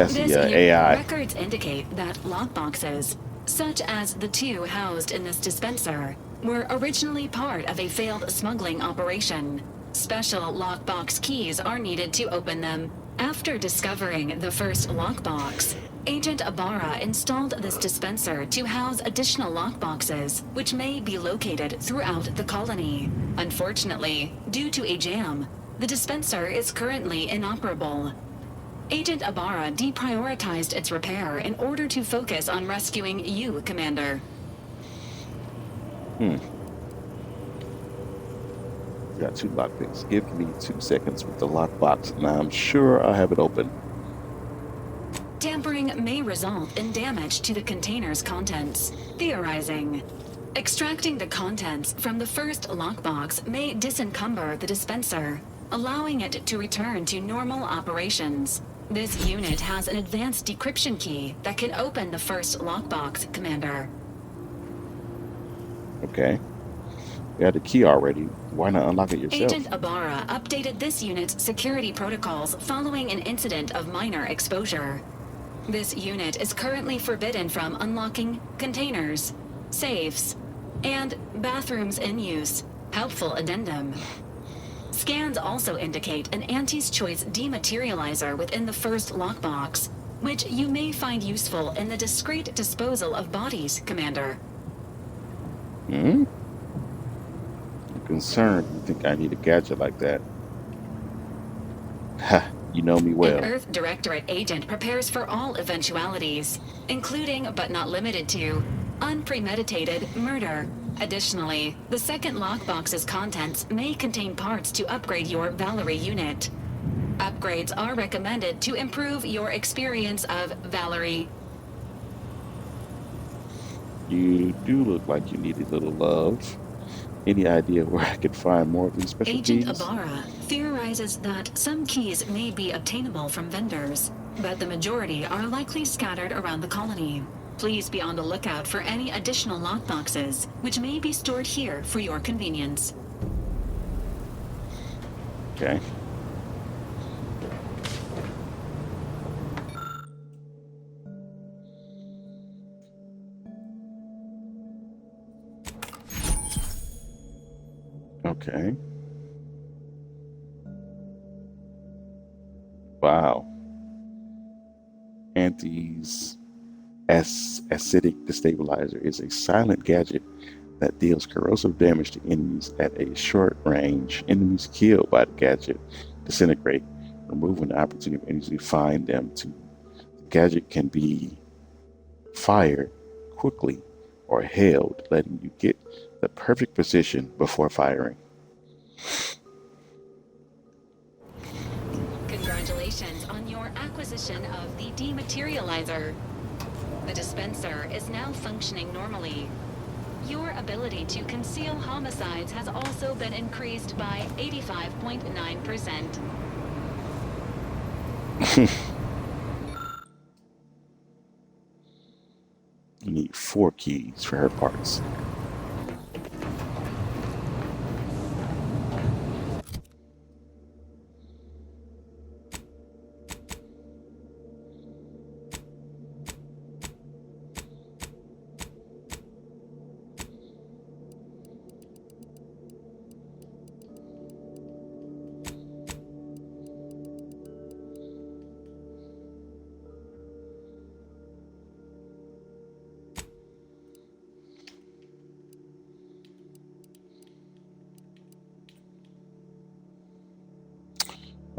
AI. Records indicate that lockboxes, such as the two housed in this dispenser, were originally part of a failed smuggling operation. Special lockbox keys are needed to open them. After discovering the first lockbox, Agent Ibarra installed this dispenser to house additional lockboxes, which may be located throughout the colony. Unfortunately, due to a jam, the dispenser is currently inoperable. Agent Ibarra deprioritized its repair in order to focus on rescuing you, Commander. Got two lockpicks. Give me 2 seconds with the lockbox, and I'm sure I'll have it open. Tampering may result in damage to the container's contents. Theorizing. Extracting the contents from the first lockbox may disencumber the dispenser, allowing it to return to normal operations. This unit has an advanced decryption key that can open the first lockbox, Commander. Okay. You had the key already. Why not unlock it yourself? Agent Ibarra updated this unit's security protocols following an incident of minor exposure. This unit is currently forbidden from unlocking containers, safes, and bathrooms in use. Helpful addendum. Scans also indicate an Anti's Choice dematerializer within the first lockbox, which you may find useful in the discreet disposal of bodies, Commander. I'm concerned you think I need a gadget like that. Ha! You know me An well. Earth Directorate agent prepares for all eventualities, including but not limited to unpremeditated murder. Additionally, the second lockbox's contents may contain parts to upgrade your Valerie unit. Upgrades are recommended to improve your experience of Valerie. You do look like you need a little love. Any idea where I could find more of these special Agent keys? Ibarra theorizes that some keys may be obtainable from vendors, but the majority are likely scattered around the colony. Please be on the lookout for any additional lockboxes, which may be stored here for your convenience. Okay. Okay. Wow. Anti's acidic destabilizer is a silent gadget that deals corrosive damage to enemies at a short range. Enemies killed by the gadget disintegrate, removing the opportunity for enemies to find them. The gadget can be fired quickly or held, letting you get the perfect position before firing. Congratulations on your acquisition of the dematerializer. The dispenser is now functioning normally. Your ability to conceal homicides has also been increased by 85.9%. You need 4 keys for her parts.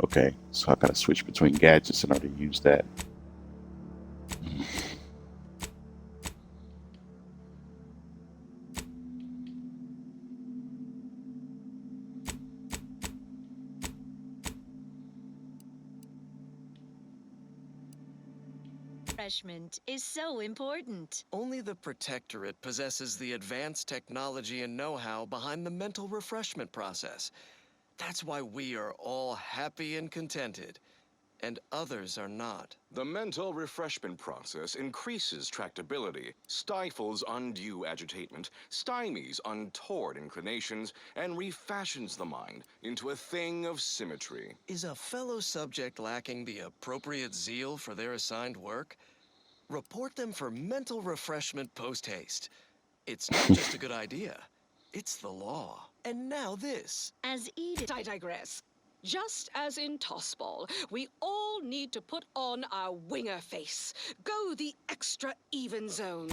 Okay, so I gotta switch between gadgets in order to use that. Refreshment is so important. Only the Protectorate possesses the advanced technology and know-how behind the mental refreshment process. That's why we are all happy and contented, and others are not. The mental refreshment process increases tractability, stifles undue agitation, stymies untoward inclinations, and refashions the mind into a thing of symmetry. Is a fellow subject lacking the appropriate zeal for their assigned work? Report them for mental refreshment post-haste. It's not just a good idea, it's the law. And now this. As Edith, I digress. Just as in Tossball, we all need to put on our winger face. Go the extra even zone.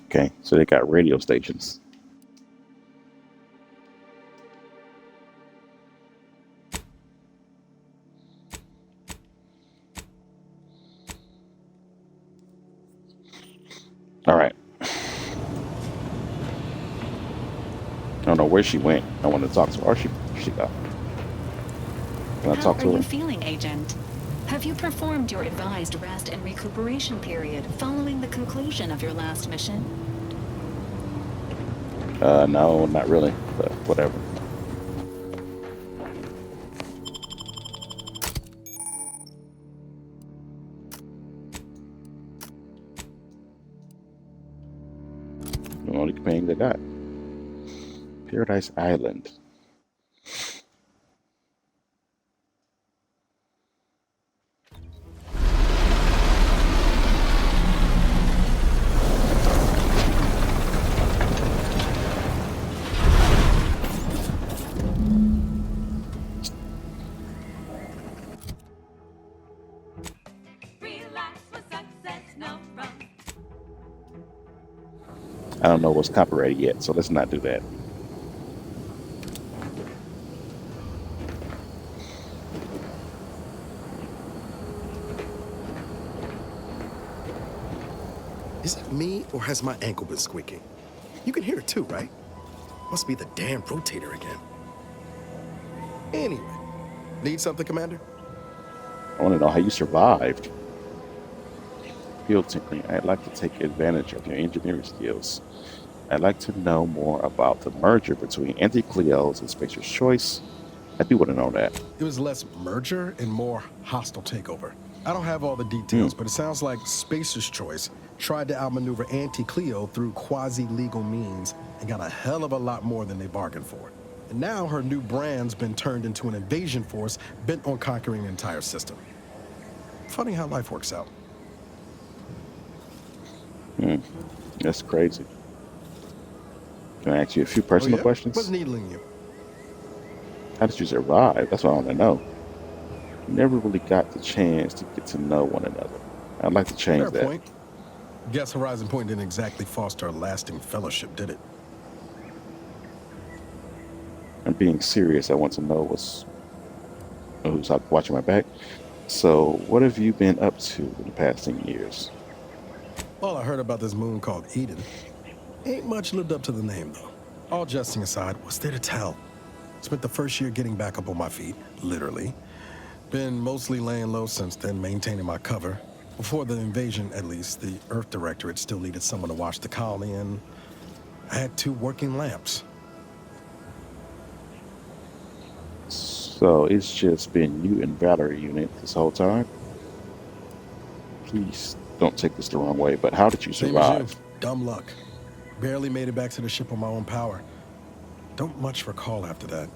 Okay, so they got radio stations. All right. I don't know where she went. I want to talk to her. Or she got. Can I talk to How are her? you feeling, Agent? Have you performed your advised rest and recuperation period following the conclusion of your last mission? No, not really, but whatever. The only companion they got. Paradise Island. I don't know what's copyrighted yet, so let's not do that. Is it me, or has my ankle been squeaking? You can hear it too, right? Must be the damn rotator again. Anyway, need something, Commander? I want to know how you survived. Field tinkering. I'd like to take advantage of your engineering skills. I'd like to know more about the merger between Anti-Cleos and Spacer's Choice. I do want to know that. It was less merger and more hostile takeover. I don't have all the details, but it sounds like Spacer's Choice tried to outmaneuver Anti-Cleo through quasi-legal means and got a hell of a lot more than they bargained for. And now her new brand's been turned into an invasion force bent on conquering the entire system. Funny how life works out. That's crazy. Can I ask you a few personal questions? What's needling you? How did you survive? That's what I want to know. You never really got the chance to get to know one another. I'd like to change that. Point. Guess Horizon Point didn't exactly foster a lasting fellowship, did it? I'm being serious. I want to know who's watching my back. So, what have you been up to in the past 10 years? All I heard about this moon called Eden. Ain't much lived up to the name, though. All jesting aside, what's there to tell? Spent the first year getting back up on my feet, literally. Been mostly laying low since then, maintaining my cover. Before the invasion, at least, the Earth Directorate still needed someone to watch the colony, and I had 2 working lamps. So, it's just been you and Valerie unit this whole time? Please don't take this the wrong way, but how did you survive? Same as you. Dumb luck. Barely made it back to the ship on my own power. Don't much recall after that.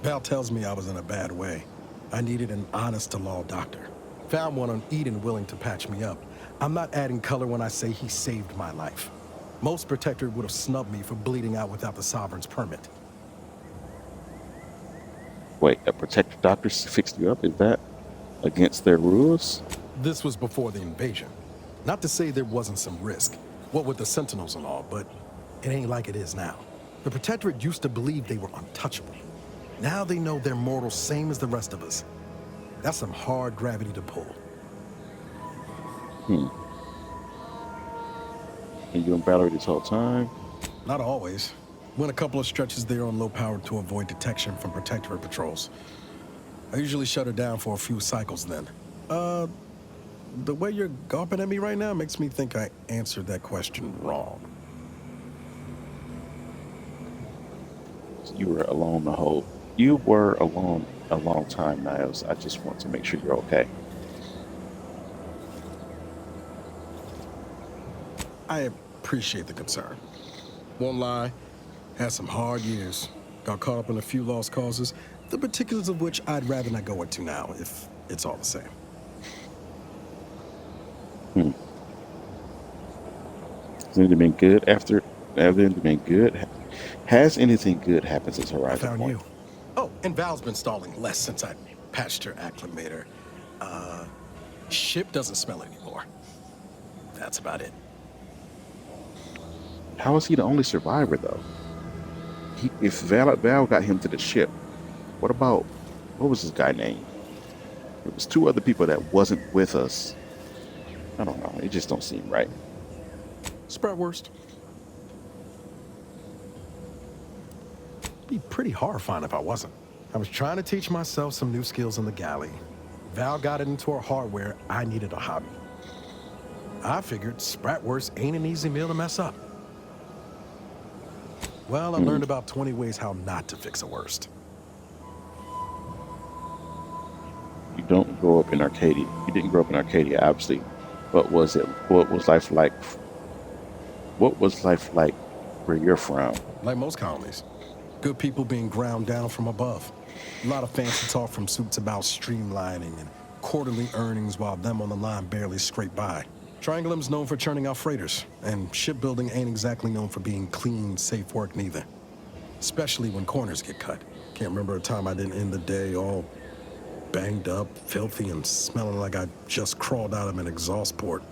Val tells me I was in a bad way. I needed an honest-to-law doctor. Found one on Eden willing to patch me up. I'm not adding color when I say he saved my life. Most Protectorate would have snubbed me for bleeding out without the Sovereign's permit. Wait, a Protector doctor fixed you up? Is that against their rules? This was before the invasion. Not to say there wasn't some risk, what with the Sentinels and all, but it ain't like it is now. The Protectorate used to believe they were untouchable. Now they know they're mortal, same as the rest of us. That's some hard gravity to pull. And you and Valerie this whole time? Not always. Went a couple of stretches there on low power to avoid detection from Protectorate patrols. I usually shut her down for a few cycles then. The way you're gawping at me right now makes me think I answered that question wrong. You were alone a long time, Niles. I just want to make sure you're okay. I appreciate the concern. Won't lie, had some hard years. Got caught up in a few lost causes, the particulars of which I'd rather not go into now, if it's all the same. Has anything been good after? Has anything good happened since Horizon Found Point? you. Oh, and Val's been stalling less since I patched her acclimator. Ship doesn't smell anymore. That's about it. How is he the only survivor, though? If Val got him to the ship, what was this guy named? It was 2 other people that wasn't with us. I don't know. It just don't seem right. Spratwurst. Be pretty horrifying if I wasn't. I was trying to teach myself some new skills in the galley. Val got it into her hardware. I needed a hobby. I figured Spratwurst ain't an easy meal to mess up. Well, I learned about 20 ways how not to fix a worst. You don't grow up in Arcadia. You didn't grow up in Arcadia, obviously. What was life like? What was life like where you're from? Like most colonies. Good people being ground down from above. A lot of fancy talk from suits about streamlining and quarterly earnings while them on the line barely scrape by. Triangulum's known for churning out freighters, and shipbuilding ain't exactly known for being clean, safe work neither. Especially when corners get cut. Can't remember a time I didn't end the day all banged up, filthy, and smelling like I just crawled out of an exhaust port.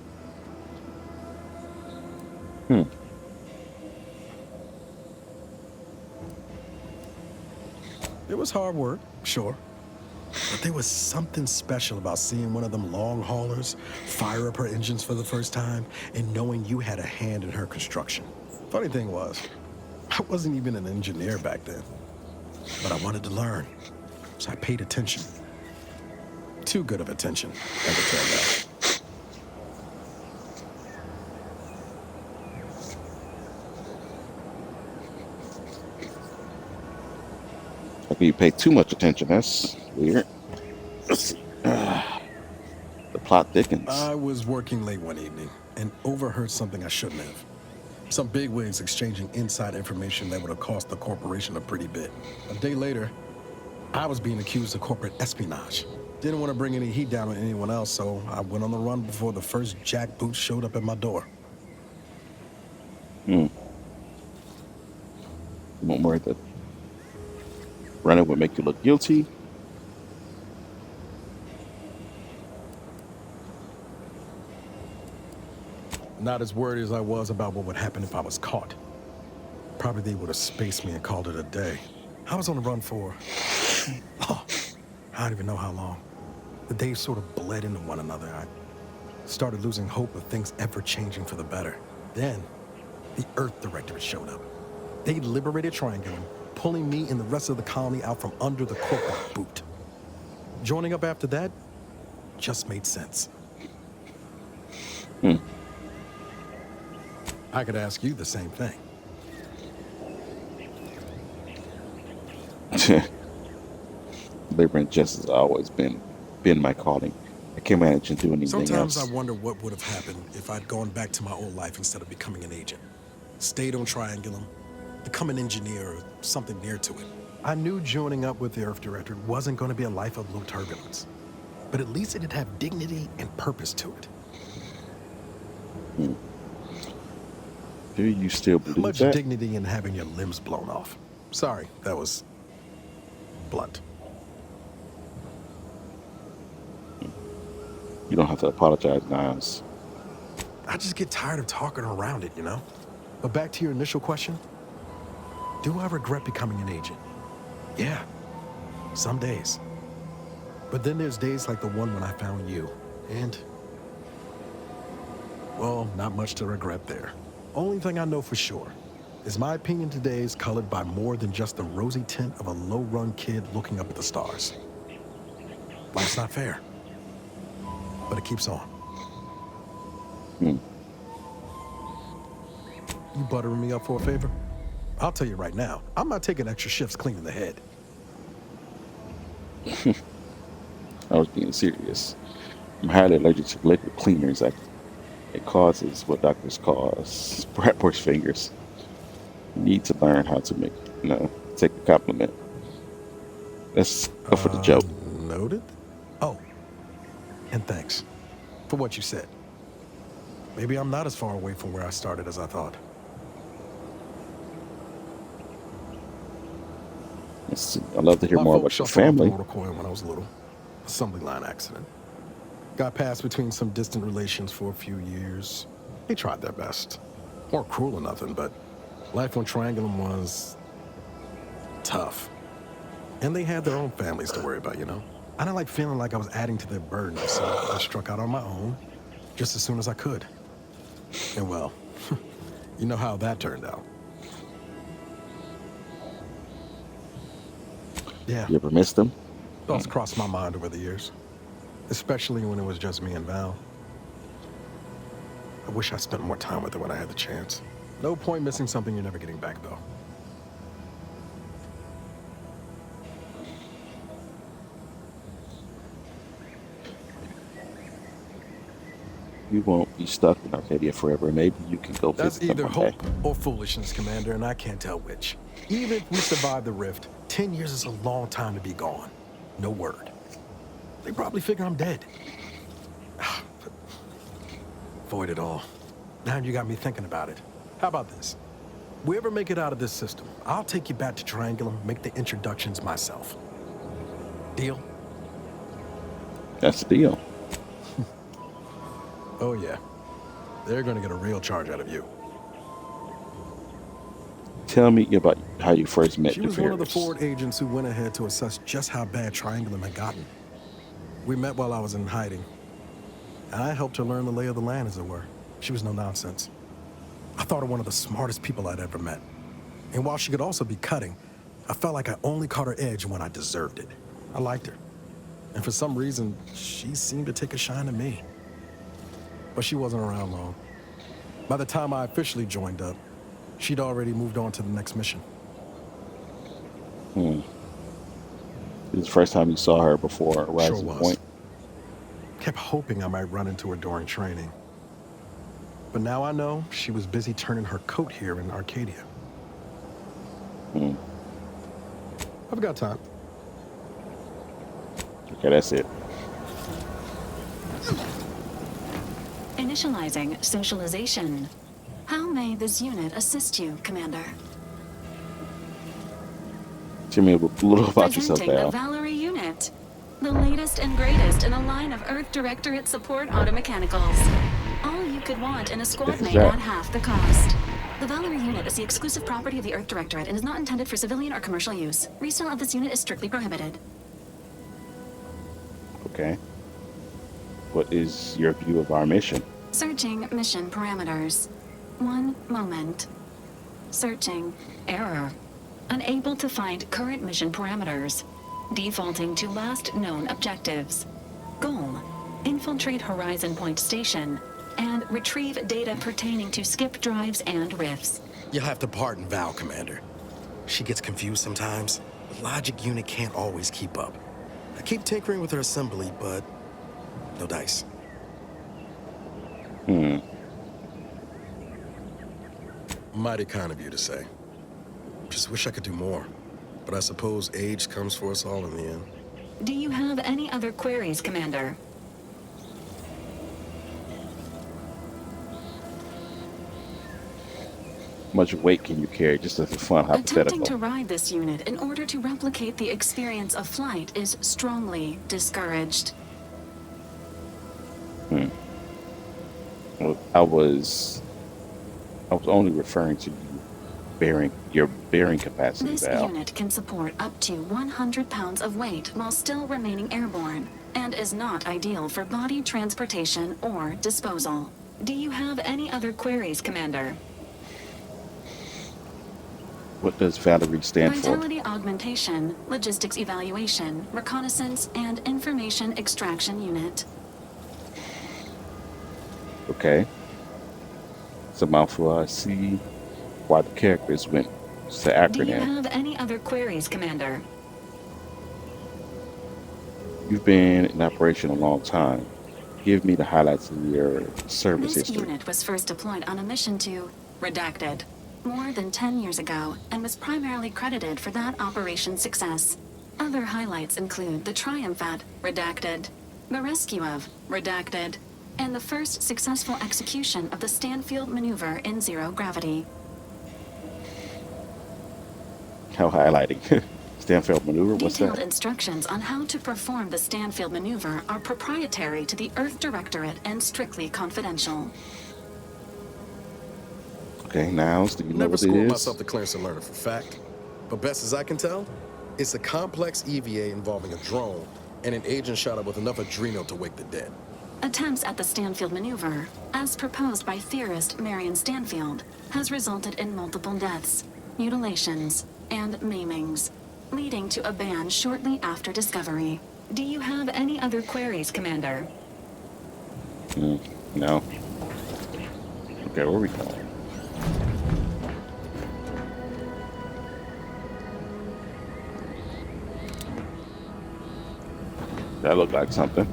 It was hard work, sure. But there was something special about seeing one of them long haulers fire up her engines for the first time and knowing you had a hand in her construction. Funny thing was, I wasn't even an engineer back then, but I wanted to learn, so I paid attention. Too good of attention, as it turned out. Like you pay too much attention. That's weird. Let's see. The plot thickens. I was working late one evening and overheard something I shouldn't have. Some bigwigs exchanging inside information that would have cost the corporation a pretty bit. A day later, I was being accused of corporate espionage. Didn't want to bring any heat down on anyone else, so I went on the run before the first jackboot showed up at my door. You won't worry that running would make you look guilty. Not as worried as I was about what would happen if I was caught. Probably they would have spaced me and called it a day. I was on the run for, I don't even know how long. The days sort of bled into one another. I started losing hope of things ever changing for the better. Then, the Earth Directorate showed up. They liberated Triangulum, pulling me and the rest of the colony out from under the corporate boot. Joining up after that just made sense. I could ask you the same thing. Labor and justice has always been my calling. I can't manage to do anything Sometimes else. I wonder what would have happened if I'd gone back to my old life instead of becoming an agent. Stayed on Triangulum, become an engineer or something near to it. I knew joining up with the Earth Directorate wasn't going to be a life of low turbulence, but at least it'd have dignity and purpose to it. Do you still How believe much that? dignity in having your limbs blown off? Sorry, that was blunt. You don't have to apologize, Niles. I just get tired of talking around it, you know? But back to your initial question. Do I regret becoming an agent? Yeah, some days. But then there's days like the one when I found you, and, well, not much to regret there. Only thing I know for sure is my opinion today is colored by more than just the rosy tint of a low-run kid looking up at the stars. Life's not fair, but it keeps on. You buttering me up for a favor? I'll tell you right now, I'm not taking extra shifts cleaning the head. I was being serious. I'm highly allergic to liquid cleaners. It causes what doctors call bratwurst fingers. You need to learn how to take a compliment. Let's go for the joke. Noted. Oh, and thanks for what you said. Maybe I'm not as far away from where I started as I thought. Let's see. I'd love to hear My more folks about your shuffled off the family. motor coil when I was little. Assembly line accident. Got passed between some distant relations for a few years. They tried their best. Weren't cruel or nothing, but life on Triangulum was tough. And they had their own families to worry about, you know? I didn't like feeling like I was adding to their burden, so I struck out on my own just as soon as I could. And well, you know how that turned out. Yeah. You ever missed them? Thoughts crossed my mind over the years, especially when it was just me and Val. I wish I spent more time with her when I had the chance. No point missing something you're never getting back, though. You won't be stuck in Arcadia forever. Maybe you can go That's visit them either one hope day. or foolishness, Commander, and I can't tell which. Even if we survive the rift, 10 years is a long time to be gone. No word. They probably figure I'm dead. Void it all. Now you got me thinking about it. How about this? We ever make it out of this system, I'll take you back to Triangulum, make the introductions myself. Deal? That's the deal. Oh yeah. They're gonna get a real charge out of you. Tell me about how you first met She was one of the DeFerris. forward agents who went ahead to assess just how bad Triangulum had gotten. We met while I was in hiding. And I helped her learn the lay of the land, as it were. She was no nonsense. I thought her one of the smartest people I'd ever met. And while she could also be cutting, I felt like I only caught her edge when I deserved it. I liked her. And for some reason, she seemed to take a shine to me. But she wasn't around long. By the time I officially joined up, she'd already moved on to the next mission. This is the first time you saw her before Rising Point. Kept hoping I might run into her during training. But now I know she was busy turning her coat here in Arcadia. I've got time. Okay, that's it. Initializing socialization. How may this unit assist you, Commander? Tell me a little about yourself, Presenting the Val. Valerie unit. The latest and greatest in a line of Earth Directorate support automechanicals. All you could want in a squad mate at half the cost. The Valerie unit is the exclusive property of the Earth Directorate and is not intended for civilian or commercial use. Resale of this unit is strictly prohibited. Okay. What is your view of our mission? Searching mission parameters. 1 moment. Searching. Error. Unable to find current mission parameters. Defaulting to last known objectives. Goal. Infiltrate Horizon Point Station and retrieve data pertaining to skip drives and rifts. You'll have to pardon Val, Commander. She gets confused sometimes. The logic unit can't always keep up. I keep tinkering with her assembly, but no dice. Mighty kind of you to say. Just wish I could do more. But I suppose age comes for us all in the end. Do you have any other queries, Commander? How much weight can you carry? Just as a fun hypothetical. Attempting to ride this unit in order to replicate the experience of flight is strongly discouraged. Well, I was only referring to your bearing capacity, This Val. unit can support up to 100 pounds of weight while still remaining airborne, and is not ideal for body transportation or disposal. Do you have any other queries, Commander? What does Valerie stand for? Vitality augmentation, logistics evaluation, reconnaissance, and information extraction unit. Okay. It's a mouthful. I see why the characters went to the Do you acronym. have any other queries, Commander? You've been in operation a long time. Give me the highlights of your service This history. unit was first deployed on a mission to Redacted more than 10 years ago and was primarily credited for that operation's success. Other highlights include the triumph at Redacted, the rescue of Redacted, and the first successful execution of the Stanfield maneuver in zero gravity. How highlighting? Stanfield maneuver? What's Detailed that? instructions on how to perform the Stanfield maneuver are proprietary to the Earth Directorate and strictly confidential. Okay, Niles, do you know Never what it schooled is? myself to clearance and learning for fact. But best as I can tell, it's a complex EVA involving a drone and an agent shot up with enough adrenal to wake the dead. Attempts at the Stanfield maneuver, as proposed by theorist Marion Stanfield, has resulted in multiple deaths, mutilations, and maimings, leading to a ban shortly after discovery. Do you have any other queries, Commander? No. Okay, where are we going? That looked like something.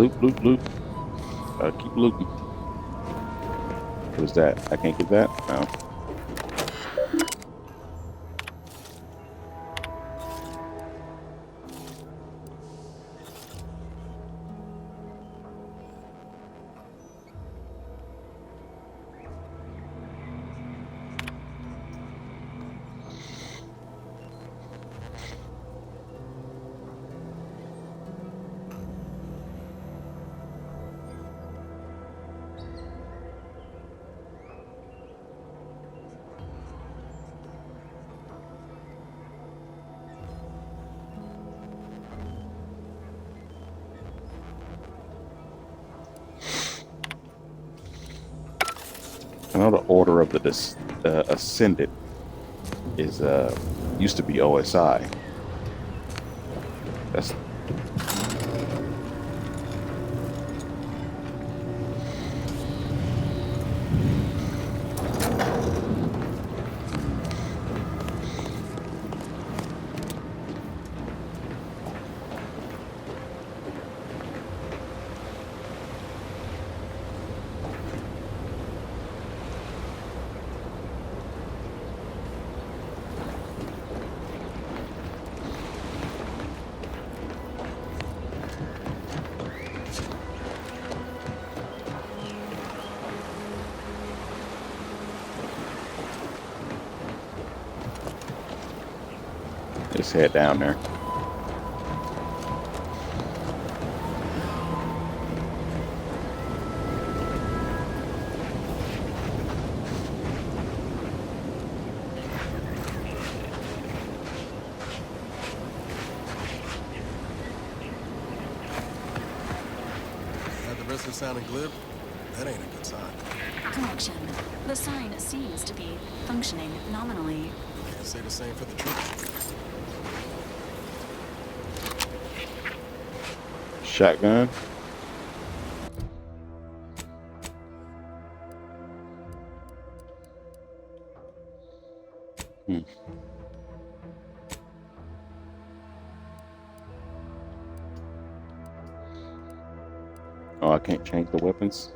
Loot, loot, loot. Keep looting. What is that? I can't get that? No. I know the Order of the Ascended is used to be OSI. That's Just head down there. Had the rest of it sounding glib? That ain't a good sign. Correction. The sign seems to be functioning nominally. Can't say the same for the truth. Shotgun. Oh, I can't change the weapons?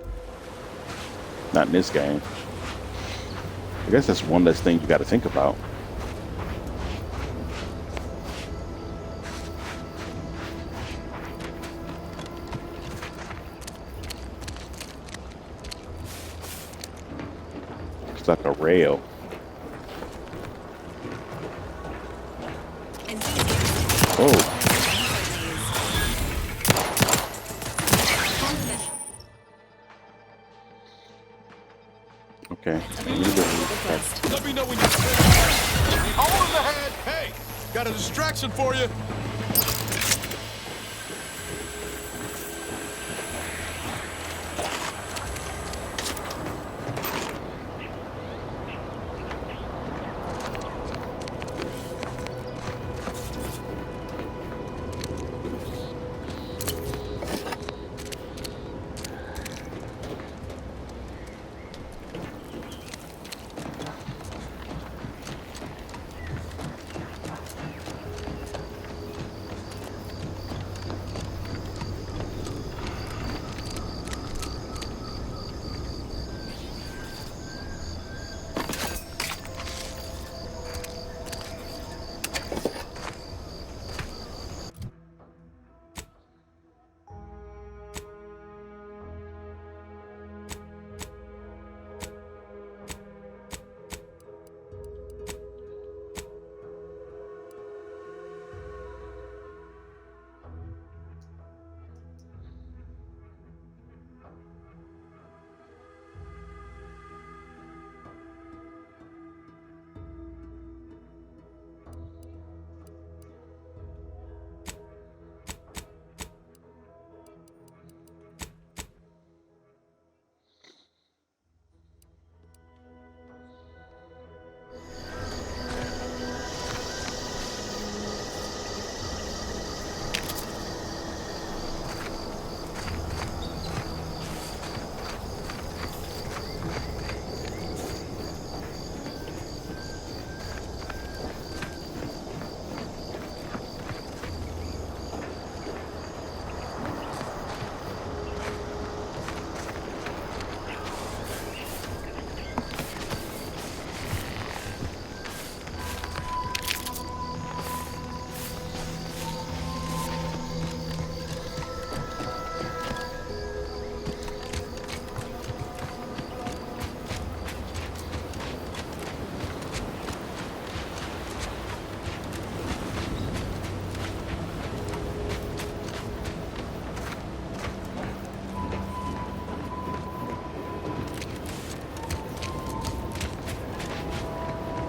Not in this game. I guess that's one less thing you got to think about. It's like a rail. Oh. Okay. Let me know when you're hole in the head. Hey, got a distraction for you.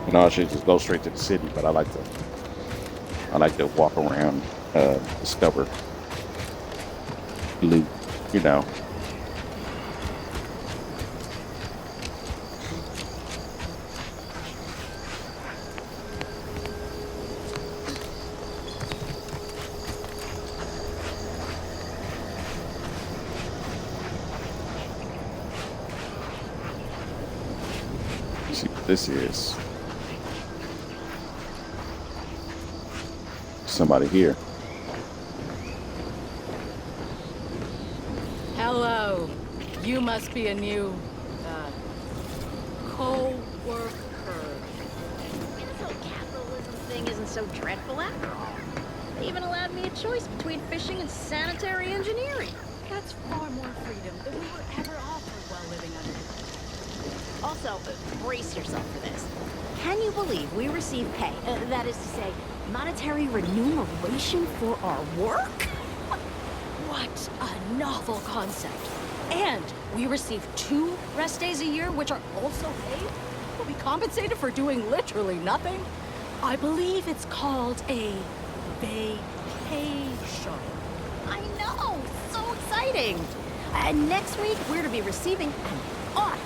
You know, I should just go straight to the city, but I like to walk around, discover loot, you know. See what this is. Somebody here. Hello. You must be a new, co-worker. This whole capitalism thing isn't so dreadful after all. They even allowed me a choice between fishing and sanitary engineering. That's far more freedom than we were ever offered while living under the... Also, brace yourself for this. Can you believe we receive pay, that is to say, monetary remuneration for our work? What a novel concept. And we receive 2 rest days a year, which are also paid? We'll be compensated for doing literally nothing? I believe it's called a vacation. I know! So exciting! And next week, we're to be receiving an audit.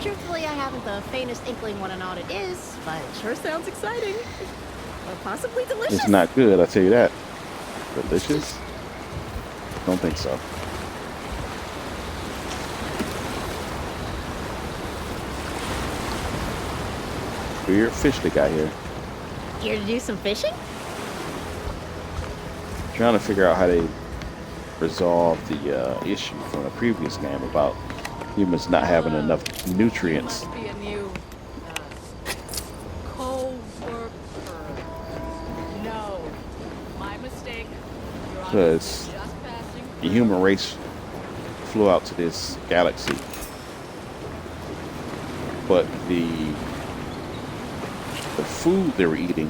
Truthfully, I haven't the faintest inkling what an audit is, but it sure sounds exciting. Or possibly delicious. It's not good, I'll tell you that. Delicious? Don't think so. Weird fish they got here. Here to do some fishing? Trying to figure out how they resolve the issue from the previous game about humans not having enough nutrients. Must be a new, co-worker. No, my mistake. Because the human race flew out to this galaxy, but the food they were eating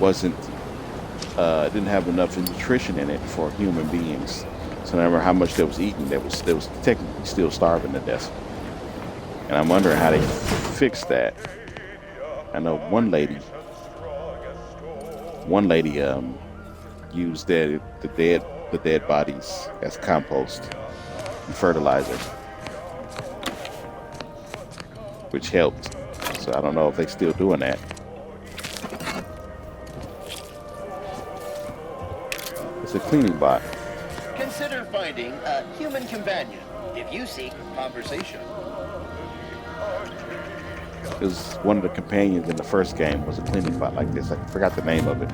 didn't have enough nutrition in it for human beings. So no matter how much they was eating, they was technically still starving to death. And I'm wondering how they fixed that. I know one lady used the dead bodies as compost and fertilizer, which helped. So I don't know if they're still doing that. It's a cleaning bot. Consider finding a human companion if you seek conversation. Because one of the companions in the first game was a cleaning bot like this. I forgot the name of it.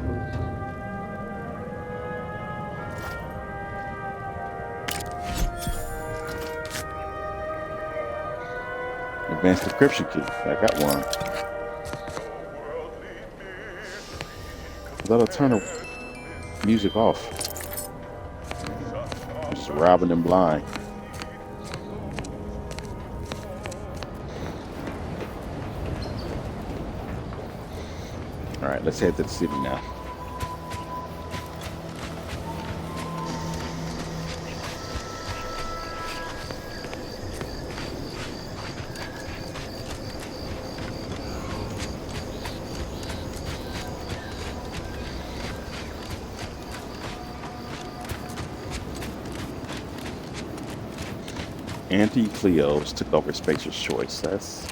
Advanced decryption key. I got one. That'll turn the music off. I'm just robbing them blind. All right, let's head to the city now. Auntie Cleo's took over Spacer's choice. That's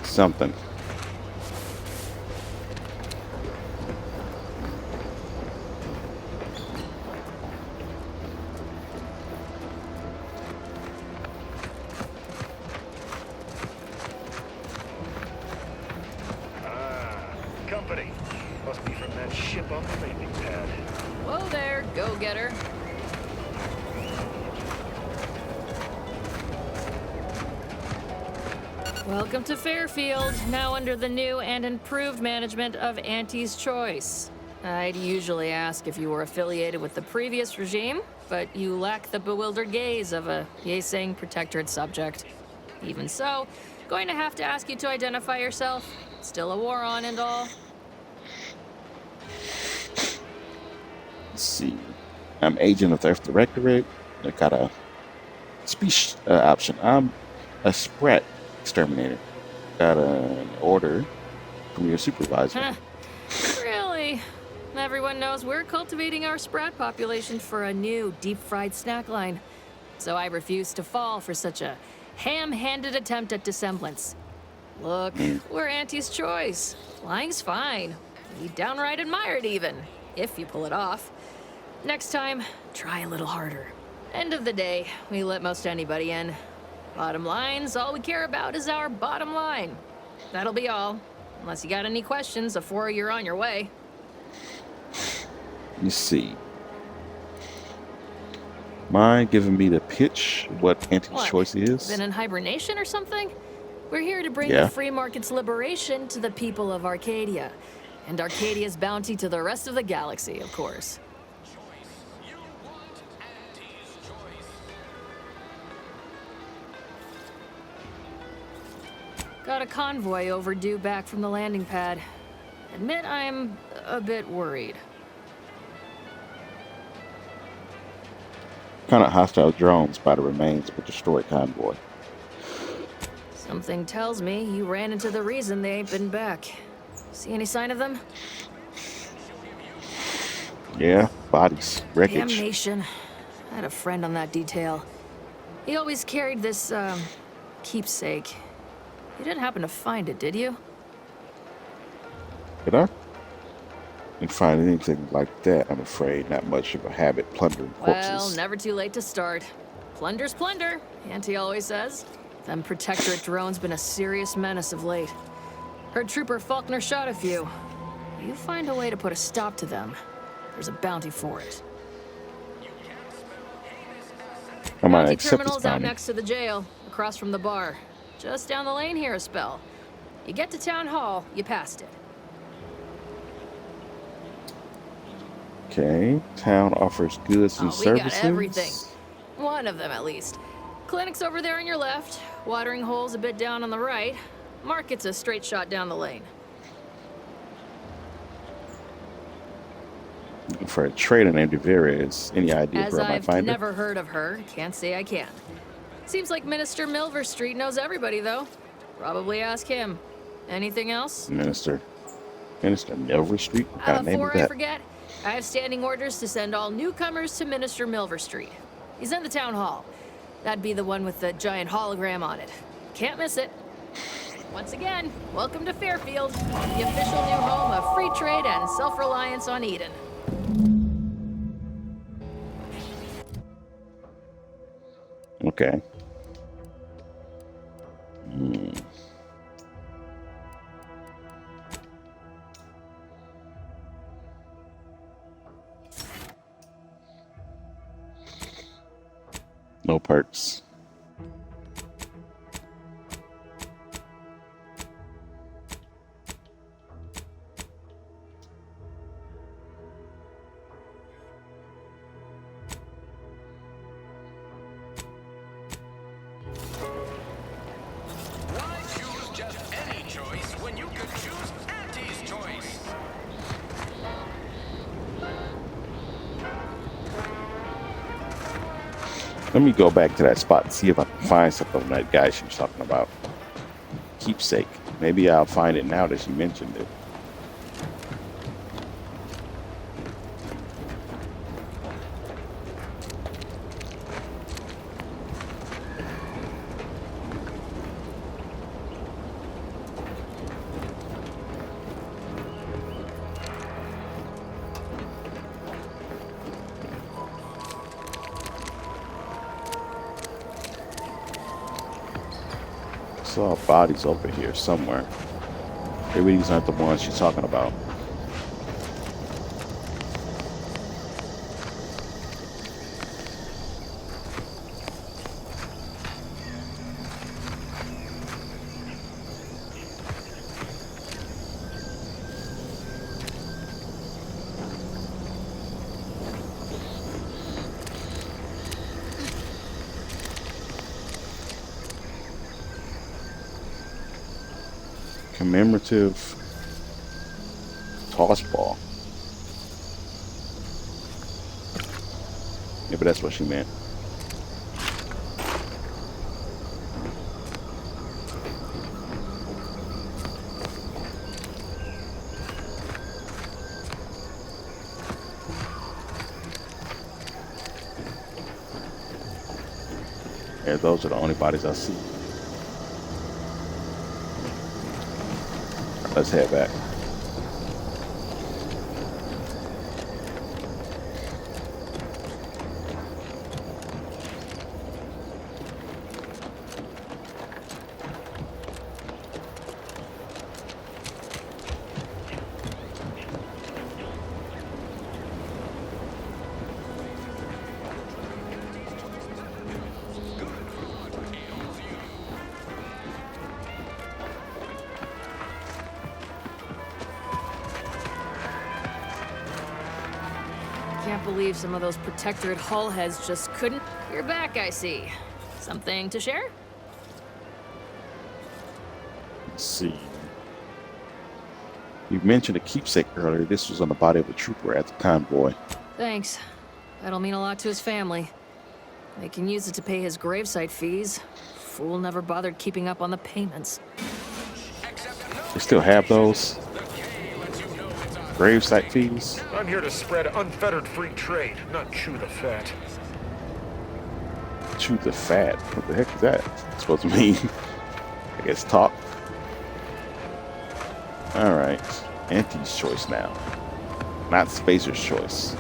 something. Company. Must be from that ship on the landing pad. Whoa there, go-getter. Welcome to Fairfield, now under the new and improved management of Auntie's Choice. I'd usually ask if you were affiliated with the previous regime, but you lack the bewildered gaze of a yay-saying protectorate subject. Even so, going to have to ask you to identify yourself. Still a war on and all. Let's see. I'm agent of the Earth Directorate. I got a speech option. I'm a Sprat exterminated. Got an order from your supervisor. Huh. Really? Everyone knows we're cultivating our sprat population for a new deep-fried snack line. So I refuse to fall for such a ham-handed attempt at dissemblance. Look, we're Auntie's choice. Flying's fine. We downright admire it even, if you pull it off. Next time, try a little harder. End of the day, we let most anybody in. Bottom line's all we care about is our bottom line. That'll be all. Unless you got any questions before you're on your way. Let me see. Mind giving me the pitch what Auntie's choice is? Been in hibernation or something? We're here to bring Yeah. the free market's liberation to the people of Arcadia. And Arcadia's bounty to the rest of the galaxy, of course. Got a convoy overdue back from the landing pad. Admit I'm a bit worried. Kind of hostile drones by the remains of a destroyed convoy. Something tells me you ran into the reason they ain't been back. See any sign of them? Yeah, bodies, wreckage. Damnation. I had a friend on that detail. He always carried this, keepsake. You didn't happen to find it, did you? Did I? Didn't find anything like that, I'm afraid. Not much of a habit plundering corpses. Well, never too late to start. Plunder's plunder, Auntie always says. Them Protectorate drones been a serious menace of late. Heard Trooper Faulkner shot a few. You find a way to put a stop to them, there's a bounty for it. I might Bounty accept this terminal's out bounty. next to the jail, across from the bar. Just down the lane here a spell. You get to Town Hall, you passed it. Okay. Town offers goods and We services. got everything. One of them, at least. Clinic's over there on your left. Watering hole's a bit down on the right. Market's a straight shot down the lane. For a trader named Deveres, any idea As where I might I've find her? never heard of her, can't say I can. Seems like Minister Milver Street knows everybody, though. Probably ask him. Anything else? Minister Milver Street? What kind of name is Before I that? forget, I have standing orders to send all newcomers to Minister Milver Street. He's in the town hall. That'd be the one with the giant hologram on it. Can't miss it. Once again, welcome to Fairfield, the official new home of free trade and self-reliance on Eden. Okay. No perks. Why choose just any choice when you could choose Auntie's choice? Let me go back to that spot and see if I can find something on that guy she was talking about. Keepsake. Maybe I'll find it now that she mentioned it. Saw bodies over here somewhere. Maybe these aren't the ones she's talking about. Commemorative toss ball. Yeah, but that's what she meant. as those are the only bodies I see. Let's head back. Can't believe some of those Protectorate hull heads just couldn't. You're back, I see. Something to share? Let's see. You mentioned a keepsake earlier. This was on the body of a trooper at the convoy. Thanks. That'll mean a lot to his family. They can use it to pay his gravesite fees. Fool never bothered keeping up on the payments. They still have those gravesite fees. I'm here to spread unfettered free trade, not chew the fat. Chew the fat? What the heck is that supposed to mean? I guess talk. Alright. Auntie's choice now. Not Spacer's choice.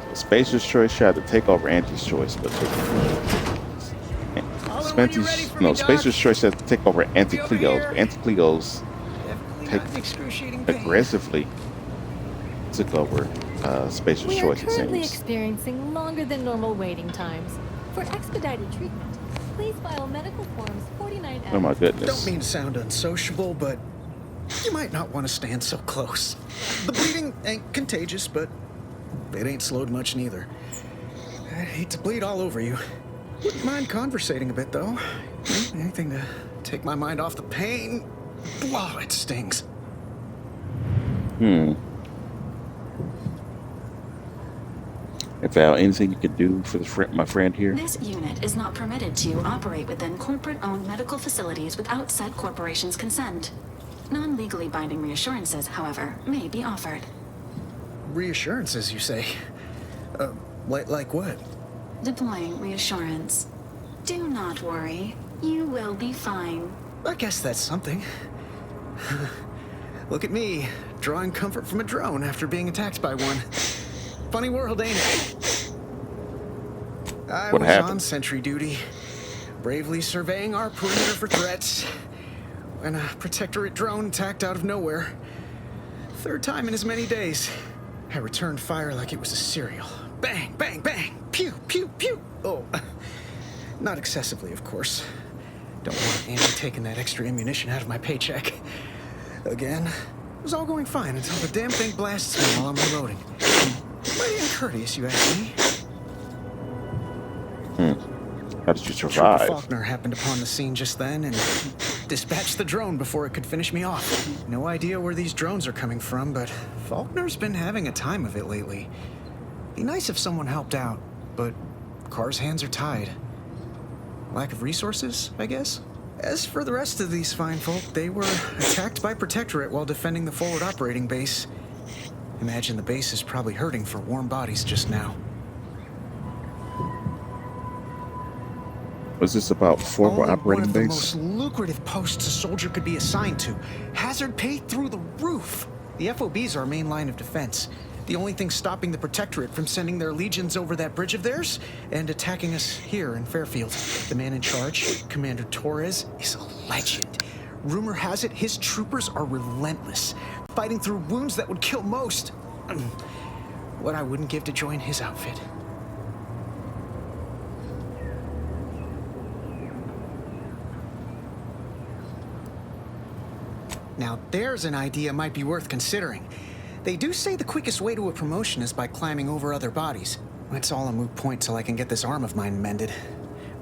So Spacer's choice tried to take over Auntie's choice, but Spacer's choice had to take over Auntie Cleo's. Auntie Cleo's aggressively took over Spacer's We are choice, it currently seems. experiencing longer than normal waiting times. For expedited treatment, please file medical forms 49F. Oh my goodness. Don't mean to sound unsociable, but you might not want to stand so close. The bleeding ain't contagious, but it ain't slowed much neither. I hate to bleed all over you. Wouldn't mind conversating a bit, though. Anything to take my mind off the pain. Wow, it stings. If anything you could do for my friend here? This unit is not permitted to operate within corporate-owned medical facilities without said corporation's consent. Non-legally binding reassurances, however, may be offered. Reassurances, you say? Like what? Deploying reassurance. Do not worry. You will be fine. I guess that's something. Look at me, drawing comfort from a drone after being attacked by one. Funny world, ain't it? I was on sentry duty, bravely surveying our perimeter for threats, when a Protectorate drone attacked out of nowhere. Third time in as many days. I returned fire like it was a cereal. Bang, bang, bang! Pew, pew, pew! Oh, not excessively, of course. Don't want Andy taking that extra ammunition out of my paycheck. Again, it was all going fine until the damn thing blasts me while I'm reloading. Mighty uncourteous, you ask me. How did you survive? Trooper Faulkner happened upon the scene just then and dispatched the drone before it could finish me off. No idea where these drones are coming from, but Faulkner's been having a time of it lately. Be nice if someone helped out, but Carr's hands are tied. Lack of resources, I guess? As for the rest of these fine folk, they were attacked by Protectorate while defending the forward operating base. Imagine the base is probably hurting for warm bodies just now. Was this about forward operating One of base? the most lucrative posts a soldier could be assigned to. Hazard pay through the roof. The FOB's our main line of defense. The only thing stopping the Protectorate from sending their legions over that bridge of theirs and attacking us here in Fairfield. The man in charge, Commander Torres, is a legend. Rumor has it his troopers are relentless, fighting through wounds that would kill most. What I wouldn't give to join his outfit. Now there's an idea might be worth considering. They do say the quickest way to a promotion is by climbing over other bodies. It's all a moot point till I can get this arm of mine mended.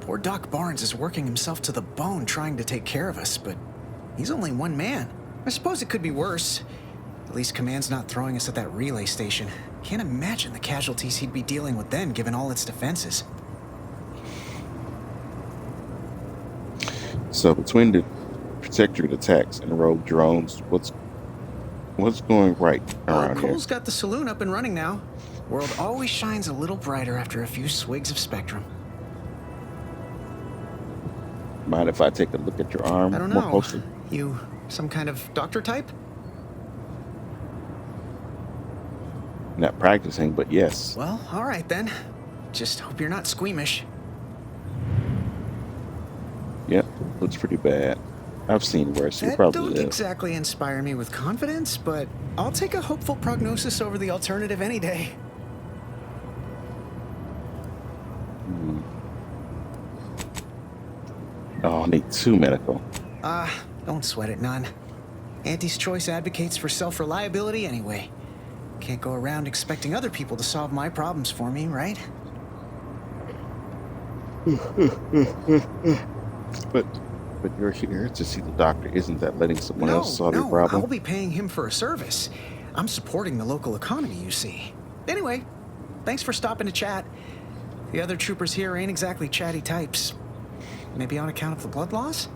Poor Doc Barnes is working himself to the bone trying to take care of us, but he's only one man. I suppose it could be worse. At least Command's not throwing us at that relay station. Can't imagine the casualties he'd be dealing with then, given all its defenses. So between the Protectorate attacks and rogue drones, what's going right around here? Cole's got the saloon up and running now. World always shines a little brighter after a few swigs of Spectrum. Mind if I take a look at your arm I don't more know. closely? You some kind of doctor type? Not practicing, but yes. Well, all right then. Just hope you're not squeamish. Yep, looks pretty bad. I've seen worse. You That probably don't live. exactly inspire me with confidence, but I'll take a hopeful prognosis over the alternative any day. Oh, I need 2 medical. Don't sweat it none. Auntie's Choice advocates for self-reliability anyway. Can't go around expecting other people to solve my problems for me, right? But you're here to see the doctor. Isn't that letting someone else solve your problem? I'll be paying him for a service. I'm supporting the local economy, you see. Anyway, thanks for stopping to chat. The other troopers here ain't exactly chatty types. Maybe on account of the blood loss?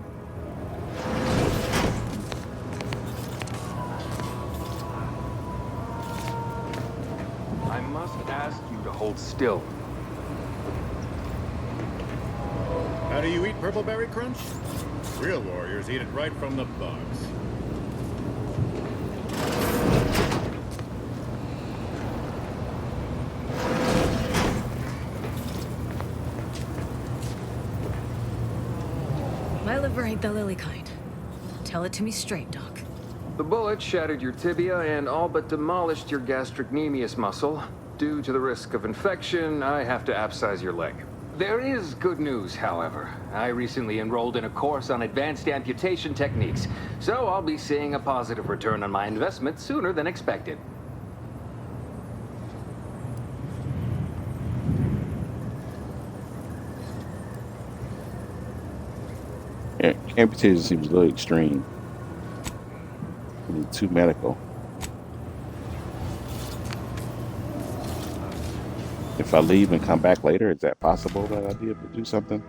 I must ask you to hold still. How do you eat Purple Berry Crunch? Real warriors eat it right from the bugs. My liver ain't the lily kind. Tell it to me straight, Doc. The bullet shattered your tibia and all but demolished your gastrocnemius muscle. Due to the risk of infection, I have to abscise your leg. There is good news, however. I recently enrolled in a course on advanced amputation techniques, so I'll be seeing a positive return on my investment sooner than expected. Yeah, amputation seems a little extreme. I need 2 medical. If I leave and come back later, is that possible that I'll be able to do something?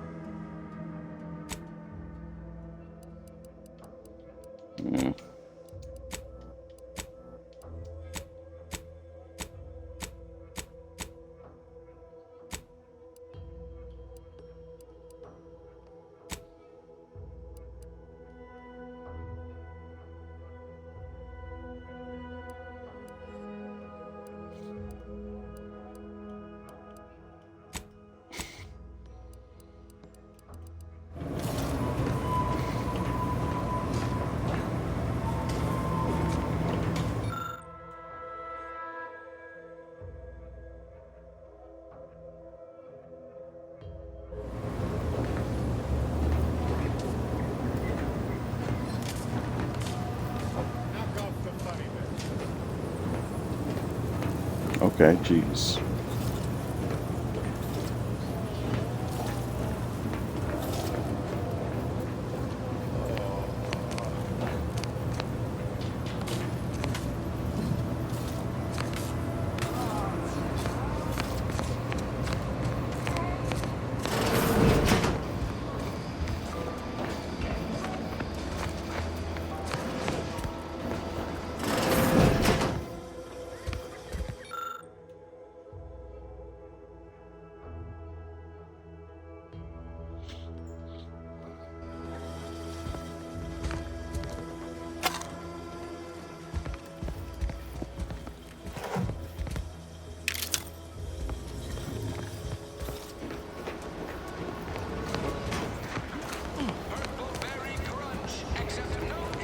Okay, jeez.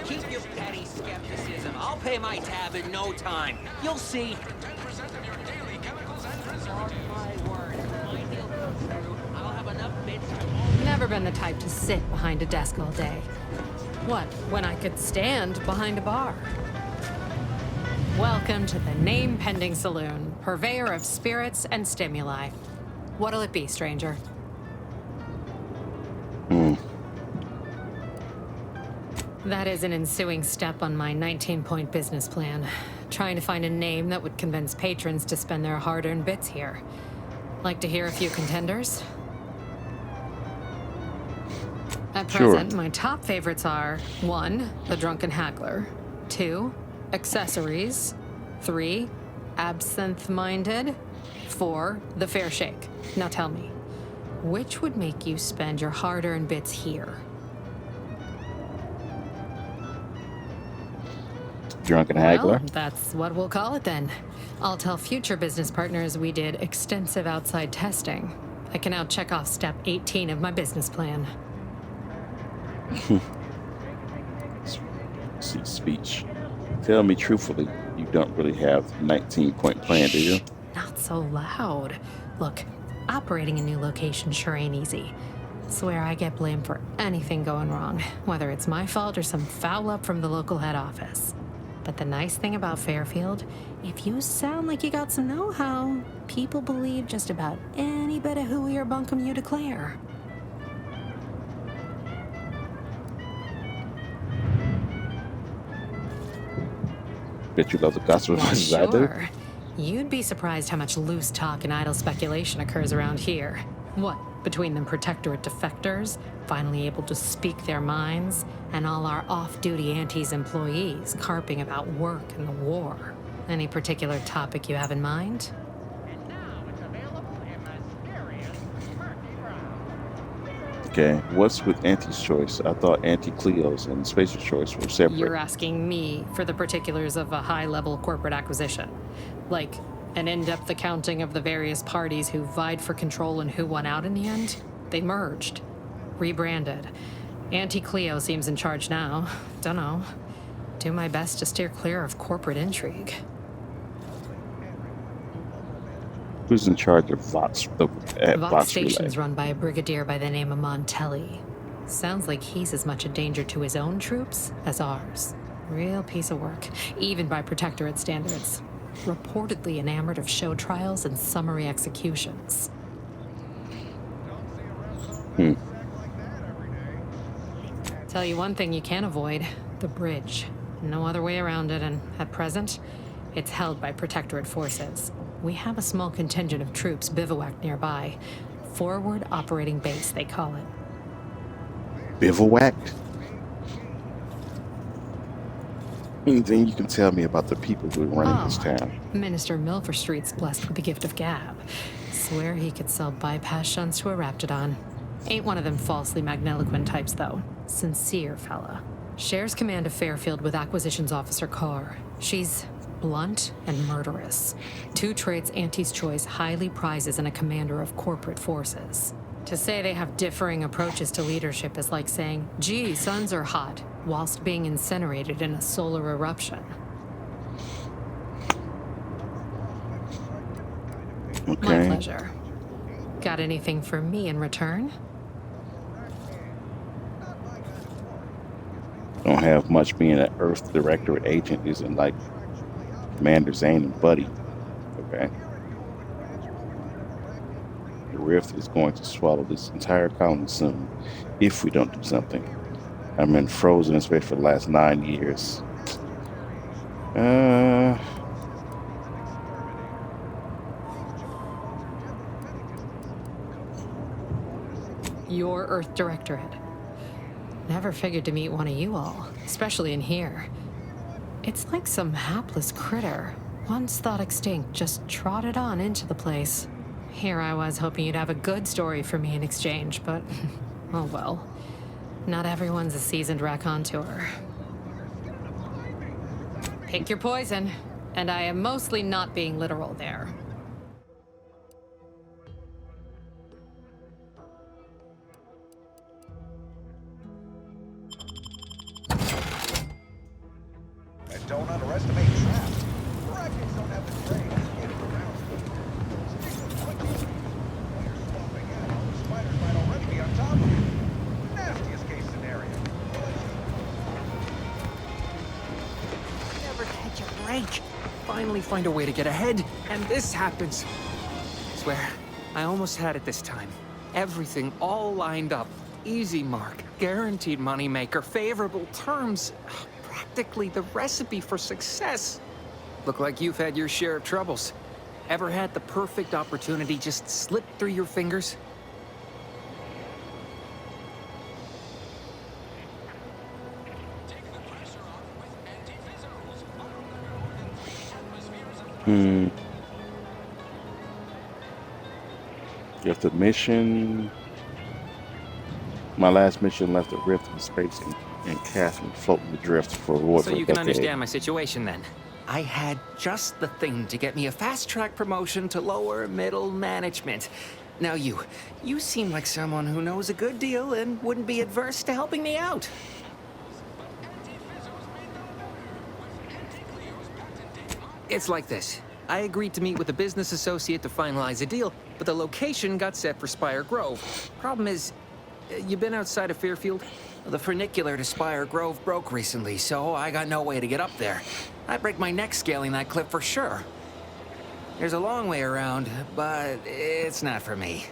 Keep your petty skepticism. I'll pay my tab in no time. You'll see. Never been the type to sit behind a desk all day. What, when I could stand behind a bar? Welcome to the Name-Pending Saloon, purveyor of spirits and stimuli. What'll it be, stranger? That is an ensuing step on my 19-point business plan. Trying to find a name that would convince patrons to spend their hard-earned bits here. Like to hear a few contenders? At present, my top favorites are 1. The Drunken Haggler, 2. Accessories, 3. Absinthe-Minded, for the fair shake. Now tell me, which would make you spend your hard-earned bits here? Drunken haggler? Well, that's what we'll call it then. I'll tell future business partners we did extensive outside testing. I can now check off step 18 of my business plan. See, speech. Tell me truthfully, you don't really have a 19-point plan, do you? Not so loud. Look, operating a new location sure ain't easy. Swear I get blamed for anything going wrong, whether it's my fault or some foul up from the local head office. But the nice thing about Fairfield, if you sound like you got some know-how, people believe just about any bit of hooey or bunkum you declare. Bet you love the gospel as much as I do. Sure. You'd be surprised how much loose talk and idle speculation occurs around here. What, between the Protectorate defectors, finally able to speak their minds, and all our off-duty Antes employees carping about work and the war. Any particular topic you have in mind? Okay, what's with Auntie's Choice? I thought Auntie Cleo's and Spacer's Choice were separate. You're asking me for the particulars of a high-level corporate acquisition. Like, an in-depth accounting of the various parties who vied for control and who won out in the end? They merged. Rebranded. Auntie Cleo seems in charge now. Dunno. Do my best to steer clear of corporate intrigue. Who's in charge of Vox? Vox Station's run by a brigadier by the name of Montelli. Sounds like he's as much a danger to his own troops as ours. Real piece of work, even by Protectorate standards. Reportedly enamored of show trials and summary executions. Tell you one thing you can't avoid, the bridge. No other way around it, and at present, it's held by Protectorate forces. We have a small contingent of troops bivouacked nearby. Forward Operating Base, they call it. Bivouacked? Anything you can tell me about the people who are running this town? Minister Milverstreet's blessed with the gift of gab. Swear he could sell bypass shunts to a Raptidon. Ain't one of them falsely magniloquent types, though. Sincere fella. Shares command of Fairfield with Acquisitions Officer Carr. She's blunt and murderous. Two traits Auntie's Choice highly prizes in a commander of corporate forces. To say they have differing approaches to leadership is like saying, gee, suns are hot, whilst being incinerated in a solar eruption. Okay. My pleasure. Got anything for me in return? Don't have much. Being an Earth Directorate agent isn't like Commander Zane and Buddy. Okay. The rift is going to swallow this entire colony soon if we don't do something. I've been frozen in space for the last 9 years. Your Earth Directorate. Never figured to meet one of you all, especially in here. It's like some hapless critter, once thought extinct, just trotted on into the place. Here I was hoping you'd have a good story for me in exchange, but oh well. Not everyone's a seasoned raconteur. Pick your poison, and I am mostly not being literal there. And don't underestimate traps. Brackets don't have the brain to get around. Stick with punches. While you're swapping out, spiders might already be on top of you. Nastiest case scenario. Never catch a break. Finally find a way to get ahead, and this happens. Swear, I almost had it this time. Everything all lined up. Easy mark, guaranteed moneymaker, favorable terms. Practically the recipe for success. Look like you've had your share of troubles. Ever had the perfect opportunity just slip through your fingers? If the mission, my last mission left a rift in space and cast me floating adrift for a So you can understand my situation then. I had just the thing to get me a fast-track promotion to lower middle management. Now you seem like someone who knows a good deal and wouldn't be adverse to helping me out. It's like this. I agreed to meet with a business associate to finalize a deal, but the location got set for Spire Grove. Problem is, you been outside of Fairfield? The funicular to Spire Grove broke recently, so I got no way to get up there. I'd break my neck scaling that cliff for sure. There's a long way around, but it's not for me.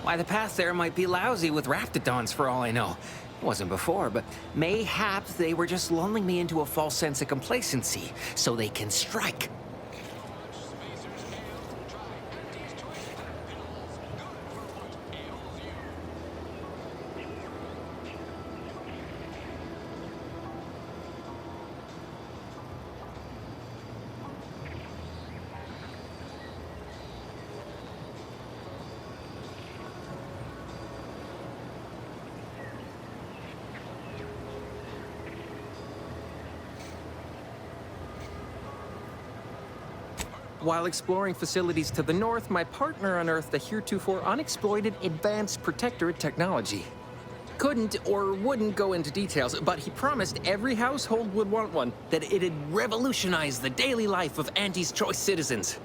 Why, the path there might be lousy with raptidons for all I know. It wasn't before, but mayhap they were just lulling me into a false sense of complacency so they can strike. While exploring facilities to the north, my partner unearthed a heretofore unexploited advanced protectorate technology. Couldn't or wouldn't go into details, but he promised every household would want one, that it'd revolutionize the daily life of Auntie's Choice citizens.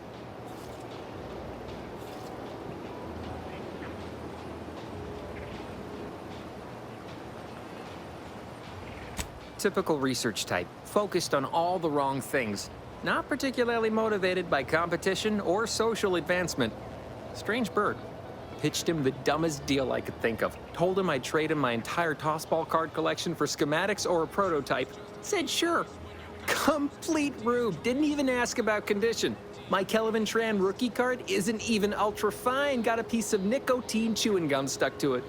Typical research type, focused on all the wrong things. Not particularly motivated by competition or social advancement. Strange bird. Pitched him the dumbest deal I could think of. Told him I'd trade him my entire tossball card collection for schematics or a prototype. Said sure. Complete rube. Didn't even ask about condition. My Kelvin Tran rookie card isn't even ultra fine. Got a piece of nicotine chewing gum stuck to it.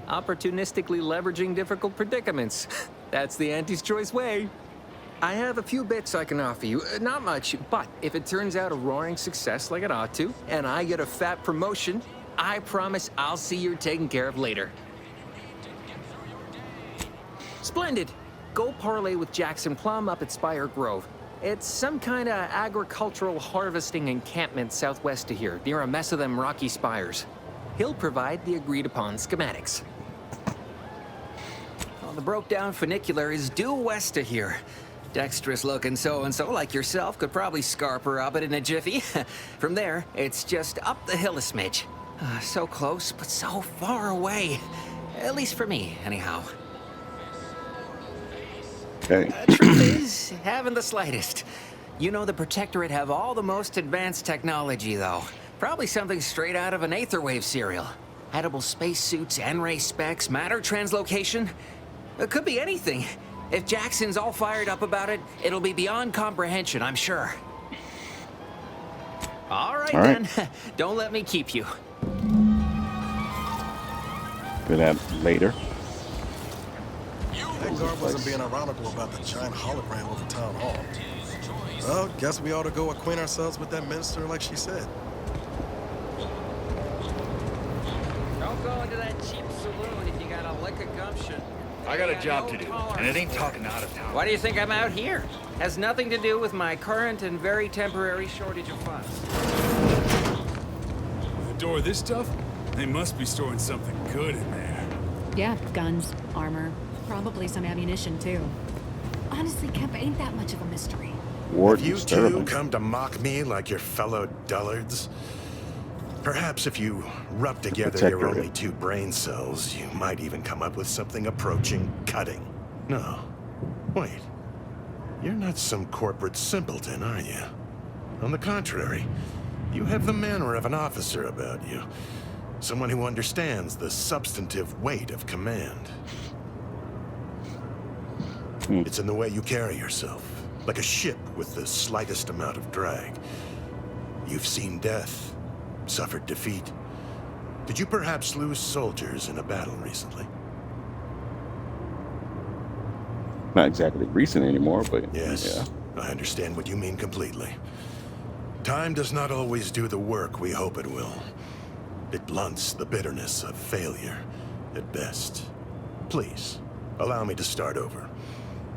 Opportunistically leveraging difficult predicaments. That's the Auntie's Choice way. I have a few bits I can offer you. Not much, but if it turns out a roaring success like it ought to, and I get a fat promotion, I promise I'll see you're taken care of later. Splendid. Go parlay with Jackson Plum up at Spire Grove. It's some kind of agricultural harvesting encampment southwest of here, near a mess of them rocky spires. He'll provide the agreed-upon schematics. Well, the broke-down funicular is due west of here. Dexterous-looking so-and-so like yourself could probably scarp her up it in a jiffy. From there, it's just up the hill a smidge. So close, but so far away. At least for me, anyhow. Okay. Truth is, haven't the slightest. You know the Protectorate have all the most advanced technology, though. Probably something straight out of an Aetherwave serial. Edible spacesuits, N-ray specs, matter translocation. It could be anything. If Jackson's all fired up about it, it'll be beyond comprehension, I'm sure. All right, then. Don't let me keep you. Do that later. That guard wasn't being ironical about the giant hologram over town hall. Well, guess we ought to go acquaint ourselves with that minister like she said. Don't go into that cheap saloon if you got a lick of gumption. I got a job to do, and it ain't talking out of town. Why do you think I'm out here? Has nothing to do with my current and very temporary shortage of funds. The door of this stuff? They must be storing something good in there. Yeah, guns, armor, probably some ammunition too. Honestly, Kemp ain't that much of a mystery. Warden You two come to mock me like your fellow dullards? Perhaps if you rub together your only 2 brain cells, you might even come up with something approaching cutting. No. Wait. You're not some corporate simpleton, are you? On the contrary, you have the manner of an officer about you. Someone who understands the substantive weight of command. It's in the way you carry yourself, like a ship with the slightest amount of drag. You've seen death. suffered defeat. Did you perhaps lose soldiers in a battle recently? Not exactly recent anymore, but yes, yeah. I understand what you mean completely. Time does not always do the work we hope it will. It blunts the bitterness of failure at best. Please, allow me to start over.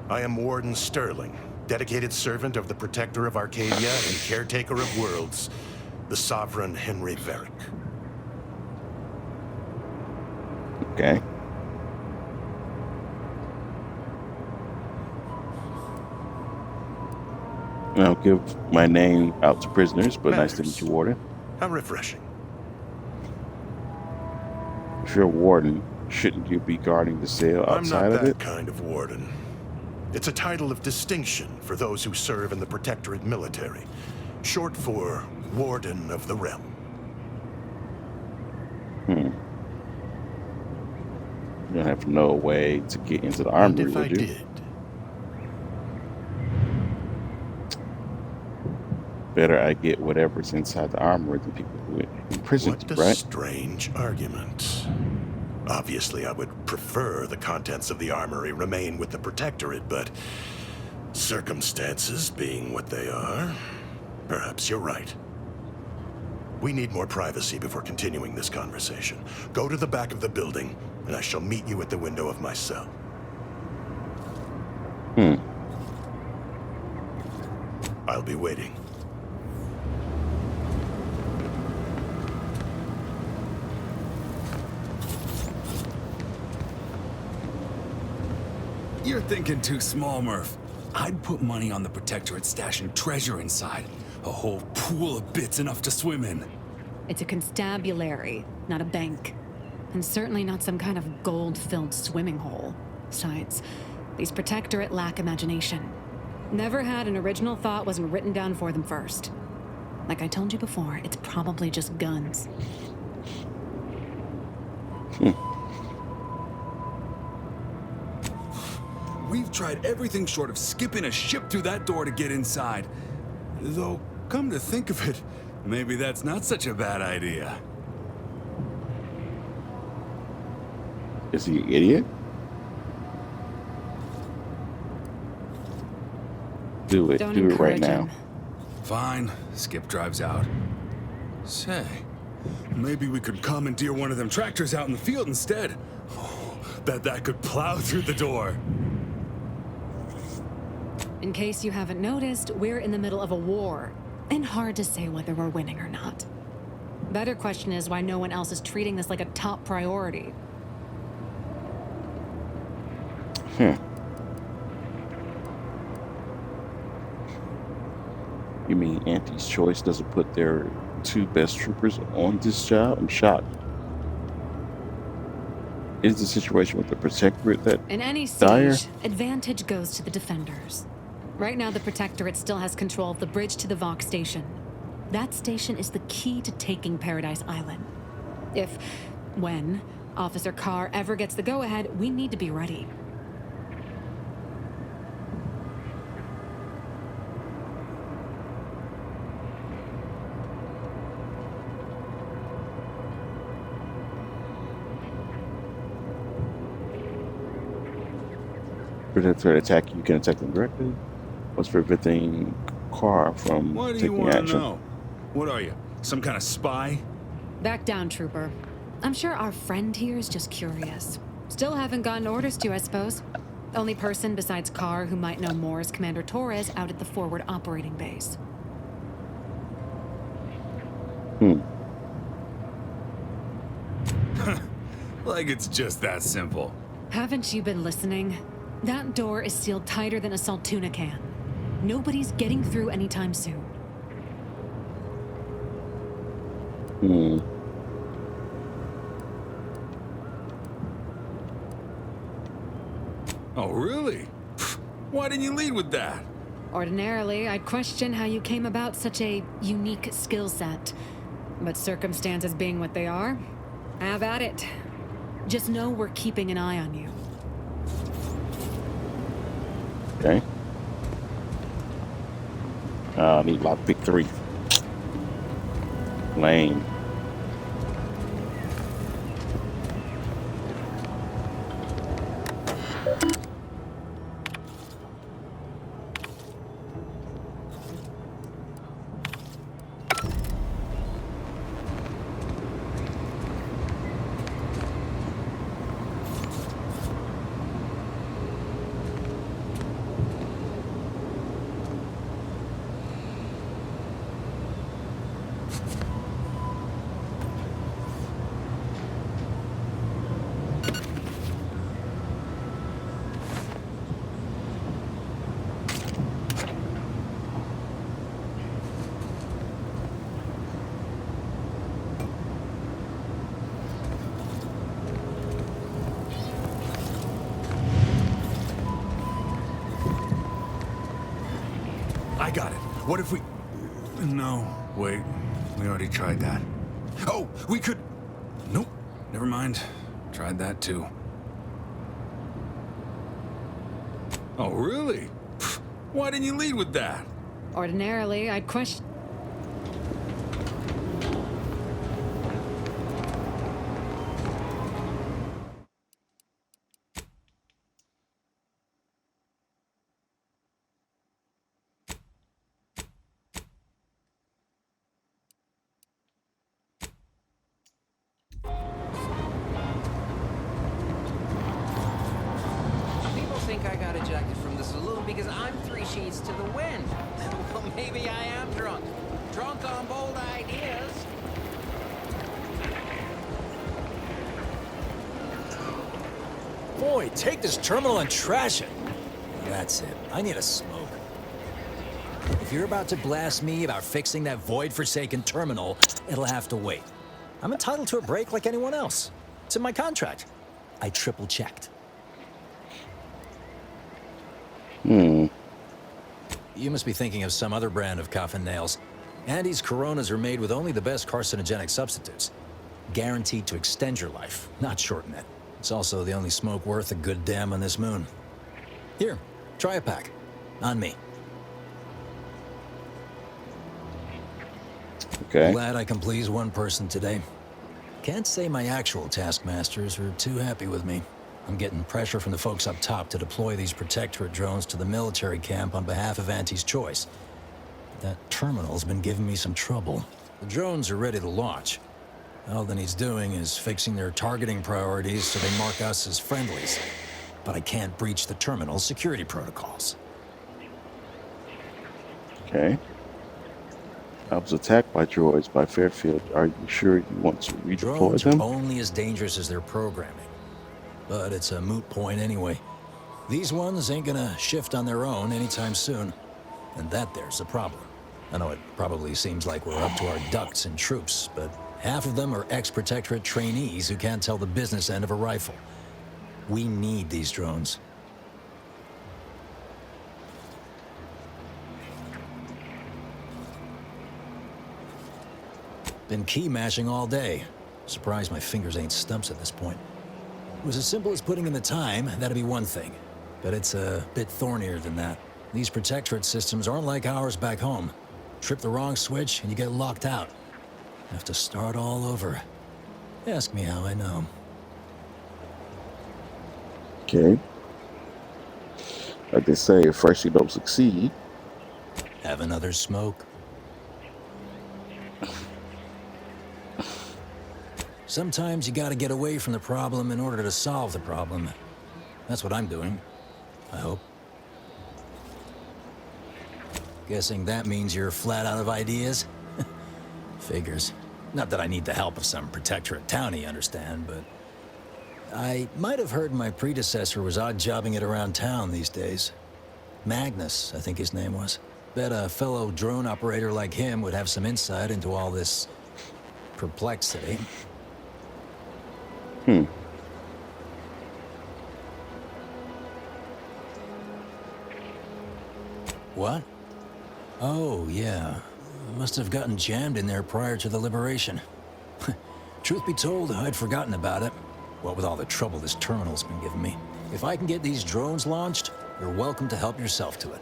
I am Warden Sterling, dedicated servant of the Protector of Arcadia and caretaker of worlds, the Sovereign Henry Varric. Okay. I'll give my name out to prisoners, but nice to meet you, Warden. How refreshing. If you're a warden, shouldn't you be guarding the cell outside of it? I'm not that kind of warden. It's a title of distinction for those who serve in the Protectorate military, short for Warden of the Realm. You don't have no way to get into the armory, And if I would you? did, Better I get whatever's inside the armory than people who imprisoned you, what a right? strange argument. Obviously, I would prefer the contents of the armory remain with the Protectorate, but circumstances being what they are, perhaps you're right. We need more privacy before continuing this conversation. Go to the back of the building, and I shall meet you at the window of my cell. I'll be waiting. You're thinking too small, Murph. I'd put money on the Protectorate stashing treasure inside. A whole pool of bits enough to swim in. It's a constabulary, not a bank. And certainly not some kind of gold-filled swimming hole. Besides, these Protectorate lack imagination. Never had an original thought wasn't written down for them first. Like I told you before, it's probably just guns. We've tried everything short of skipping a ship through that door to get inside. Though, come to think of it, maybe that's not such a bad idea. Is he an idiot? Do it. Don't Do it right encourage now. him. Fine. Skip drives out. Say, maybe we could commandeer one of them tractors out in the field instead. Oh, bet that could plow through the door. In case you haven't noticed, we're in the middle of a war, and hard to say whether we're winning or not. Better question is why no one else is treating this like a top priority. You mean Auntie's Choice doesn't put their two best troopers on this job? I'm shocked. Is the situation with the Protectorate that In any dire? siege, advantage goes to the defenders. Right now, the Protectorate still has control of the bridge to the Vox station. That station is the key to taking Paradise Island. When Officer Carr ever gets the go-ahead, we need to be ready. Protectorate attack, you can attack them directly. What's preventing Carr from What do you taking want to action? know? What are you, some kind of spy? Back down, Trooper. I'm sure our friend here is just curious. Still haven't gotten orders to, I suppose. The only person besides Carr who might know more is Commander Torres out at the forward operating base. Like it's just that simple. Haven't you been listening? That door is sealed tighter than a Saltuna can. Nobody's getting through anytime soon. Oh, really? Pfft, why didn't you lead with that? Ordinarily, I'd question how you came about such a unique skill set. But circumstances being what they are, have at it. Just know we're keeping an eye on you. Okay. I need lockpick 3. Lame. What if we... No, wait. We already tried that. Oh, we could... Nope, never mind. Tried that too. Oh, really? Why didn't you lead with that? Ordinarily, I'd question... People think I got ejected from the saloon because I'm 3 sheets to the wind. Well, maybe I am drunk. Drunk on bold ideas. Boy, take this terminal and trash it. That's it. I need a smoke. If you're about to blast me about fixing that void-forsaken terminal, it'll have to wait. I'm entitled to a break like anyone else. It's in my contract. I triple-checked. You must be thinking of some other brand of coffin nails. Andy's Coronas are made with only the best carcinogenic substitutes. Guaranteed to extend your life, not shorten it. It's also the only smoke worth a good damn on this moon. Here, try a pack. On me. Okay. Glad I can please one person today. Can't say my actual taskmasters are too happy with me. I'm getting pressure from the folks up top to deploy these Protectorate drones to the military camp on behalf of Auntie's Choice. That terminal's been giving me some trouble. The drones are ready to launch. All that needs doing is fixing their targeting priorities so they mark us as friendlies. But I can't breach the terminal's security protocols. Okay. I was attacked by droids by Fairfield. Are you sure you want to redeploy Drones them? are only as dangerous as their programming. But it's a moot point anyway. These ones ain't gonna shift on their own anytime soon. And that there's a problem. I know it probably seems like we're up to our ducks in troops, but half of them are ex-Protectorate trainees who can't tell the business end of a rifle. We need these drones. Been key mashing all day. Surprised my fingers ain't stumps at this point. It was as simple as putting in the time, that'd be one thing. But it's a bit thornier than that. These Protectorate systems aren't like ours back home. Trip the wrong switch and you get locked out. Have to start all over. Ask me how I know. Okay. Like they say, if first you don't succeed. Have another smoke? Sometimes you gotta get away from the problem in order to solve the problem. That's what I'm doing, I hope. Guessing that means you're flat out of ideas? Figures. Not that I need the help of some Protectorate townie, understand, but... I might have heard my predecessor was odd-jobbing it around town these days. Magnus, I think his name was. Bet a fellow drone operator like him would have some insight into all this... perplexity. What? Oh, yeah. Must have gotten jammed in there prior to the liberation. Truth be told, I'd forgotten about it. What with all the trouble this terminal's been giving me. If I can get these drones launched, you're welcome to help yourself to it.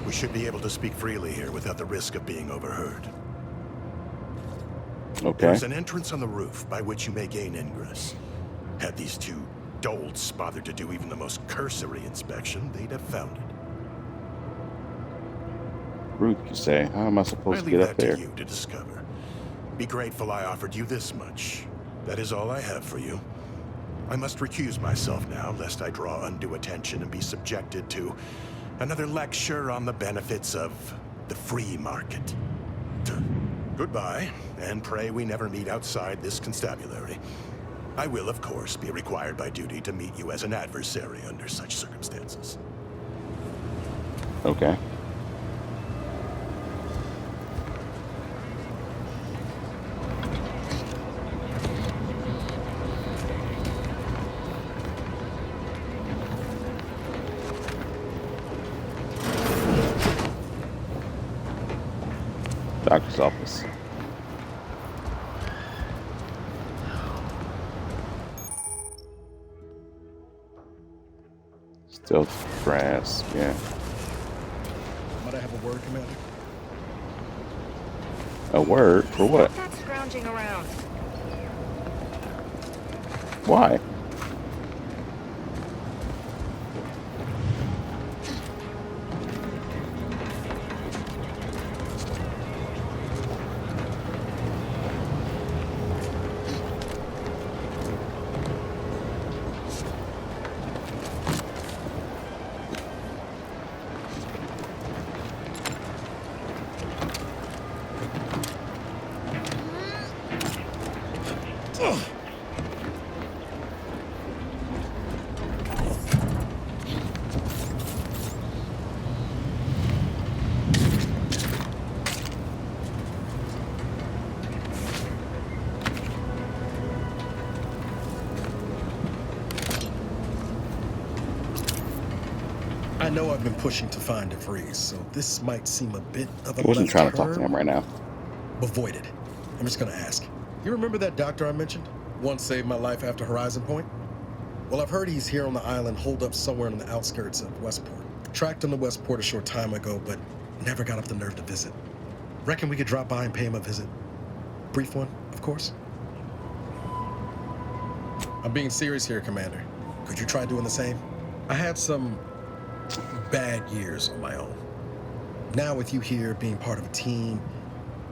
We should be able to speak freely here without the risk of being overheard. Okay. There's an entrance on the roof by which you may gain ingress. Had these two dolts bothered to do even the most cursory inspection, they'd have found it. Ruth, you say. How am I supposed to get up there? I leave that to you to discover. Be grateful I offered you this much. That is all I have for you. I must recuse myself now, lest I draw undue attention and be subjected to another lecture on the benefits of the free market. Goodbye, and pray we never meet outside this constabulary. I will, of course, be required by duty to meet you as an adversary under such circumstances. Okay. Doctor's office. Stealth grass, yeah. Might I have a word, Commander? A word? For what? Stop scrounging around. Why? I know I've been pushing to find DeVries, so this might seem a bit of a I wasn't left trying to talk turn. to him right now. Avoid it. I'm just gonna ask. You remember that doctor I mentioned? Once saved my life after Horizon Point? Well, I've heard he's here on the island, holed up somewhere on the outskirts of Westport. Tracked him to Westport a short time ago, but never got up the nerve to visit. Reckon we could drop by and pay him a visit. Brief one, of course. I'm being serious here, Commander. Could you try doing the same? I had some bad years on my own. Now with you here being part of a team,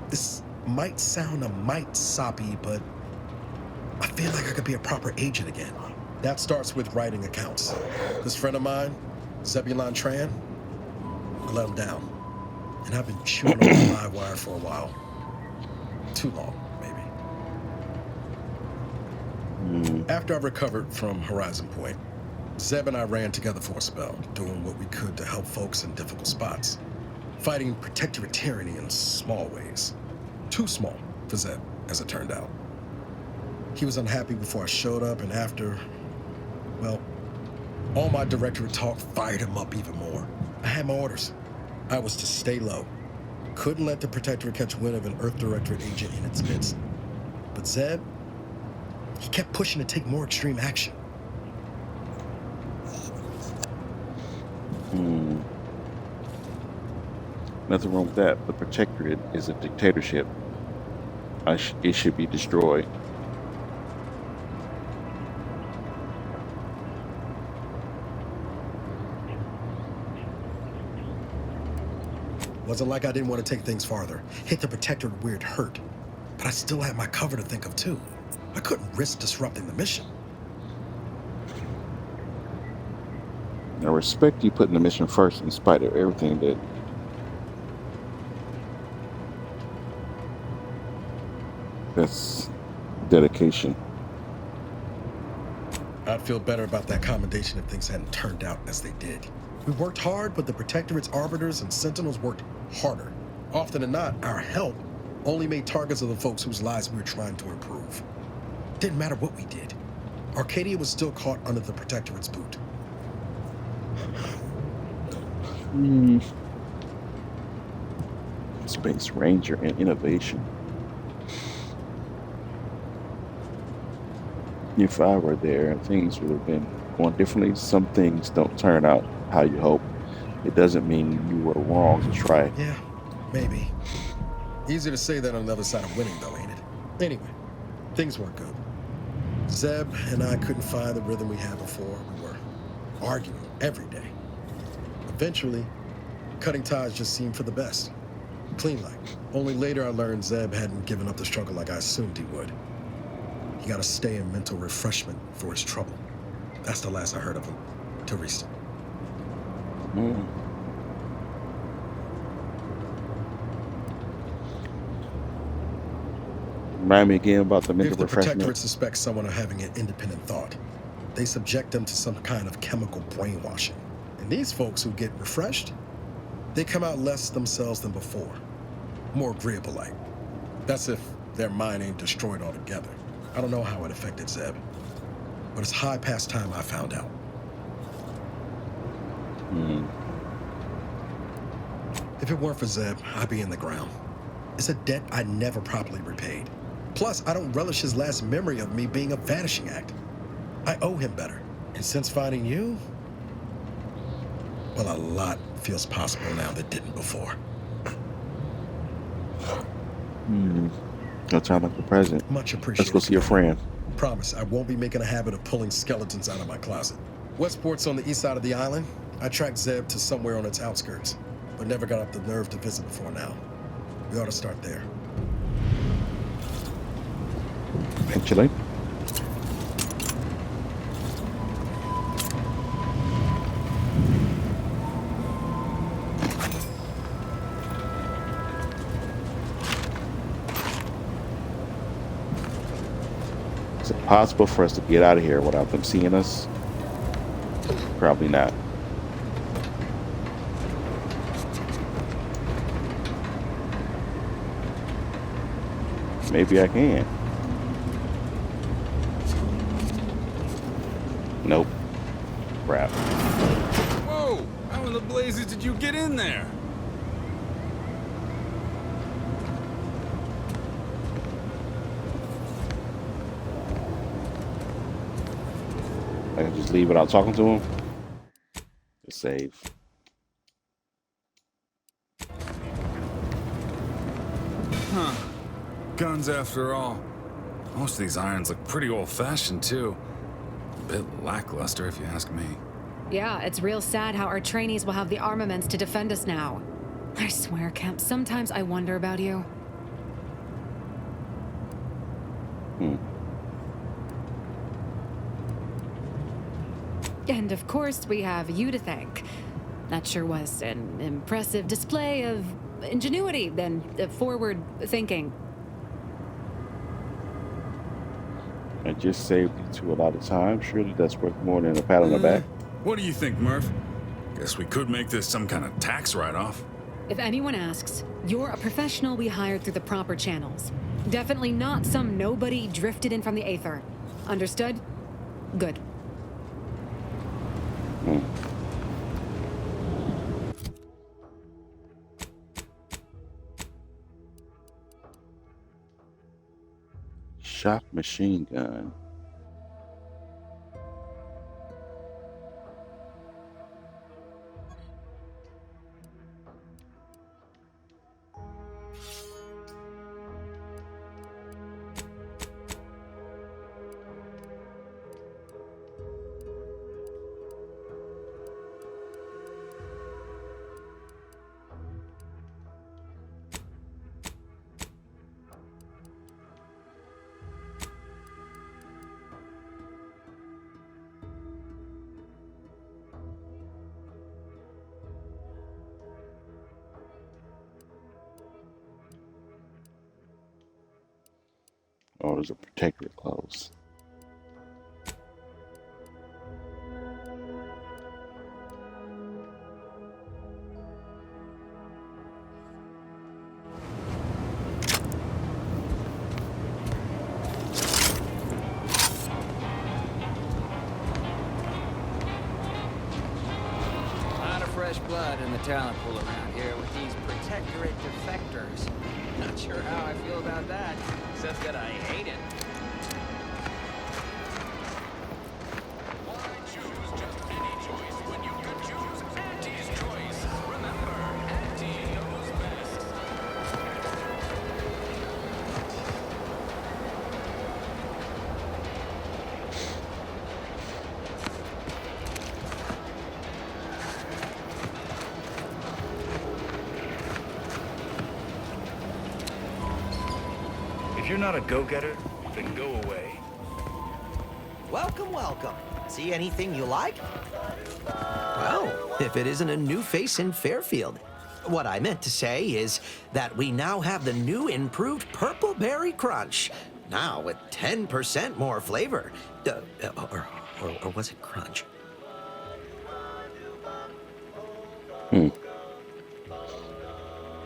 this might sound a mite soppy, but I feel like I could be a proper agent again. That starts with writing accounts. This friend of mine, Zebulon Tran, I let him down. And I've been chewing on the live wire for a while. Too long, maybe. After I recovered from Horizon Point, Zeb and I ran together for a spell, doing what we could to help folks in difficult spots. Fighting protectorate tyranny in small ways. Too small for Zeb, as it turned out. He was unhappy before I showed up, and after, well, all my directorate talk fired him up even more. I had my orders. I was to stay low. Couldn't let the protectorate catch wind of an Earth Directorate agent in its midst. But Zeb, he kept pushing to take more extreme action. Nothing wrong with that. The Protectorate is a dictatorship. It should be destroyed. Wasn't like I didn't want to take things farther. Hit the Protectorate where it hurt. But I still had my cover to think of too. I couldn't risk disrupting the mission. I respect you putting the mission first in spite of everything that that's dedication. I'd feel better about that commendation if things hadn't turned out as they did. We worked hard, but the Protectorate's arbiters and sentinels worked harder. Often than not, our help only made targets of the folks whose lives we were trying to improve. Didn't matter what we did. Arcadia was still caught under the Protectorate's boot. Space Ranger and innovation. If I were there, things would have been going differently. Some things don't turn out how you hope. It doesn't mean you were wrong to try. Yeah, maybe. Easier to say that on the other side of winning, though, ain't it? Anyway, things weren't good. Zeb and I couldn't find the rhythm we had before. We were arguing every day. Eventually, cutting ties just seemed for the best. Clean like. Only later I learned Zeb hadn't given up the struggle like I assumed he would. He got to stay in mental refreshment for his trouble. That's the last I heard of him, till recent. Remind me again about the mental If the refreshment. protectorate suspects someone of having an independent thought, they subject them to some kind of chemical brainwashing. And these folks who get refreshed, they come out less themselves than before. More agreeable-like. That's if their mind ain't destroyed altogether. I don't know how it affected Zeb, but it's high past time I found out. If it weren't for Zeb, I'd be in the ground. It's a debt I never properly repaid. Plus, I don't relish his last memory of me being a vanishing act. I owe him better. And since finding you, well, a lot feels possible now that didn't before. Don't sound like the president. Much appreciated. Let's go see your friend. Promise, I won't be making a habit of pulling skeletons out of my closet. Westport's on the east side of the island. I tracked Zeb to somewhere on its outskirts, but never got up the nerve to visit before now. We ought to start there. Eventually. Is it possible for us to get out of here without them seeing us? Probably not. Maybe I can. Nope. Crap. Whoa! How in the blazes did you get in there? I can just leave without talking to him. Just save. Huh. Guns after all. Most of these irons look pretty old-fashioned, too. A bit lackluster, if you ask me. Yeah, it's real sad how our trainees will have the armaments to defend us now. I swear, Kemp, sometimes I wonder about you. And of course, we have you to thank. That sure was an impressive display of ingenuity and forward thinking. I just saved you two a lot of time. Surely that's worth more than a pat on the back. What do you think, Murph? Guess we could make this some kind of tax write-off. If anyone asks, you're a professional we hired through the proper channels. Definitely not some nobody drifted in from the Aether. Understood? Good. Shock machine gun. Oh, there's a protectorate close. A lot of fresh blood in the talent pool around here with these protectorate defectors. Not sure how I feel about that, except that I hate it. Why choose just any choice when you could choose Auntie's choice? Remember, Auntie knows best. If you're not a go-getter, then go away. Welcome, welcome. See anything you like? Well, if it isn't a new face in Fairfield. What I meant to say is that we now have the new improved Purple Berry Crunch. Now with 10% more flavor. Or was it crunch?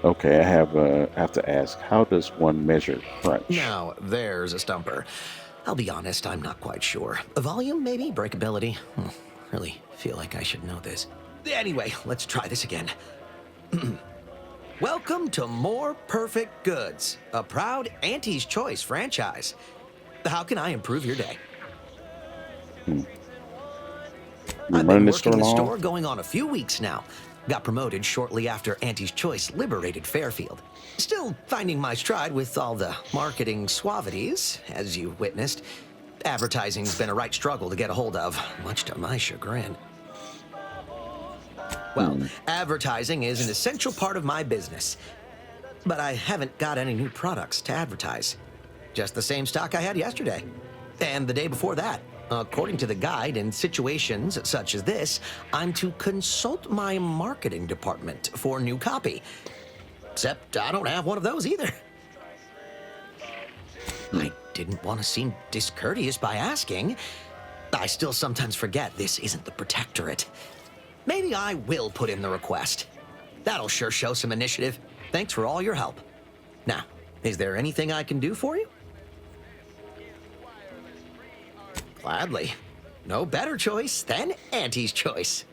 Okay, I have to ask, how does one measure crunch? Now, there's a stumper. I'll be honest, I'm not quite sure. Volume, maybe? Breakability? Really feel like I should know this. Anyway, let's try this again. Welcome to More Perfect Goods, a proud Auntie's Choice franchise. How can I improve your day? I've been working the store going on a few weeks now. Got promoted shortly after Auntie's Choice liberated Fairfield. Still finding my stride with all the marketing suavities, as you witnessed. Advertising's been a right struggle to get a hold of, much to my chagrin. Well, advertising is an essential part of my business. But I haven't got any new products to advertise. Just the same stock I had yesterday. And the day before that. According to the guide, in situations such as this, I'm to consult my marketing department for new copy. Except I don't have one of those either. I didn't want to seem discourteous by asking. I still sometimes forget this isn't the Protectorate. Maybe I will put in the request. That'll sure show some initiative. Thanks for all your help. Now, is there anything I can do for you? Gladly. No better choice than Auntie's Choice.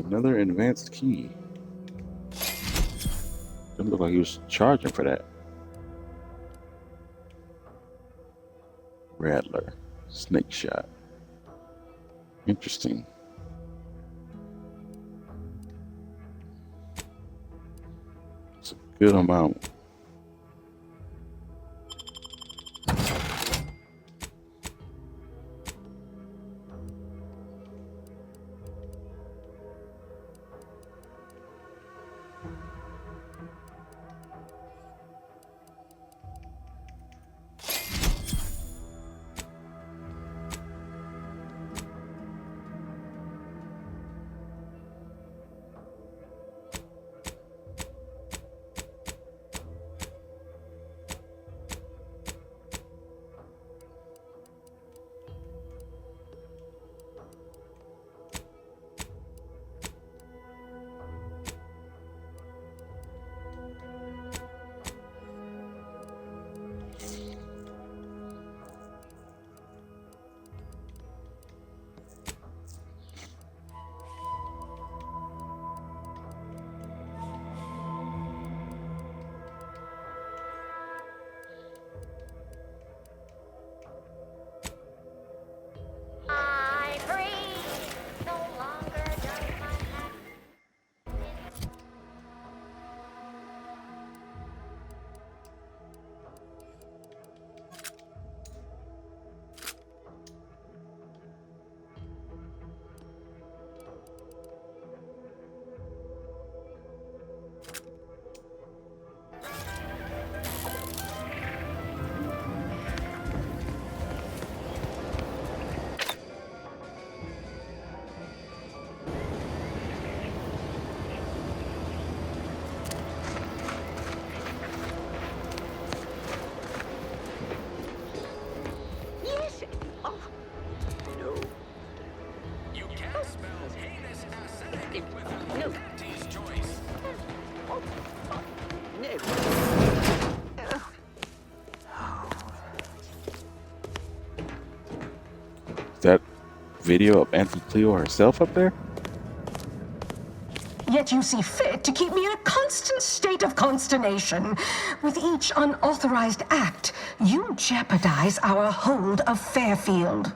Another advanced key. Doesn't look like he was charging for that. Rattler. Snake shot. Interesting. It's a good amount. That video of Auntie Cleo herself up there? Yet you see fit to keep me in a constant state of consternation. With each unauthorized act, you jeopardize our hold of Fairfield.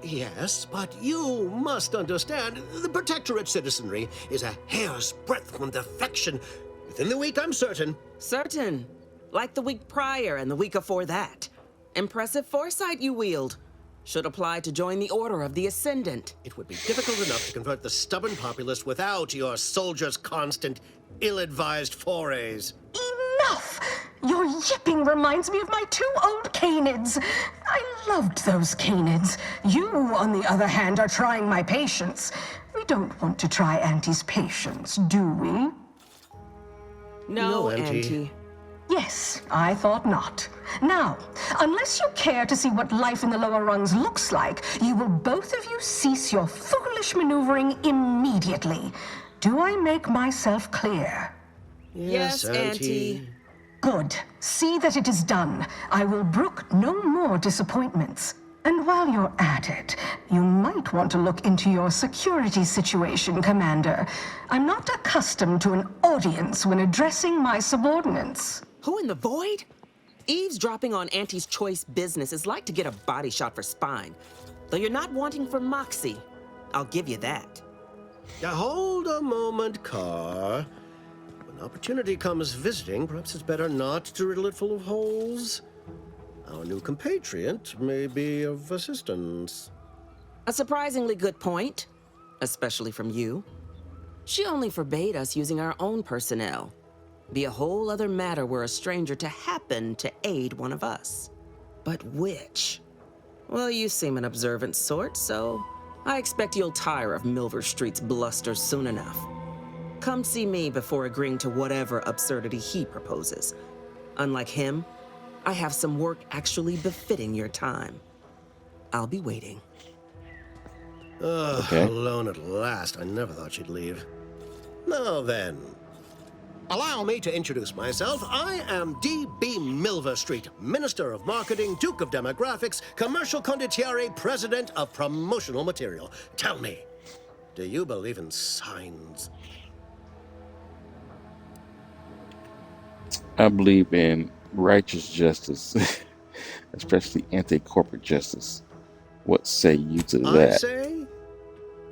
Yes, but you must understand, the Protectorate citizenry is a hair's breadth from defection. Within the week, I'm certain. Certain. Like the week prior and the week before that. Impressive foresight you wield. Should apply to join the Order of the Ascendant. It would be difficult enough to convert the stubborn populace without your soldiers' constant, ill-advised forays. Enough! Your yipping reminds me of my 2 old canids. I loved those canids. You, on the other hand, are trying my patience. We don't want to try Auntie's patience, do we? No, Auntie. Yes, I thought not. Now, unless you care to see what life in the lower rungs looks like, you will both of you cease your foolish maneuvering immediately. Do I make myself clear? Yes, Auntie. Good. See that it is done. I will brook no more disappointments. And while you're at it, you might want to look into your security situation, Commander. I'm not accustomed to an audience when addressing my subordinates. Who in the void? Eavesdropping on Auntie's choice business is like to get a body shot for spine. Though you're not wanting for moxie. I'll give you that. Now hold a moment, Carr. When opportunity comes visiting, perhaps it's better not to riddle it full of holes. Our new compatriot may be of assistance. A surprisingly good point, especially from you. She only forbade us using our own personnel. Be a whole other matter were a stranger to happen to aid one of us. But which? Well, you seem an observant sort, so I expect you'll tire of Milver Street's bluster soon enough. Come see me before agreeing to whatever absurdity he proposes. Unlike him, I have some work actually befitting your time. I'll be waiting. Alone at last. I never thought she'd leave. Now then, allow me to introduce myself. I am D.B. Milver Street, Minister of Marketing, Duke of Demographics, Commercial Condottiere, President of Promotional Material. Tell me, do you believe in signs? I believe in righteous justice, especially anti-corporate justice. What say you to that? I say,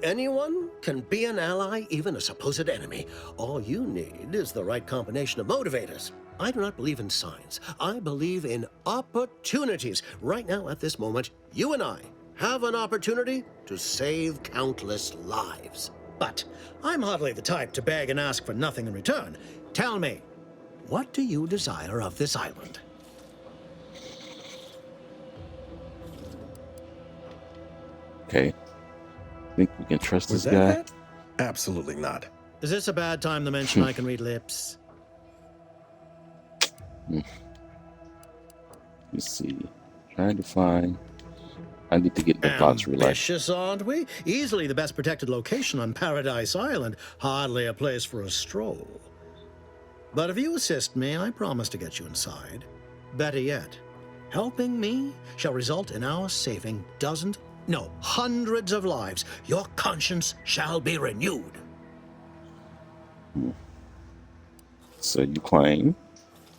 anyone can be an ally, even a supposed enemy. All you need is the right combination of motivators. I do not believe in signs. I believe in opportunities. Right now, at this moment, you and I have an opportunity to save countless lives. But I'm hardly the type to beg and ask for nothing in return. Tell me, what do you desire of this island? Okay. Think we can trust this guy? Absolutely not. Is this a bad time to mention I can read lips? Let's see. Trying to find. I need to get the box realized. Ambitious, aren't we? Easily the best protected location on Paradise Island. Hardly a place for a stroll. But if you assist me, I promise to get you inside. Better yet, helping me shall result in our saving dozens, no, hundreds of lives. Your conscience shall be renewed. So you claim?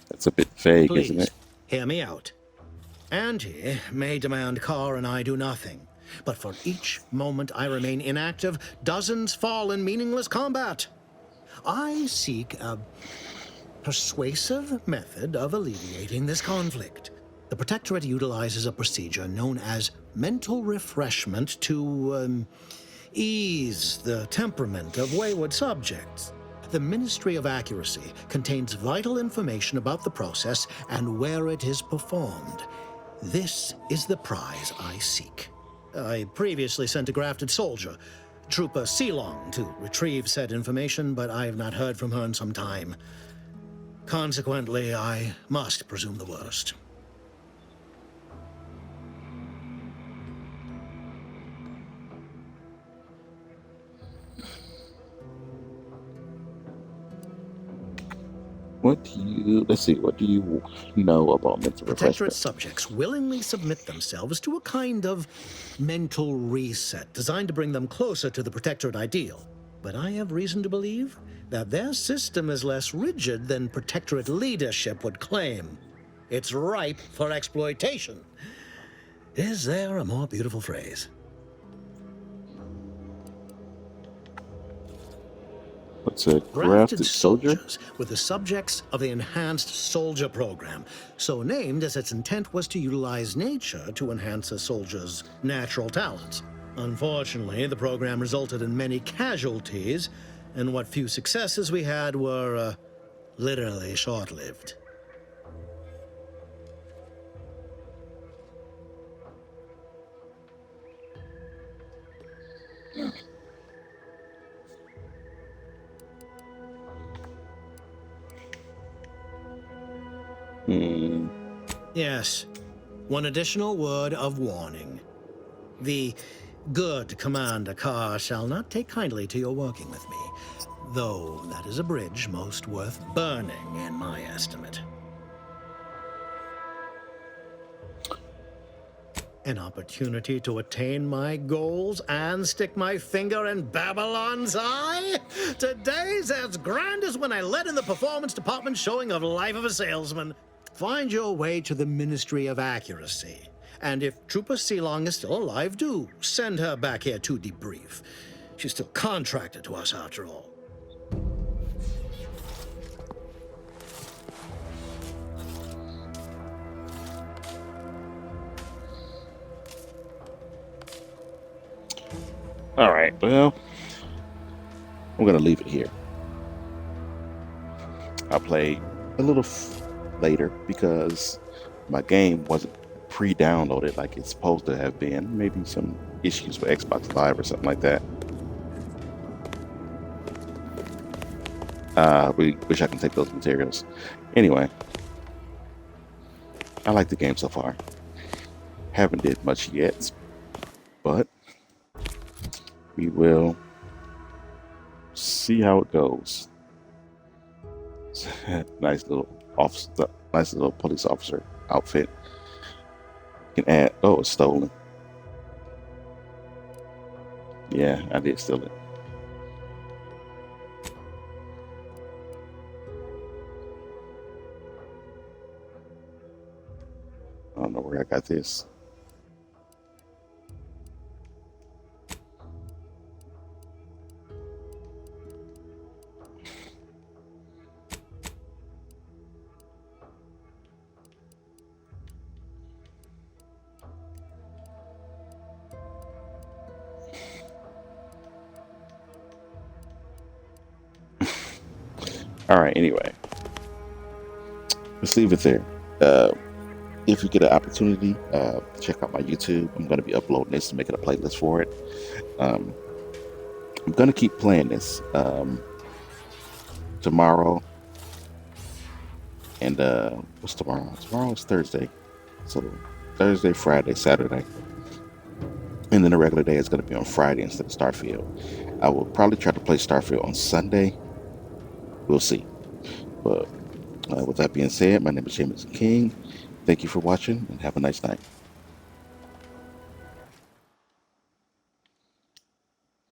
That's a bit vague, Please, isn't it? hear me out. Auntie may demand Carr and I do nothing. But for each moment I remain inactive, dozens fall in meaningless combat. I seek a persuasive method of alleviating this conflict. The Protectorate utilizes a procedure known as mental refreshment to ease the temperament of wayward subjects. The Ministry of Accuracy contains vital information about the process and where it is performed. This is the prize I seek. I previously sent a grafted soldier, Trooper Sealong, to retrieve said information, but I have not heard from her in some time. Consequently, I must presume the worst. What do you know about mental Protectorate refreshment? subjects willingly submit themselves to a kind of mental reset designed to bring them closer to the Protectorate ideal. But I have reason to believe that their system is less rigid than Protectorate leadership would claim. It's ripe for exploitation. Is there a more beautiful phrase? What's a grafted soldier? With the subjects of the Enhanced Soldier Program, so named as its intent was to utilize nature to enhance a soldier's natural talents. Unfortunately, the program resulted in many casualties, and what few successes we had were literally short-lived. Yes. One additional word of warning. The good Commander Carr shall not take kindly to your working with me, though that is a bridge most worth burning in my estimate. An opportunity to attain my goals and stick my finger in Babylon's eye? Today's as grand as when I led in the performance department showing of Life of a Salesman. Find your way to the Ministry of Accuracy. And if Trooper Sealong is still alive, do send her back here to debrief. She's still contracted to us after all. All right, well, I'm gonna leave it here. I'll play a little later because my game wasn't pre-downloaded like it's supposed to have been. Maybe some issues with Xbox Live or something like that. We wish I can take those materials. Anyway, I like the game so far. Haven't did much yet, but we will see how it goes. Nice little police officer outfit. You can add. Oh, it's stolen. Yeah, I did steal it. I don't know where I got this. All right, anyway, let's leave it there. If you get an opportunity, check out my YouTube. I'm going to be uploading this and making a playlist for it. I'm going to keep playing this tomorrow. And what's tomorrow? Tomorrow is Thursday. So Thursday, Friday, Saturday. And then the regular day is going to be on Friday instead of Starfield. I will probably try to play Starfield on Sunday. We'll see. But with that being said, my name is Jameson King. Thank you for watching and have a nice night.